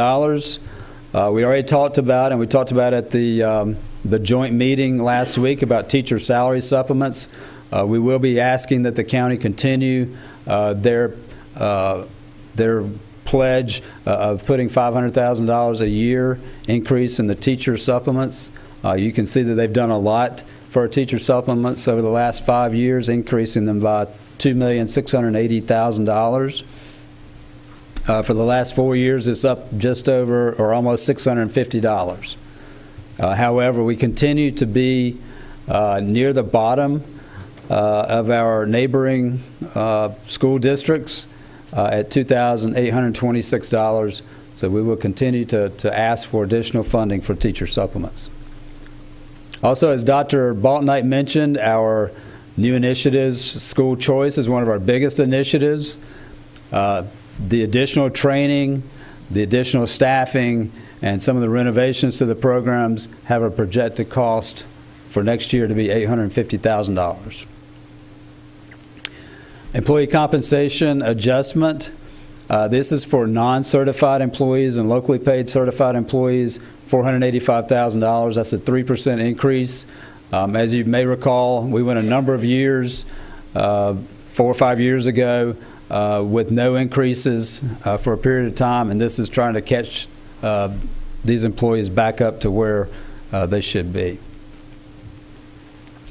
We already talked about, and we talked about at the joint meeting last week about teacher salary supplements. We will be asking that the county continue their pledge of putting $500,000 a year increase in the teacher supplements. You can see that they've done a lot for our teacher supplements over the last 5 years, increasing them by $2,680,000. For the last 4 years, it's up just over or almost $650. However, we continue to be near the bottom of our neighboring school districts at $2,826. So we will continue to ask for additional funding for teacher supplements. Also, as Dr. Baltnight mentioned, our new initiatives, school choice is one of our biggest initiatives. The additional training, the additional staffing, and some of the renovations to the programs have a projected cost for next year to be $850,000. Employee compensation adjustment. This is for non-certified employees and locally paid certified employees, $485,000. That's a 3% increase. As you may recall, we went a number of years, 4 or 5 years ago, with no increases for a period of time, and this is trying to catch these employees back up to where they should be.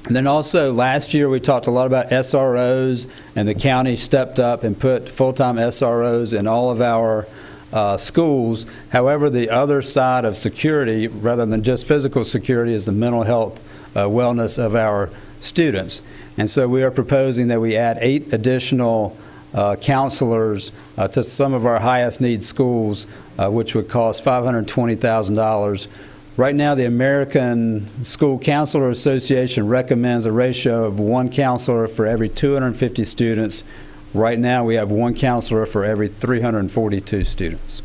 And then also last year we talked a lot about SROs, and the county stepped up and put full-time SROs in all of our schools. However, the other side of security, rather than just physical security, is the mental health wellness of our students. And so we are proposing that we add 8 additional counselors to some of our highest need schools, which would cost $520,000. Right now, the American School Counselor Association recommends a ratio of 1 counselor for every 250 students. Right now, we have 1 counselor for every 342 students.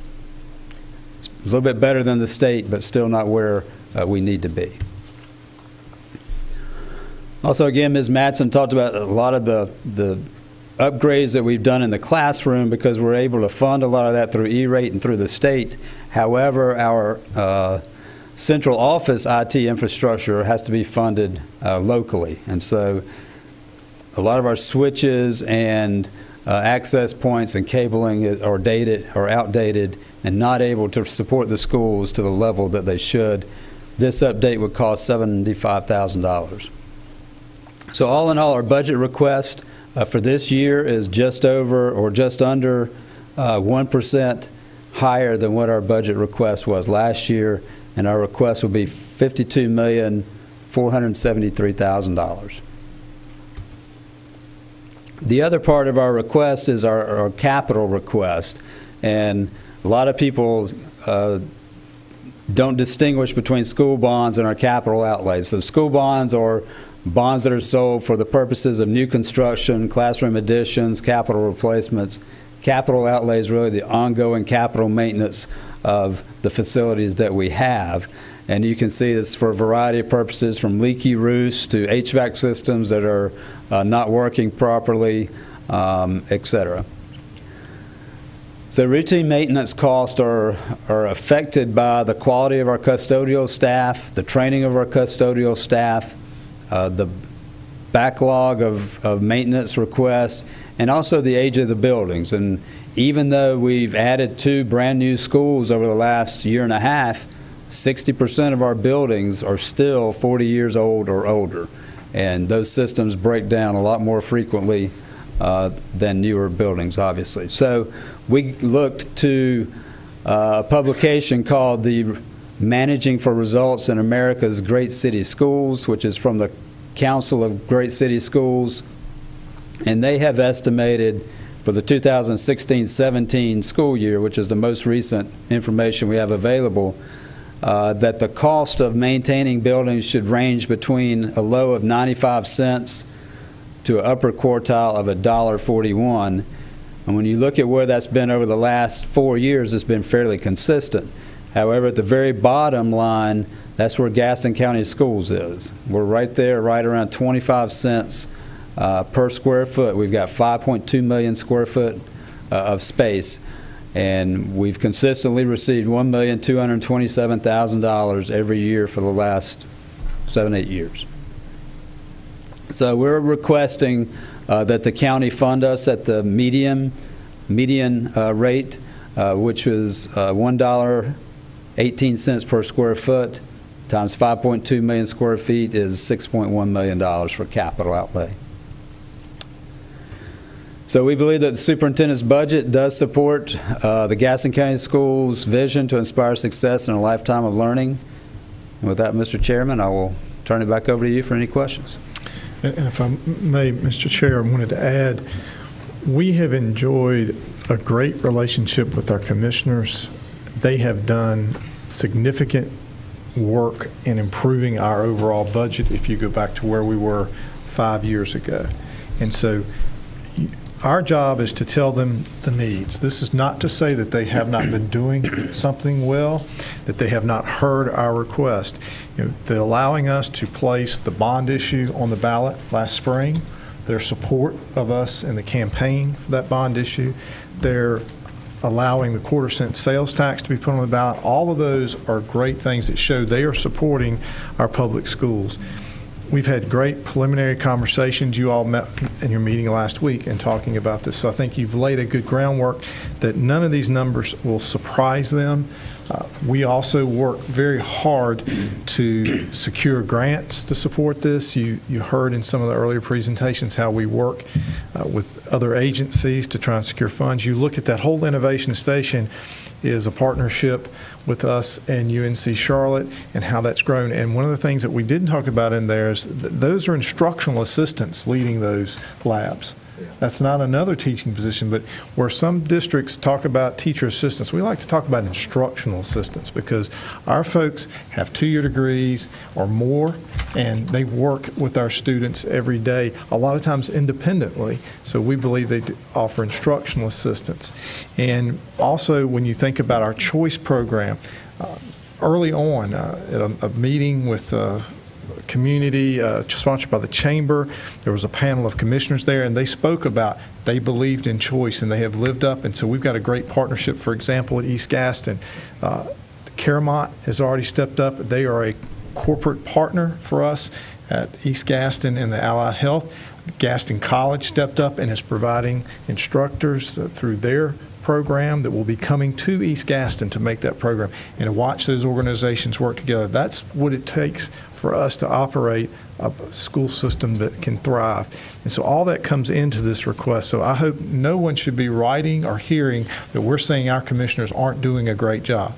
It's a little bit better than the state, but still not where we need to be. Also, again, Ms. Mattson talked about a lot of the upgrades that we've done in the classroom because we're able to fund a lot of that through E-rate and through the state. However, our central office IT infrastructure has to be funded locally. And so a lot of our switches and access points and cabling are dated or outdated and not able to support the schools to the level that they should. This update would cost $75,000. So all in all, our budget request for this year is just over or just under 1% higher than what our budget request was last year, and our request will be $52,473,000. The other part of our request is our capital request, and a lot of people don't distinguish between school bonds and our capital outlays. So school bonds are bonds that are sold for the purposes of new construction, classroom additions, capital replacements. Capital outlay is really the ongoing capital maintenance of the facilities that we have. And you can see this for a variety of purposes, from leaky roofs to HVAC systems that are not working properly, et cetera. So routine maintenance costs are affected by the quality of our custodial staff, the training of our custodial staff, the backlog of maintenance requests, and also the age of the buildings. And even though we've added 2 brand new schools over the last year and a half, 60% of our buildings are still 40 years old or older. And those systems break down a lot more frequently than newer buildings, obviously. So we looked to a publication called the Managing for Results in America's Great City Schools, which is from the Council of Great City Schools. And they have estimated for the 2016-17 school year, which is the most recent information we have available, that the cost of maintaining buildings should range between a low of 95 cents to an upper quartile of $1.41. And when you look at where that's been over the last 4 years, it's been fairly consistent. However, at the very bottom line, that's where Gaston County Schools is. We're right there, right around 25 cents per square foot. We've got 5.2 million square foot of space, and we've consistently received $1,227,000 every year for the last 7-8 years. So we're requesting that the county fund us at the median rate, which was $1.18 per square foot times 5.2 million square feet is $6.1 million for capital outlay. So we believe that the superintendent's budget does support the Gaston County Schools' vision to inspire success in a lifetime of learning. And with that, Mr. Chairman, I will turn it back over to you for any questions. And if I may, Mr. Chair, I wanted to add, we have enjoyed a great relationship with our commissioners. They have done significant work in improving our overall budget if you go back to where we were 5 years ago. And so our job is to tell them the needs. This is not to say that they have not been doing something well, that they have not heard our request. You know, they're allowing us to place the bond issue on the ballot last spring, their support of us in the campaign for that bond issue, they're allowing the quarter-cent sales tax to be put on the ballot. All of those are great things that show they are supporting our public schools. We've had great preliminary conversations. You all met in your meeting last week and talking about this. So I think you've laid a good groundwork that none of these numbers will surprise them. We also work very hard to secure grants to support this. You heard in some of the earlier presentations how we work with other agencies to try and secure funds. You look at that whole innovation station is a partnership with us and UNC Charlotte and how that's grown. And one of the things that we didn't talk about in there is those are instructional assistants leading those labs. That's not another teaching position, but where some districts talk about teacher assistants, we like to talk about instructional assistants because our folks have 2-year degrees or more, and they work with our students every day, a lot of times independently. So we believe they offer instructional assistance. And also, when you think about our choice program, early on at a meeting with community sponsored by the chamber, there was a panel of commissioners there, and they spoke about they believed in choice and they have lived up. And so we've got a great partnership, for example, at East Gaston. Caramont has already stepped up. They are a corporate partner for us at East Gaston and the Allied Health. Gaston College stepped up and is providing instructors through their program that will be coming to East Gaston to make that program and to watch those organizations work together. That's what it takes for us to operate a school system that can thrive. And so all that comes into this request. So I hope no one should be writing or hearing that we're saying our commissioners aren't doing a great job.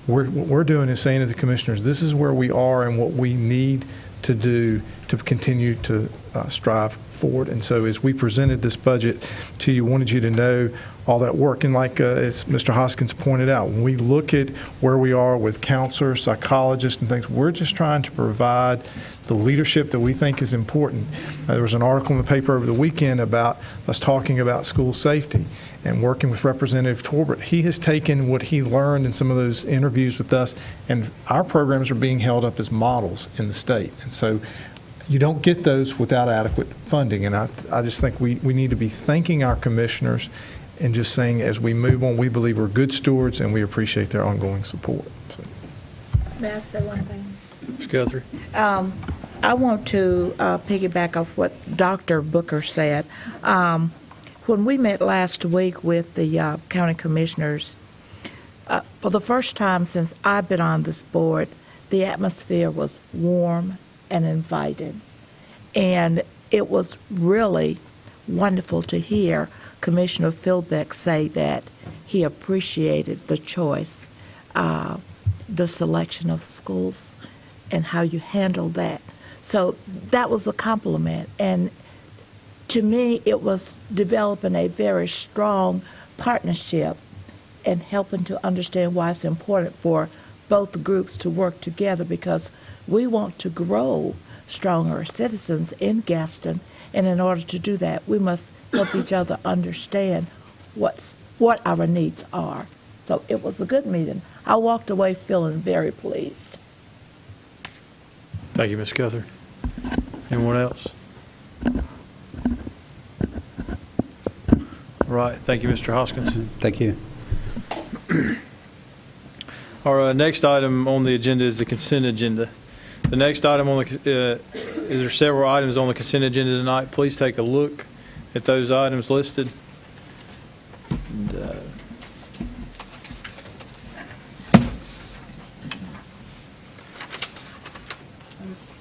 What we're doing is saying to the commissioners, this is where we are and what we need to do to continue to strive forward. And so as we presented this budget to you, wanted you to know all that work. And like as Mr. Hoskins pointed out, when we look at where we are with counselors, psychologists, and things, we're just trying to provide the leadership that we think is important. There was an article in the paper over the weekend about us talking about school safety and working with Representative Torbert. He has taken what he learned in some of those interviews with us, and our programs are being held up as models in the state. And so you don't get those without adequate funding. And I just think we need to be thanking our commissioners and just saying as we move on, we believe we're good stewards and we appreciate their ongoing support. So. May I say one thing? Ms. Guthrie. I want to piggyback off what Dr. Booker said. When we met last week with the county commissioners, for the first time since I've been on this board, the atmosphere was warm and inviting. And it was really wonderful to hear Commissioner Philbeck say that he appreciated the choice, the selection of schools, and how you handled that. So that was a compliment. And to me, it was developing a very strong partnership and helping to understand why it's important for both groups to work together, because we want to grow stronger citizens in Gaston, and in order to do that, we must help each other understand what our needs are. So it was a good meeting. I walked away feeling very pleased. Thank you, Ms. Guthrie. Anyone else? All right. Thank you, Mr. Hoskins. Thank you. Our next item on the agenda is the consent agenda. The next item on the there are several items on the consent agenda tonight. Please take a look at those items listed. And,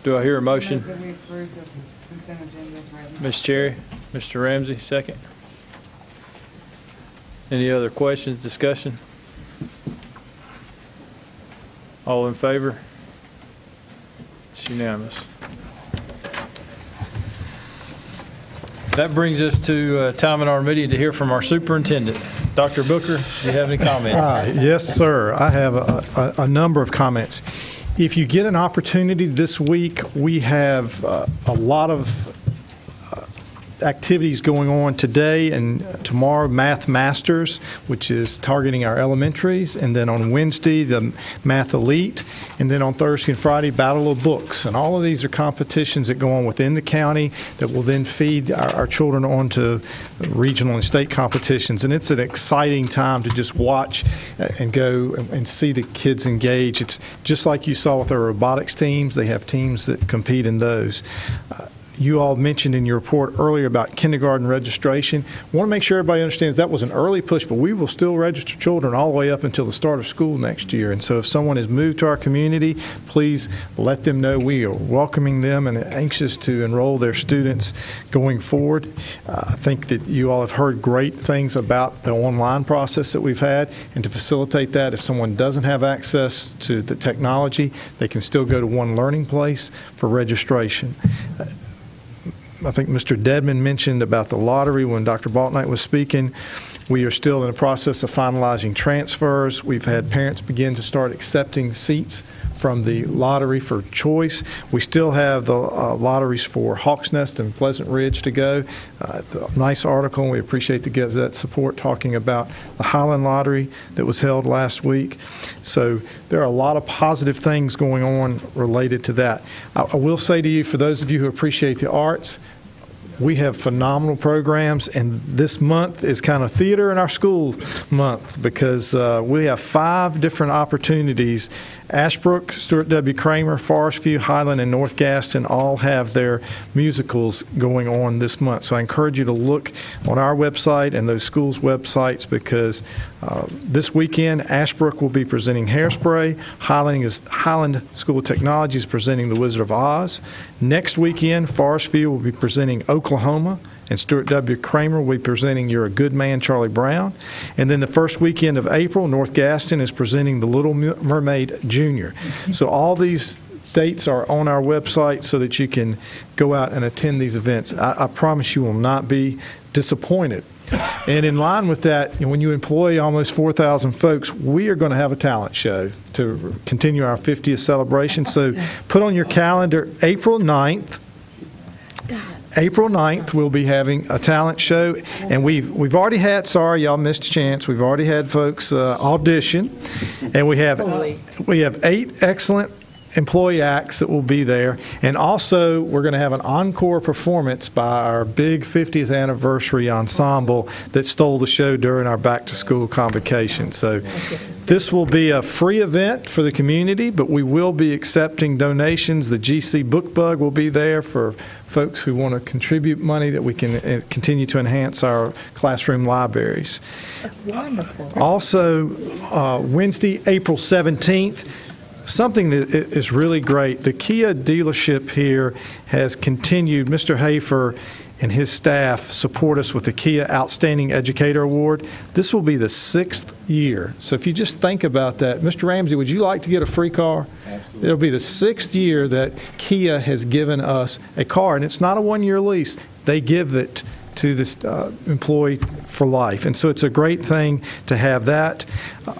do I hear a motion? Ms. Cherry, Mr. Ramsey, second. Any other questions, discussion? All in favor? It's unanimous. That brings us to time in our meeting to hear from our superintendent. Dr. Booker, do you have any comments? Yes, sir. I have a number of comments. If you get an opportunity this week, we have a lot of activities going on today and tomorrow. Math Masters, which is targeting our elementaries, and then on Wednesday the Math Elite, and then on Thursday and Friday Battle of Books. And all of these are competitions that go on within the county that will then feed our children onto regional and state competitions. And it's an exciting time to just watch and go and see the kids engage. It's just like you saw with our robotics teams. They have teams that compete in those. You all mentioned in your report earlier about kindergarten registration. I want to make sure everybody understands that was an early push, but we will still register children all the way up until the start of school next year. And so if someone has moved to our community, please let them know we are welcoming them and anxious to enroll their students going forward. I think that you all have heard great things about the online process that we've had, and to facilitate that, if someone doesn't have access to the technology, they can still go to One Learning Place for registration. I think Mr. Dedman mentioned about the lottery when Dr. Baltnight was speaking. We are still in the process of finalizing transfers. We've had parents begin to start accepting seats from the lottery for choice. We still have the lotteries for Hawks Nest and Pleasant Ridge to go. Nice article, and we appreciate the Gazette support talking about the Highland Lottery that was held last week. So there are a lot of positive things going on related to that. I will say to you, for those of you who appreciate the arts, we have phenomenal programs, and this month is kind of theater in our school month because we have 5 different opportunities. Ashbrook, Stuart W. Kramer, Forest View, Highland, and North Gaston all have their musicals going on this month. So I encourage you to look on our website and those schools' websites because this weekend Ashbrook will be presenting Hairspray. Highland School of Technology is presenting The Wizard of Oz. Next weekend, Forest View will be presenting Oklahoma, and Stuart W. Kramer will be presenting You're a Good Man, Charlie Brown. And then the first weekend of April, North Gaston is presenting The Little Mermaid Jr. So all these dates are on our website so that you can go out and attend these events. I promise you will not be disappointed. And in line with that, when you employ almost 4,000 folks, we are going to have a talent show to continue our 50th celebration. So put on your calendar April 9th. April 9th, we'll be having a talent show, and we've already had, sorry, y'all missed a chance, we've already had folks audition, and we have 8 excellent employee acts that will be there. And also, we're going to have an encore performance by our big 50th anniversary ensemble that stole the show during our back-to-school convocation. So this will be a free event for the community, but we will be accepting donations. The GC Book Bug will be there for folks who want to contribute money that we can continue to enhance our classroom libraries. Wonderful. Also, Wednesday, April 17th, something that is really great. The Kia dealership here has continued. Mr. Hafer and his staff support us with the Kia Outstanding Educator Award. This will be the 6th year. So if you just think about that, Mr. Ramsey, would you like to get a free car? Absolutely. It'll be the 6th year that Kia has given us a car, and it's not a one-year lease. They give it to this employee for life. And so it's a great thing to have that.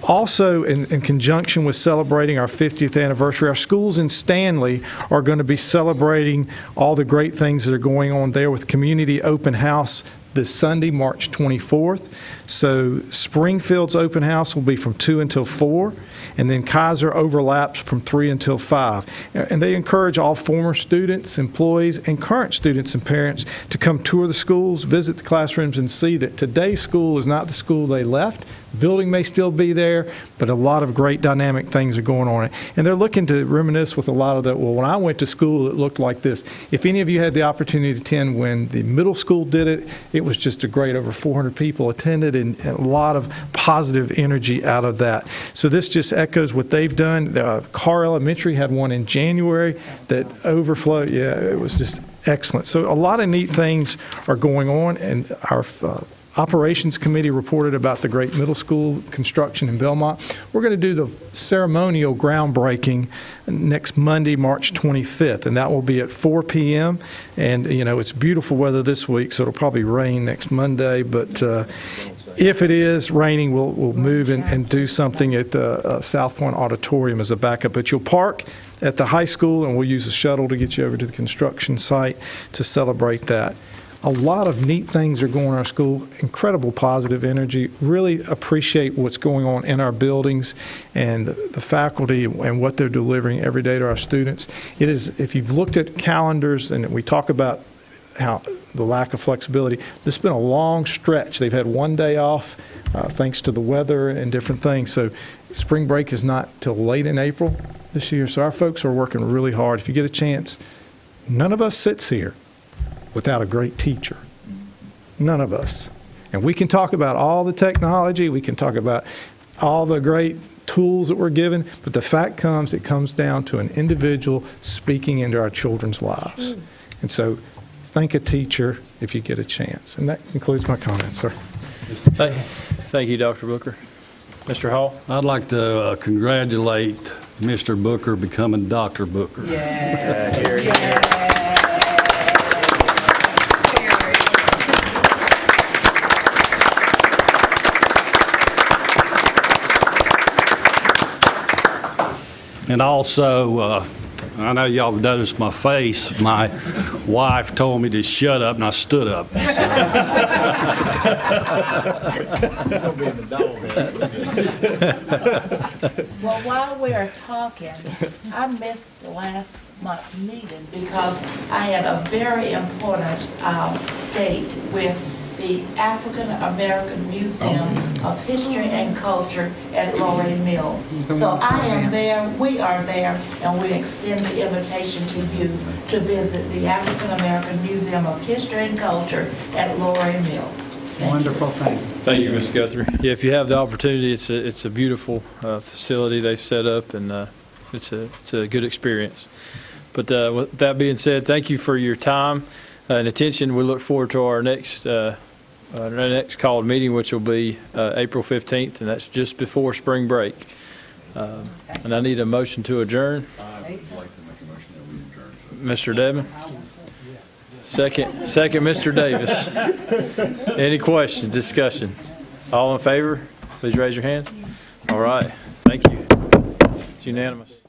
Also, in conjunction with celebrating our 50th anniversary, our schools in Stanley are going to be celebrating all the great things that are going on there with Community Open House this Sunday, March 24th. So Springfield's open house will be from 2 until 4, and then Kaiser overlaps from 3 until 5. And they encourage all former students, employees, and current students and parents to come tour the schools, visit the classrooms, and see that today's school is not the school they left. The building may still be there, but a lot of great dynamic things are going on. And they're looking to reminisce with a lot of that. Well, when I went to school, it looked like this. If any of you had the opportunity to attend when the middle school did it, it was just a great, over 400 people attended, and a lot of positive energy out of that. So this just echoes what they've done. Carr Elementary had one in January that overflowed. Yeah, it was just excellent. So a lot of neat things are going on, and our Operations Committee reported about the great middle school construction in Belmont. We're going to do the ceremonial groundbreaking next Monday, March 25th, and that will be at 4 p.m. And, you know, it's beautiful weather this week, so it'll probably rain next Monday. But if it is raining, we'll move and do something at the South Point Auditorium as a backup. But you'll park at the high school, and we'll use a shuttle to get you over to the construction site to celebrate that. A lot of neat things are going on in our school, incredible positive energy. Really appreciate what's going on in our buildings and the faculty and what they're delivering every day to our students. It is, if you've looked at calendars, and we talk about how the lack of flexibility, this has been a long stretch. They've had one day off thanks to the weather and different things. So spring break is not till late in April this year. So our folks are working really hard. If you get a chance, none of us sits here without a great teacher. None of us. And we can talk about all the technology, we can talk about all the great tools that we're given, but the fact comes, it comes down to an individual speaking into our children's lives. And so thank a teacher if you get a chance. And that concludes my comments, sir. Thank you, Dr. Booker. Mr. Hall? I'd like to congratulate Mr. Booker becoming Dr. Booker. Yeah. And also, I know y'all have noticed my face. My wife told me to shut up, and I stood up. So. Well, while we're talking, I missed last month's meeting because I had a very important date with the African American Museum of History and Culture at Lorraine Mill. So I am there, we are there, and we extend the invitation to you to visit the African American Museum of History and Culture at Lorraine Mill. Wonderful thing. Thank you, Ms. Guthrie. Yeah, if you have the opportunity, it's a beautiful facility they've set up, and it's a good experience. But with that being said, thank you for your time and attention. We look forward to our next called meeting, which will be April 15th, and that's just before spring break. And I need a motion to adjourn. I'd like to make a motion that we adjourn. Mr. Devon? Second, Mr. Davis. Any questions, discussion? All in favor, please raise your hand. All right, thank you. It's unanimous.